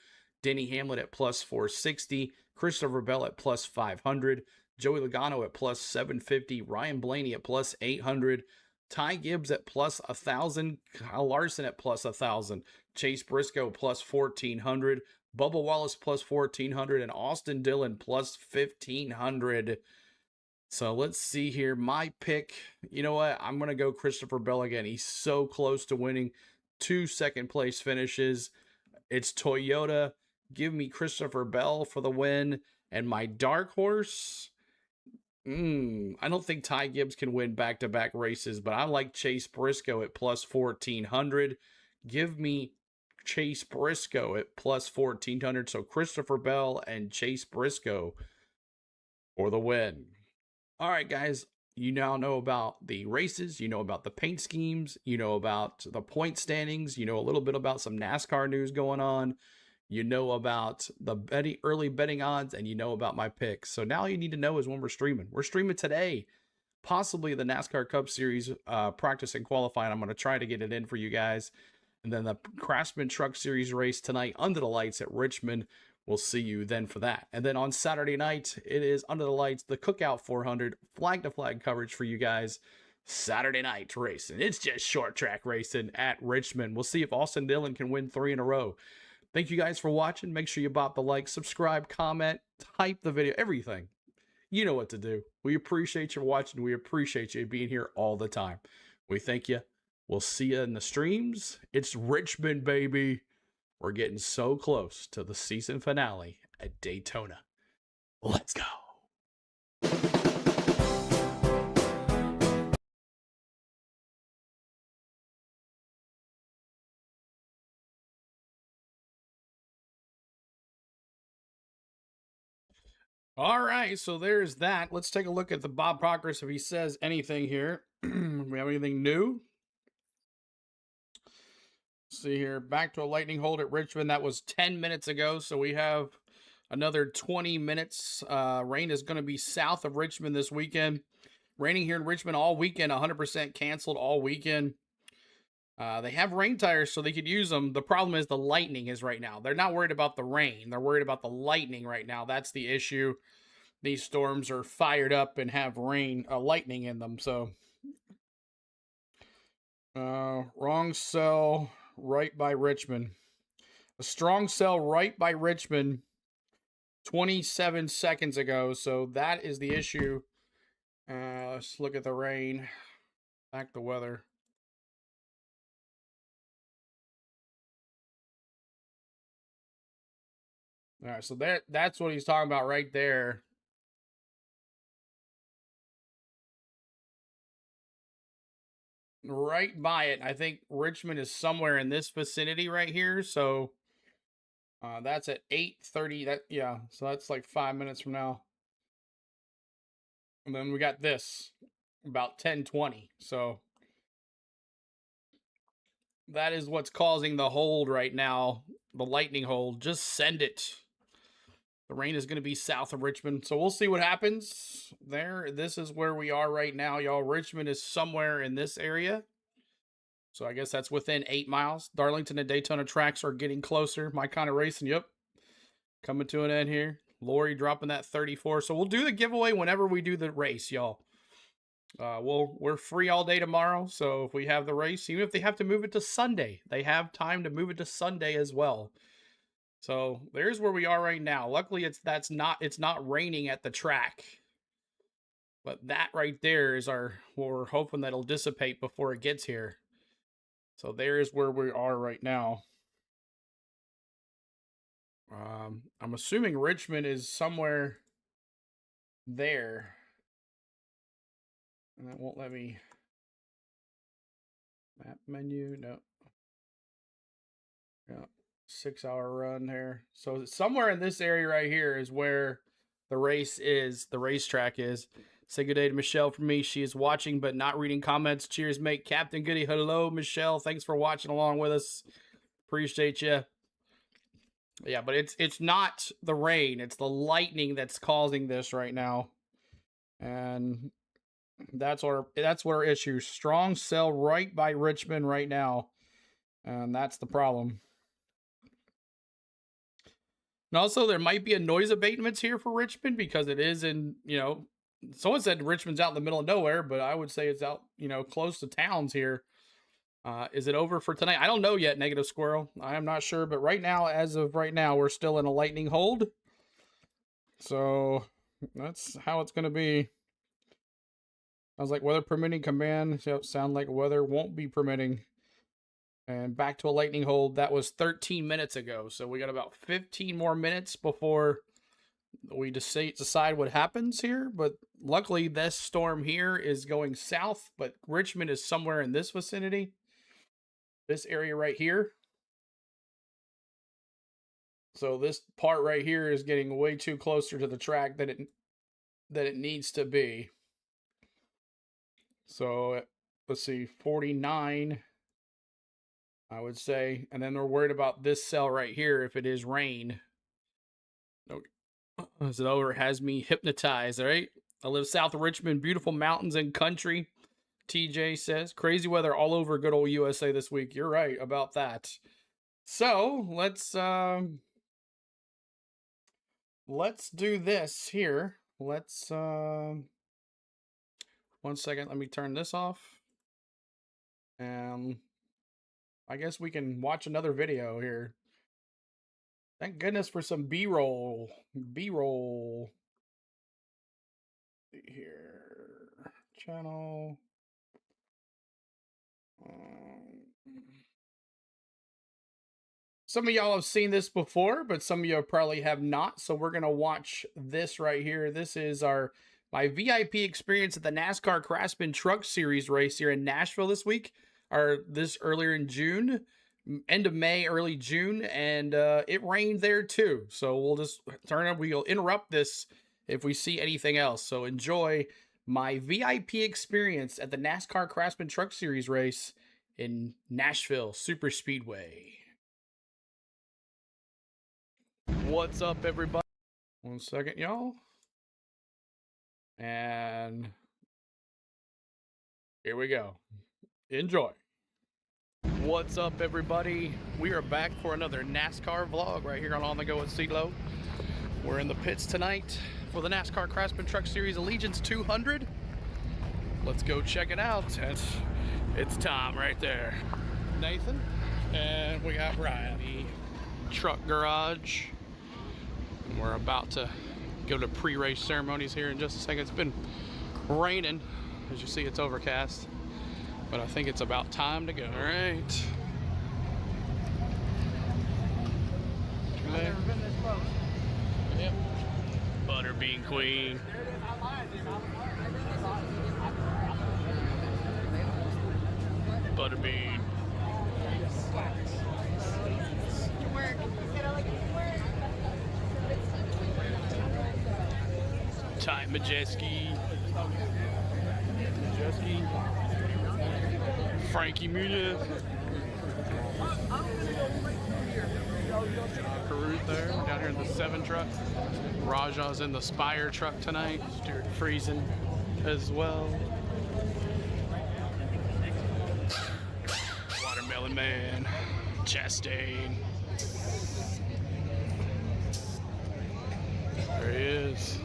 Speaker 1: Denny Hamlin at plus 460. Christopher Bell at plus 500. Joey Logano at plus 750. Ryan Blaney at plus 800. Ty Gibbs at plus 1,000. Kyle Larson at plus 1,000. Chase Briscoe plus 1,400. Bubba Wallace plus 1,400. And Austin Dillon plus 1,500. So let's see here. My pick, you know what? I'm going to go Christopher Bell again. He's so close to winning 2 second-place finishes. It's Toyota. Give me Christopher Bell for the win. And my dark horse, I don't think Ty Gibbs can win back-to-back races, but I like Chase Briscoe at plus 1,400. Give me Chase Briscoe at plus 1,400. So Christopher Bell and Chase Briscoe for the win. All right, guys, You now know about the races. You know about the paint schemes. You know about the point standings. You know a little bit about some NASCAR news going on. You know about the early betting odds, and you know about my picks. So now all you need to know is when we're streaming. We're streaming today, possibly the NASCAR Cup Series practice and qualifying. I'm going to try to get it in for you guys. And then the Craftsman Truck Series race tonight under the lights at Richmond. We'll see you then for that. And then on Saturday night, it is under the lights, the Cookout 400 flag-to-flag coverage for you guys. Saturday night racing. It's just short track racing at Richmond. We'll see if Austin Dillon can win 3 in a row. Thank you guys for watching. Make sure you bop the like, subscribe, comment, type the video, everything. You know what to do. We appreciate you watching. We appreciate you being here all the time. We thank you. We'll see you in the streams. It's Richmond, baby. We're getting so close to the season finale at Daytona. Let's go. All right, so there's that. Let's take a look at the Bob Progress if he says anything here. We have anything new? See here, back to a lightning hold at Richmond. That was 10 minutes ago, so we have another 20 minutes. Rain is going to be south of Richmond this weekend. Raining here in Richmond all weekend, 100% canceled all weekend. They have rain tires, so they could use them. The problem is the lightning is right now. They're not worried about the rain. They're worried about the lightning right now. That's the issue. These storms are fired up and have lightning in them. So, wrong cell right by Richmond. A strong cell right by Richmond 27 seconds ago. So that is the issue. Let's look at the rain. Back the weather. All right, so that's what he's talking about right there. Right by it. I think Richmond is somewhere in this vicinity right here. So that's at 8:30. So that's like 5 minutes from now. And then we got this about 10:20. So that is what's causing the hold right now, the lightning hold. Just send it. The rain is going to be south of Richmond, so we'll see what happens there. This is where we are right now, y'all. Richmond is somewhere in this area. So I guess that's within 8 miles. Darlington and Daytona tracks are getting closer. My kind of racing, yep. Coming to an end here. Lori dropping that 34. So we'll do the giveaway whenever we do the race, y'all. We're free all day tomorrow, so if we have the race, even if they have to move it to Sunday, they have time to move it to Sunday as well. So there's where we are right now. Luckily, it's not raining at the track, but that right there is we're hoping that'll dissipate before it gets here. So there's where we are right now. I'm assuming Richmond is somewhere there. And that won't let me. Map menu, no. Yeah. 6-hour run here. So somewhere in this area right here is where the racetrack is. Say good day to Michelle from me. She is watching but not reading comments. Cheers, mate. Captain Goody. Hello, Michelle. Thanks for watching along with us. Appreciate you. Yeah, but it's not the rain. It's the lightning that's causing this right now. And that's what our issue. Strong cell right by Richmond right now. And that's the problem. And also, there might be a noise abatements here for Richmond because it is in, someone said Richmond's out in the middle of nowhere, but I would say it's out, close to towns here. Is it over for tonight? I don't know yet, Negative Squirrel. I am not sure, but right now, as of right now, we're still in a lightning hold. So that's how it's going to be. I was like, weather permitting command. Sound like weather won't be permitting. And back to a lightning hold. That was 13 minutes ago. So we got about 15 more minutes before we decide what happens here. But luckily, this storm here is going south. But Richmond is somewhere in this vicinity. This area right here. So this part right here is getting way too closer to the track than it needs to be. So let's see, 49, I would say. And then they're worried about this cell right here if it is rain. No, is it over? It has me hypnotized, all right? I live south of Richmond, beautiful mountains and country. TJ says, crazy weather all over good old USA this week. You're right about that. So let's do this here. Let's 1 second. Let me turn this off. And I guess we can watch another video here. Thank goodness for some B-roll. B-roll. Here. Channel. Some of y'all have seen this before, but some of you probably have not. So we're going to watch this right here. This is my VIP experience at the NASCAR Craftsman Truck Series race here in Nashville this week, or this earlier in June, end of May, early June, and it rained there too. So we'll just we'll interrupt this if we see anything else. So enjoy my VIP experience at the NASCAR Craftsman Truck Series race in Nashville Super Speedway. What's up, everybody? 1 second, y'all. And here we go. Enjoy. What's up, everybody? We are back for another NASCAR vlog right here on the Go with CeeLo. We're in the pits tonight for the NASCAR Craftsman Truck Series Allegiance 200. Let's go check it out. It's Tom right there. Nathan. And we got Ryan. The truck garage. And we're about to go to pre-race ceremonies here in just a second. It's been raining. As you see, it's overcast. But I think it's about time to go. All right.
Speaker 3: I've never been this close.
Speaker 1: Yep. Butterbean Queen. Butterbean. Ty Majeski. Frankie Muniz. Carruth there, down here in the 7 truck. Raja's in the Spire truck tonight. Stuart Friesen as well. Watermelon Man. Chastain. There he is.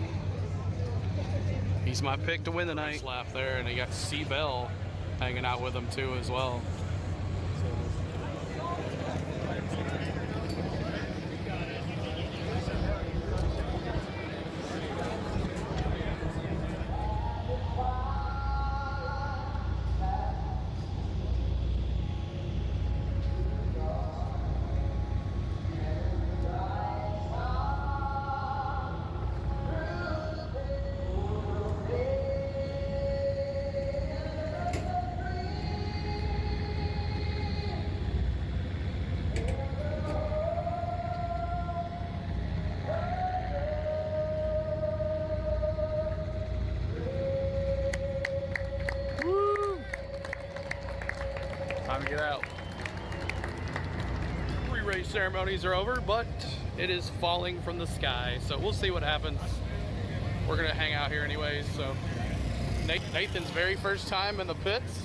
Speaker 1: He's my pick to win the night. Laugh there, and he got C. Bell hanging out with him too as well. Time to get out. Pre-race ceremonies are over, but it is falling from the sky, so we'll see what happens. We're gonna hang out here anyways. So Nathan's very first time in the pits.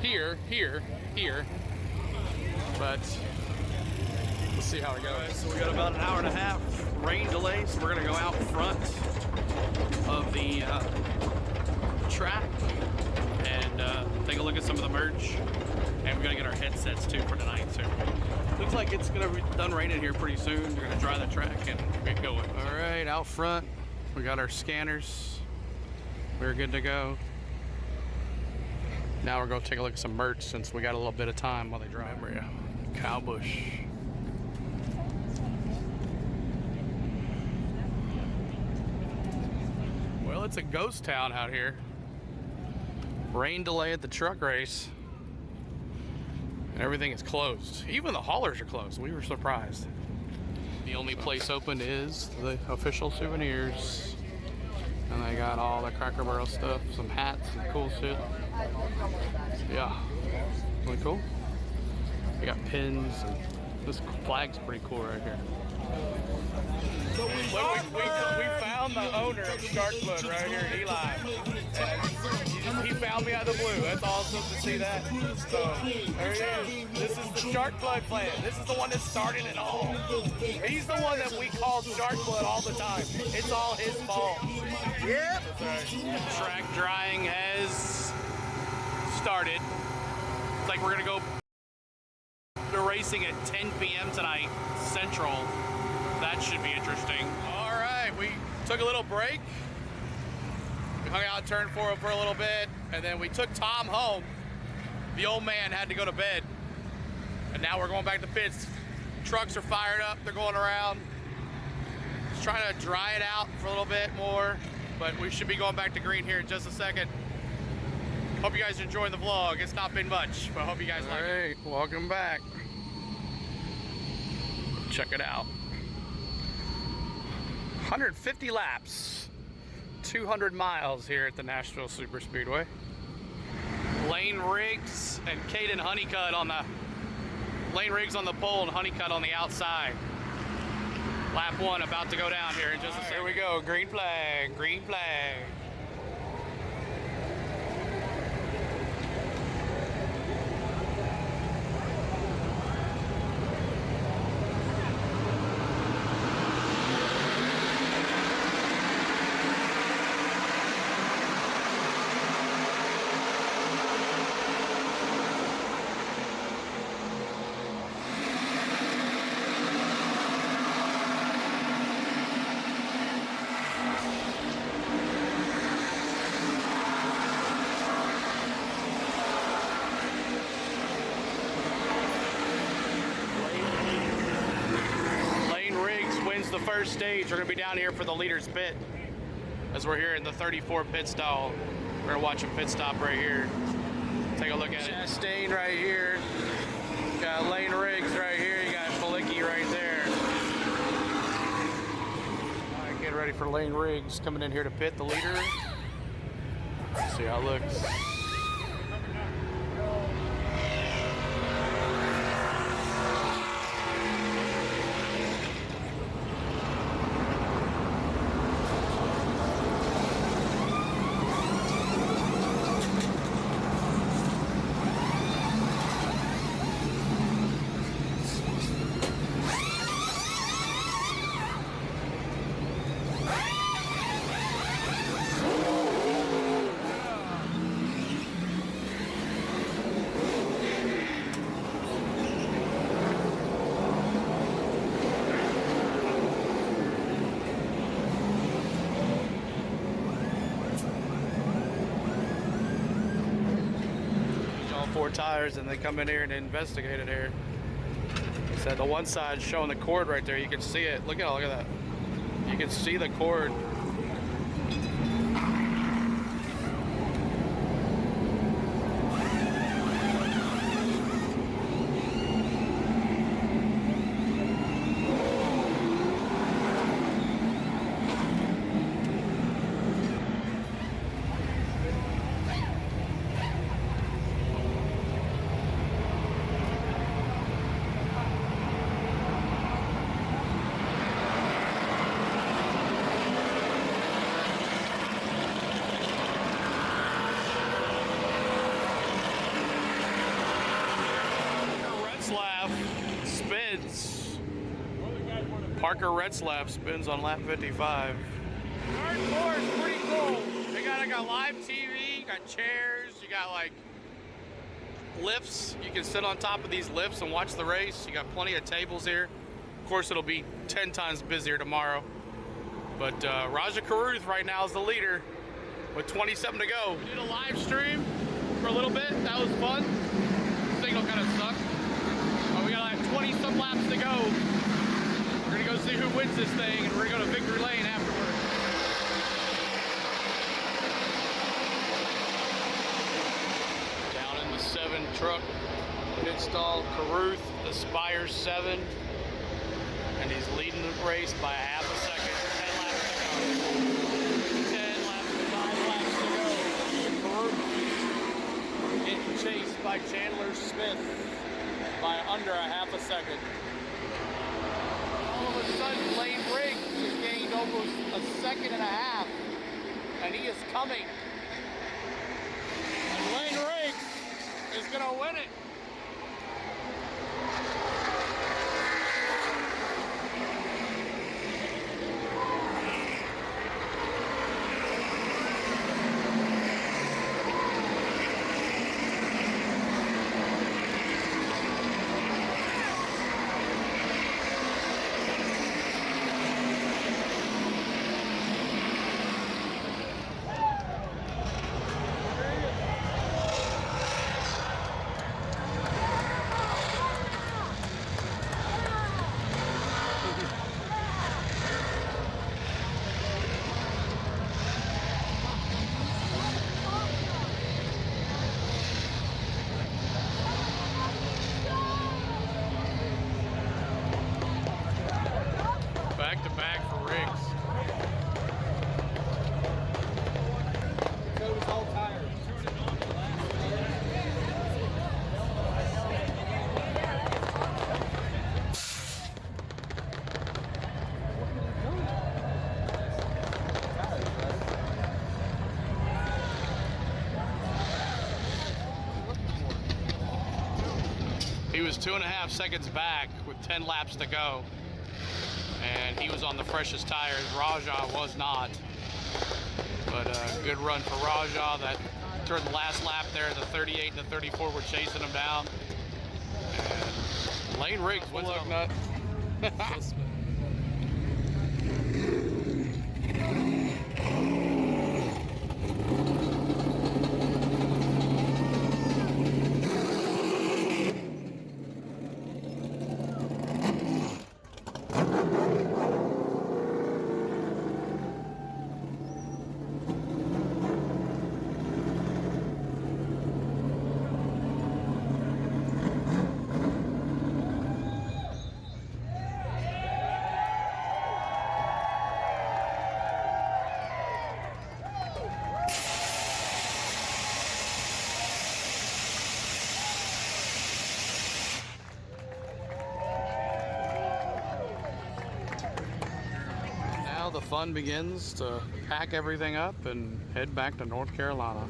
Speaker 1: Here. But we'll see how it goes. So we got about an hour and a half rain delay, so we're gonna go out front of the track and take a look at some of the merch. And we're gonna get our headsets too for tonight too. Looks like it's gonna be done raining here pretty soon. We're gonna dry the track and get going. All right, out front, we got our scanners. We're good to go. Now we're gonna take a look at some merch since we got a little bit of time while they dry. Remember ya, Cowbush. Well, it's a ghost town out here. Rain delay at the truck race. And everything is closed. Even the haulers are closed. We were surprised. The only place open is the official souvenirs. And they got all the Cracker Barrel stuff, some hats and cool shit. Yeah, really cool. We got pins, and this flag's pretty cool right here. We found the owner of Sharkfoot right here, Eli. And he found me out of the blue. That's awesome to see that. So there he is. This is the Sharkfoot clan. This is the one that started it all. He's the one that we called Sharkfoot all the time. It's all his fault. Yep. That's right. Track drying has started. It's like we're gonna go to racing at 10 p.m. tonight, Central. That should be interesting. All right, we took a little break. We hung out at turn 4 for a little bit, and then we took Tom home. The old man had to go to bed, and now we're going back to pits. Trucks are fired up, they're going around. Just trying to dry it out for a little bit more, but we should be going back to green here in just a second. Hope you guys are enjoying the vlog. It's not been much, but I hope you guys like it. All right, welcome back. Check it out. 150 laps, 200 miles here at the Nashville Superspeedway. Lane Riggs and Caden Honeycutt on the Lane Riggs on the pole and Honeycutt on the outside. Lap 1 about to go down here in just a second. Here we go, green flag, green flag. The first stage. We're going to be down here for the leader's pit as we're here in the 34 pit stall. We're going to watch a pit stop right here. Take a look at it. Chastain right here. You got Lane Riggs right here. You got Palicki right there. All right, get ready for Lane Riggs coming in here to pit, the leader. Let's see how it looks. Four tires and they come in here and investigate it here. So the one side showing the cord right there, you can see it. Look at that. You can see the cord. Spins. Parker Retzlaff spins on lap 55. Turn 4 is pretty cool. They got like a live TV, you got chairs, you got like lifts. You can sit on top of these lifts and watch the race. You got plenty of tables here. Of course, it'll be 10 times busier tomorrow. But Raja Caruth right now is the leader with 27 to go. Did a live stream for a little bit. That was fun. The signal kind of sucked. But we got like 20 some laps to go. We're gonna go see who wins this thing, and we're gonna go to victory lane afterwards. Down in the 7 truck pit stall, Caruth aspires 7, and he's leading the race by a half a second. 10 laps to go. 10, by Chandler Smith by under a half a second. All of a sudden, Lane Riggs has gained almost a second and a half, and he is coming. And Lane Riggs is going to win it. Back to back for Riggs. Dakota's all tired. He was 2.5 seconds back with 10 laps to go. And he was on the freshest tires. Rajah was not. But a good run for Rajah. That toward the last lap there, the 38 and the 34 were chasing him down. And Lane Riggs wins it nut. The fun begins to pack everything up and head back to North Carolina.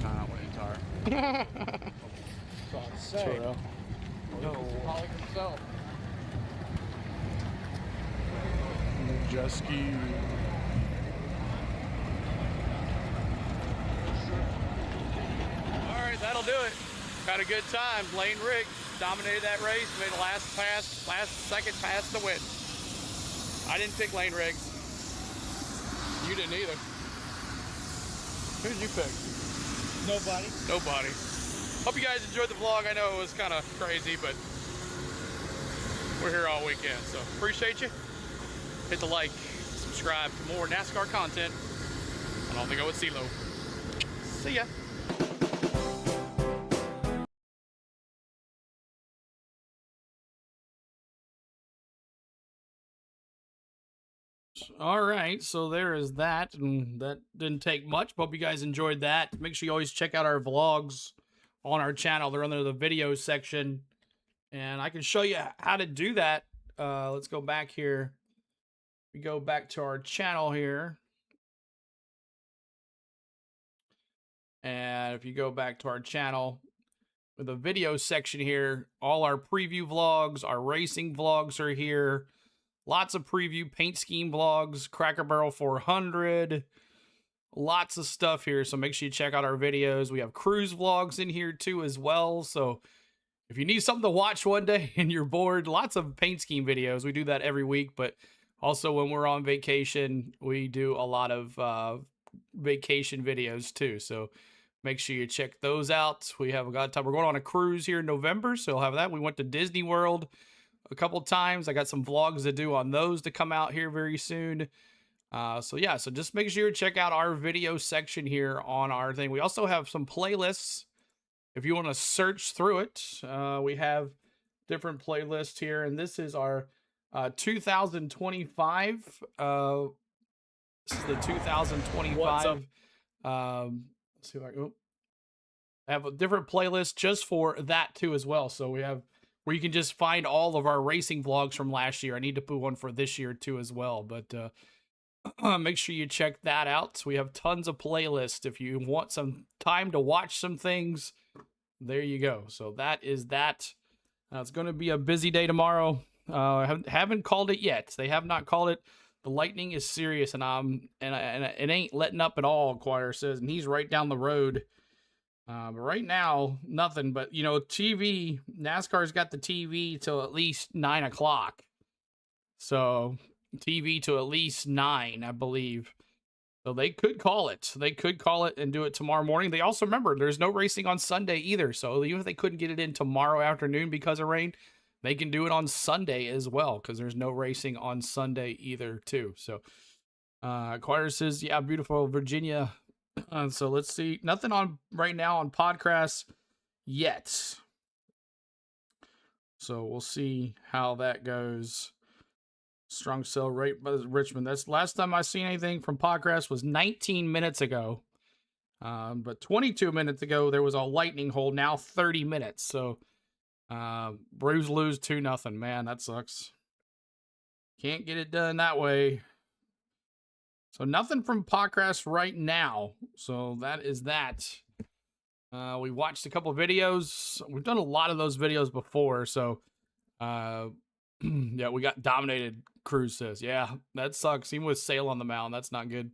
Speaker 1: Not winning tire. Say. No. Calling himself. Majeski. All right, that'll do it. Had a good time. Lane Riggs dominated that race, made the last second pass to win. I didn't pick Lane Riggs. You didn't either. Who did you pick?
Speaker 7: Nobody.
Speaker 1: Nobody. Hope you guys enjoyed the vlog. I know it was kind of crazy, but we're here all weekend, so appreciate you. Hit the like, subscribe for more NASCAR content. I don't think I would see low. See ya. All right, so there is that, and that didn't take much. Hope you guys enjoyed that. Make sure you always check out our vlogs on our channel. They're under the video section, and I can show you how to do that. Let's go back here. We go back to our channel here, and if you go back to our channel with the video section here, all our preview vlogs, our racing vlogs are here. Lots of preview paint scheme vlogs, Cracker Barrel 400, lots of stuff here. So make sure you check out our videos. We have cruise vlogs in here too as well. So if you need something to watch one day and you're bored, lots of paint scheme videos. We do that every week, but also when we're on vacation, we do a lot of vacation videos too. So make sure you check those out. We have got time. We're going on a cruise here in November, so we'll have that. We went to Disney World a couple times. I got some vlogs to do on those to come out here very soon. So yeah, so just make sure you check out our video section here on our thing. We also have some playlists if you want to search through it. We have different playlists here, and this is our 2025. This is the 2025.
Speaker 12: What's up?
Speaker 1: Let's see if I have a different playlist just for that too as well. So we have where you can just find all of our racing vlogs from last year. I need to put one for this year too as well, but make sure you check that out. So we have tons of playlists. If you want some time to watch some things, there you go. So that is that. It's going to be a busy day tomorrow. Haven't called it yet. They have not called it. The lightning is serious, and it ain't letting up at all, Choir says, and he's right down the road. But right now, nothing. But, you know, TV, NASCAR's got the TV till at least 9 o'clock. So, TV to at least 9, I believe. So they could call it. They could call it and do it tomorrow morning. They also, remember, there's no racing on Sunday either. So even if they couldn't get it in tomorrow afternoon because of rain, they can do it on Sunday as well because there's no racing on Sunday either, too. So Choir says, yeah, beautiful Virginia. So let's see. Nothing on right now on Podcast yet. So we'll see how that goes. Strong sell rate by Richmond. That's last time I seen anything from Podcast was 19 minutes ago. But 22 minutes ago, there was a lightning hold. Now 30 minutes. So Braves lose 2-0. Man, that sucks. Can't get it done that way. So nothing from Podcast right now. So that is that. We watched a couple of videos. We've done a lot of those videos before. So yeah, we got dominated. Cruz says, yeah, that sucks. Even with Sale on the mound, that's not good.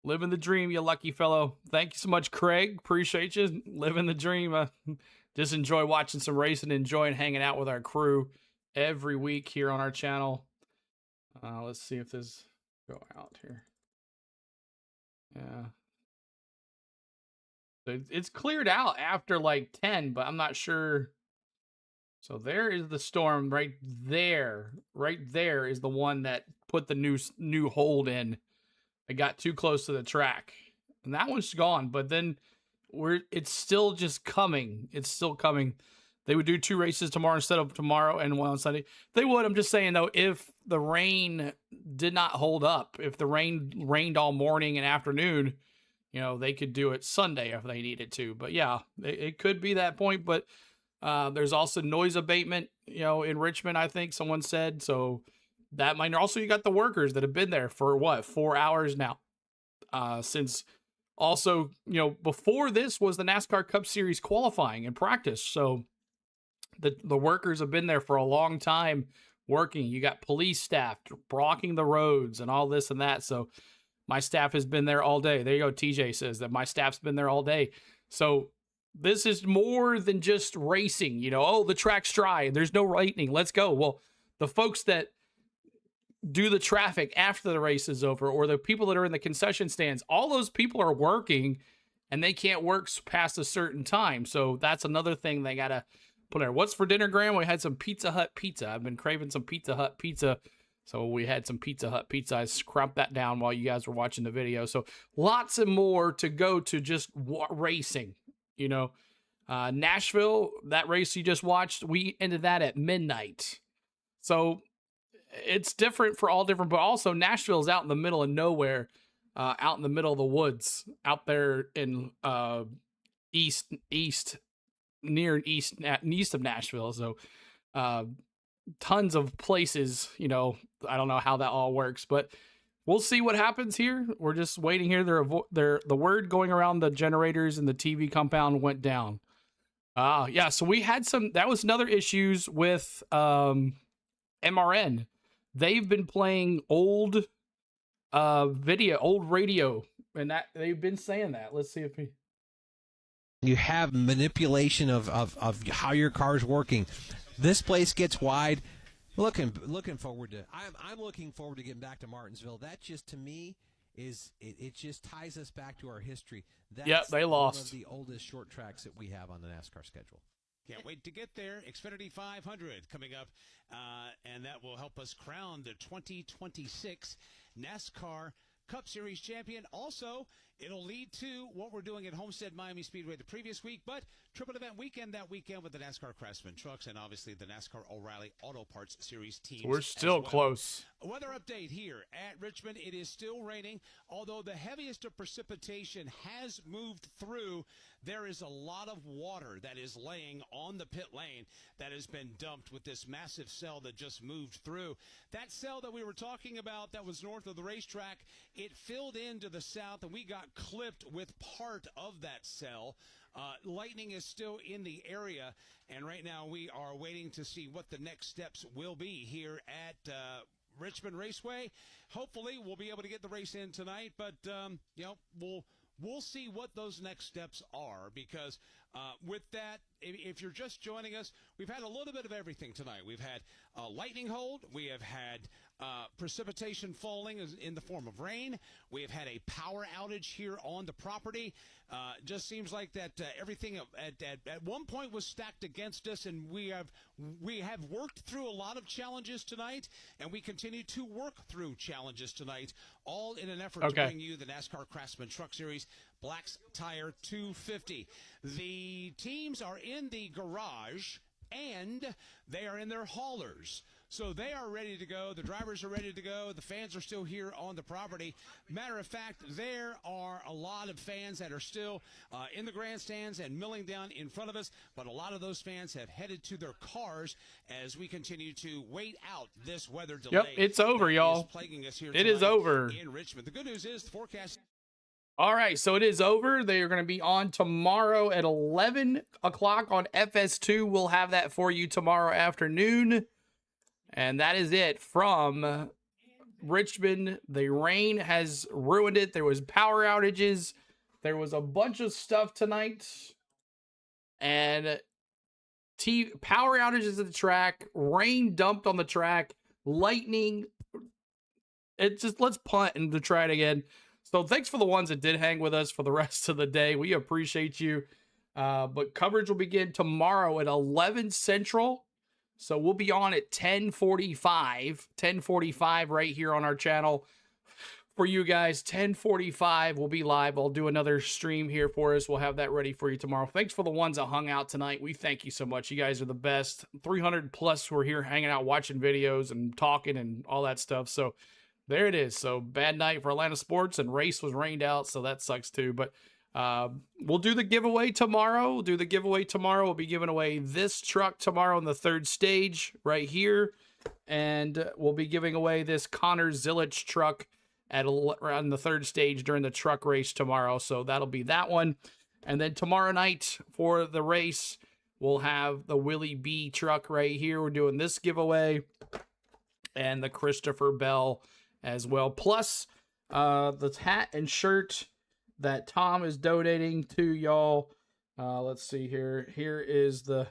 Speaker 1: Living the dream, you lucky fellow. Thank you so much, Craig. Appreciate you. Living the dream. Just enjoy watching some racing, enjoying hanging out with our crew every week here on our channel. Let's see if this go out here. Yeah. So it's cleared out after like 10, but I'm not sure. So there is the storm right there. Right there is the one that put the new hold in. It got too close to the track. And that one's gone, but then it's still just coming. It's still coming. They would do 2 races tomorrow instead of tomorrow and one on Sunday. They would. I'm just saying though, if the rain did not hold up, if the rain rained all morning and afternoon, you know, they could do it Sunday if they needed to. But yeah, it could be that point, but there's also noise abatement, you know, in Richmond, I think someone said. So that might also, you got the workers that have been there for what, 4 hours now, since also, you know, before this was the NASCAR Cup Series qualifying and practice. So the workers have been there for a long time working. You got police staff blocking the roads and all this and that. So my staff has been there all day. There you go. TJ says that my staff's been there all day. So this is more than just racing, you know, oh, the track's dry and there's no lightning. Let's go. Well, the folks that do the traffic after the race is over, or the people that are in the concession stands, all those people are working and they can't work past a certain time. So that's another thing they got to put there. What's for dinner, Graham? We had some Pizza Hut pizza. I've been craving some Pizza Hut pizza. So we had some Pizza Hut pizza. I scrumped that down while you guys were watching the video. So lots and more to go to just racing. You know, Nashville, that race you just watched, we ended that at midnight. So it's different for all different, but also Nashville's out in the middle of nowhere, out in the middle of the woods, out there in east of Nashville. So tons of places, you know, I don't know how that all works, but we'll see what happens here. We're just waiting here. The word going around the generators and the TV compound went down. Yeah, so we had that was another issues with MRN. They've been playing old radio, and that they've been saying that. Let's see if
Speaker 2: you have manipulation of how your car's working. This place gets wide. Looking forward to. I'm looking forward to getting back to Martinsville. That just, to me, is it just ties us back to our history. That's
Speaker 1: they lost.
Speaker 2: One of the oldest short tracks that we have on the NASCAR schedule.
Speaker 4: Can't wait to get there. Xfinity 500 coming up, and that will help us crown the 2026 NASCAR Cup Series champion. Also, It'll lead to what we're doing at Homestead Miami Speedway the previous week, but triple event weekend that weekend with the NASCAR Craftsman trucks and obviously the NASCAR O'Reilly Auto Parts Series teams.
Speaker 1: So we're still close.
Speaker 4: A weather update here at Richmond. It is still raining, although the heaviest of precipitation has moved through. There is a lot of water that is laying on the pit lane that has been dumped with this massive cell that just moved through. That cell that we were talking about that was north of the racetrack, it filled into the south, and we got clipped with part of that cell. Lightning is still in the area, and right now we are waiting to see what the next steps will be here at Richmond Raceway. Hopefully we'll be able to get the race in tonight, but we'll see what those next steps are, because with that, if you're just joining us, we've had a little bit of everything tonight. We've had lightning hold. We have had precipitation falling in the form of rain. We have had a power outage here on the property. Just seems like that everything at one point was stacked against us, and we have worked through a lot of challenges tonight, and we continue to work through challenges tonight, all in an effort to bring you the NASCAR Craftsman Truck Series Black's Tire 250. The teams are in the garage, and they are in their haulers. So they are ready to go. The drivers are ready to go. The fans are still here on the property. Matter of fact, there are a lot of fans that are still in the grandstands and milling down in front of us, but a lot of those fans have headed to their cars as we continue to wait out this weather delay.
Speaker 1: Yep, it's over, y'all. It is over
Speaker 4: in Richmond. The good news is the forecast.
Speaker 1: All right, so it is over. They are going to be on tomorrow at 11 o'clock on FS2. We'll have that for you tomorrow afternoon. And that is it from Richmond. The rain has ruined it. There was power outages. There was a bunch of stuff tonight. And power outages at the track. Rain dumped on the track. Lightning. It just, let's punt and try it again. So thanks for the ones that did hang with us for the rest of the day. We appreciate you. But coverage will begin tomorrow at 11 Central. So we'll be on at 10:45 right here on our channel for you guys. 10:45 we'll be live. I'll do another stream here for us. We'll have that ready for you tomorrow. Thanks for the ones that hung out tonight. We thank you so much. You guys are the best. 300 plus who are here hanging out, watching videos and talking and all that stuff. So there it is. So bad night for Atlanta sports, and race was rained out, so that sucks too. But we'll do the giveaway tomorrow. We'll be giving away this truck tomorrow in the third stage right here. And we'll be giving away this Connor Zillich truck around the third stage during the truck race tomorrow. So that'll be that one. And then tomorrow night for the race, we'll have the Willie B truck right here. We're doing this giveaway. And the Christopher Bell as well. Plus the hat and shirt that Tom is donating to y'all. Let's see here. Here is the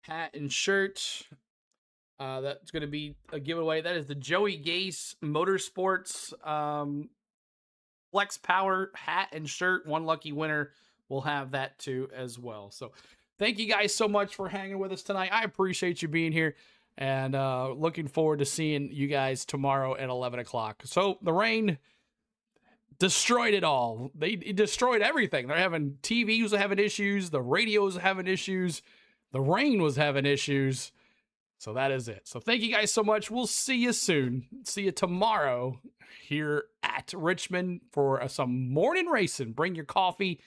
Speaker 1: hat and shirt. That's going to be a giveaway. That is the Joey Gase Motorsports Flex Power hat and shirt. One lucky winner will have that too as well. So thank you guys so much for hanging with us tonight. I appreciate you being here. And looking forward to seeing you guys tomorrow at 11 o'clock. So the rain destroyed it all. It destroyed everything. They're having TVs are having issues. The radios are having issues. The rain was having issues. So that is it. So thank you guys so much. We'll see you soon. See you tomorrow here at Richmond for some morning racing. Bring your coffee,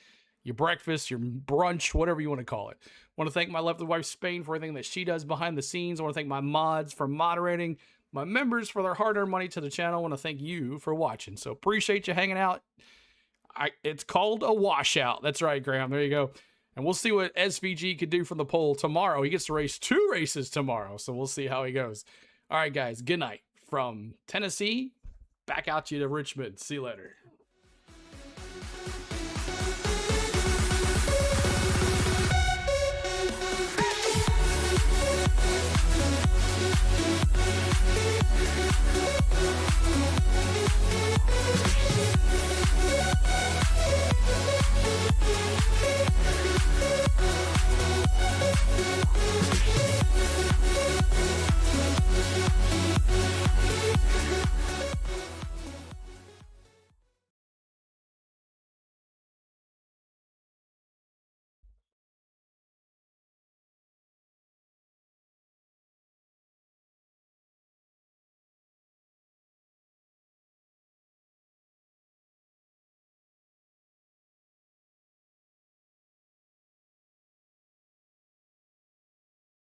Speaker 1: your breakfast, your brunch, whatever you want to call it. I want to thank my lovely wife, Spain, for everything that she does behind the scenes. I want to thank my mods for moderating, my members for their hard-earned money to the channel. I want to thank you for watching. So appreciate you hanging out. It's called a washout. That's right, Graham. There you go. And we'll see what SVG could do from the pole tomorrow. He gets to race 2 races tomorrow, so we'll see how he goes. All right, guys, good night from Tennessee. Back out to you to Richmond. See you later.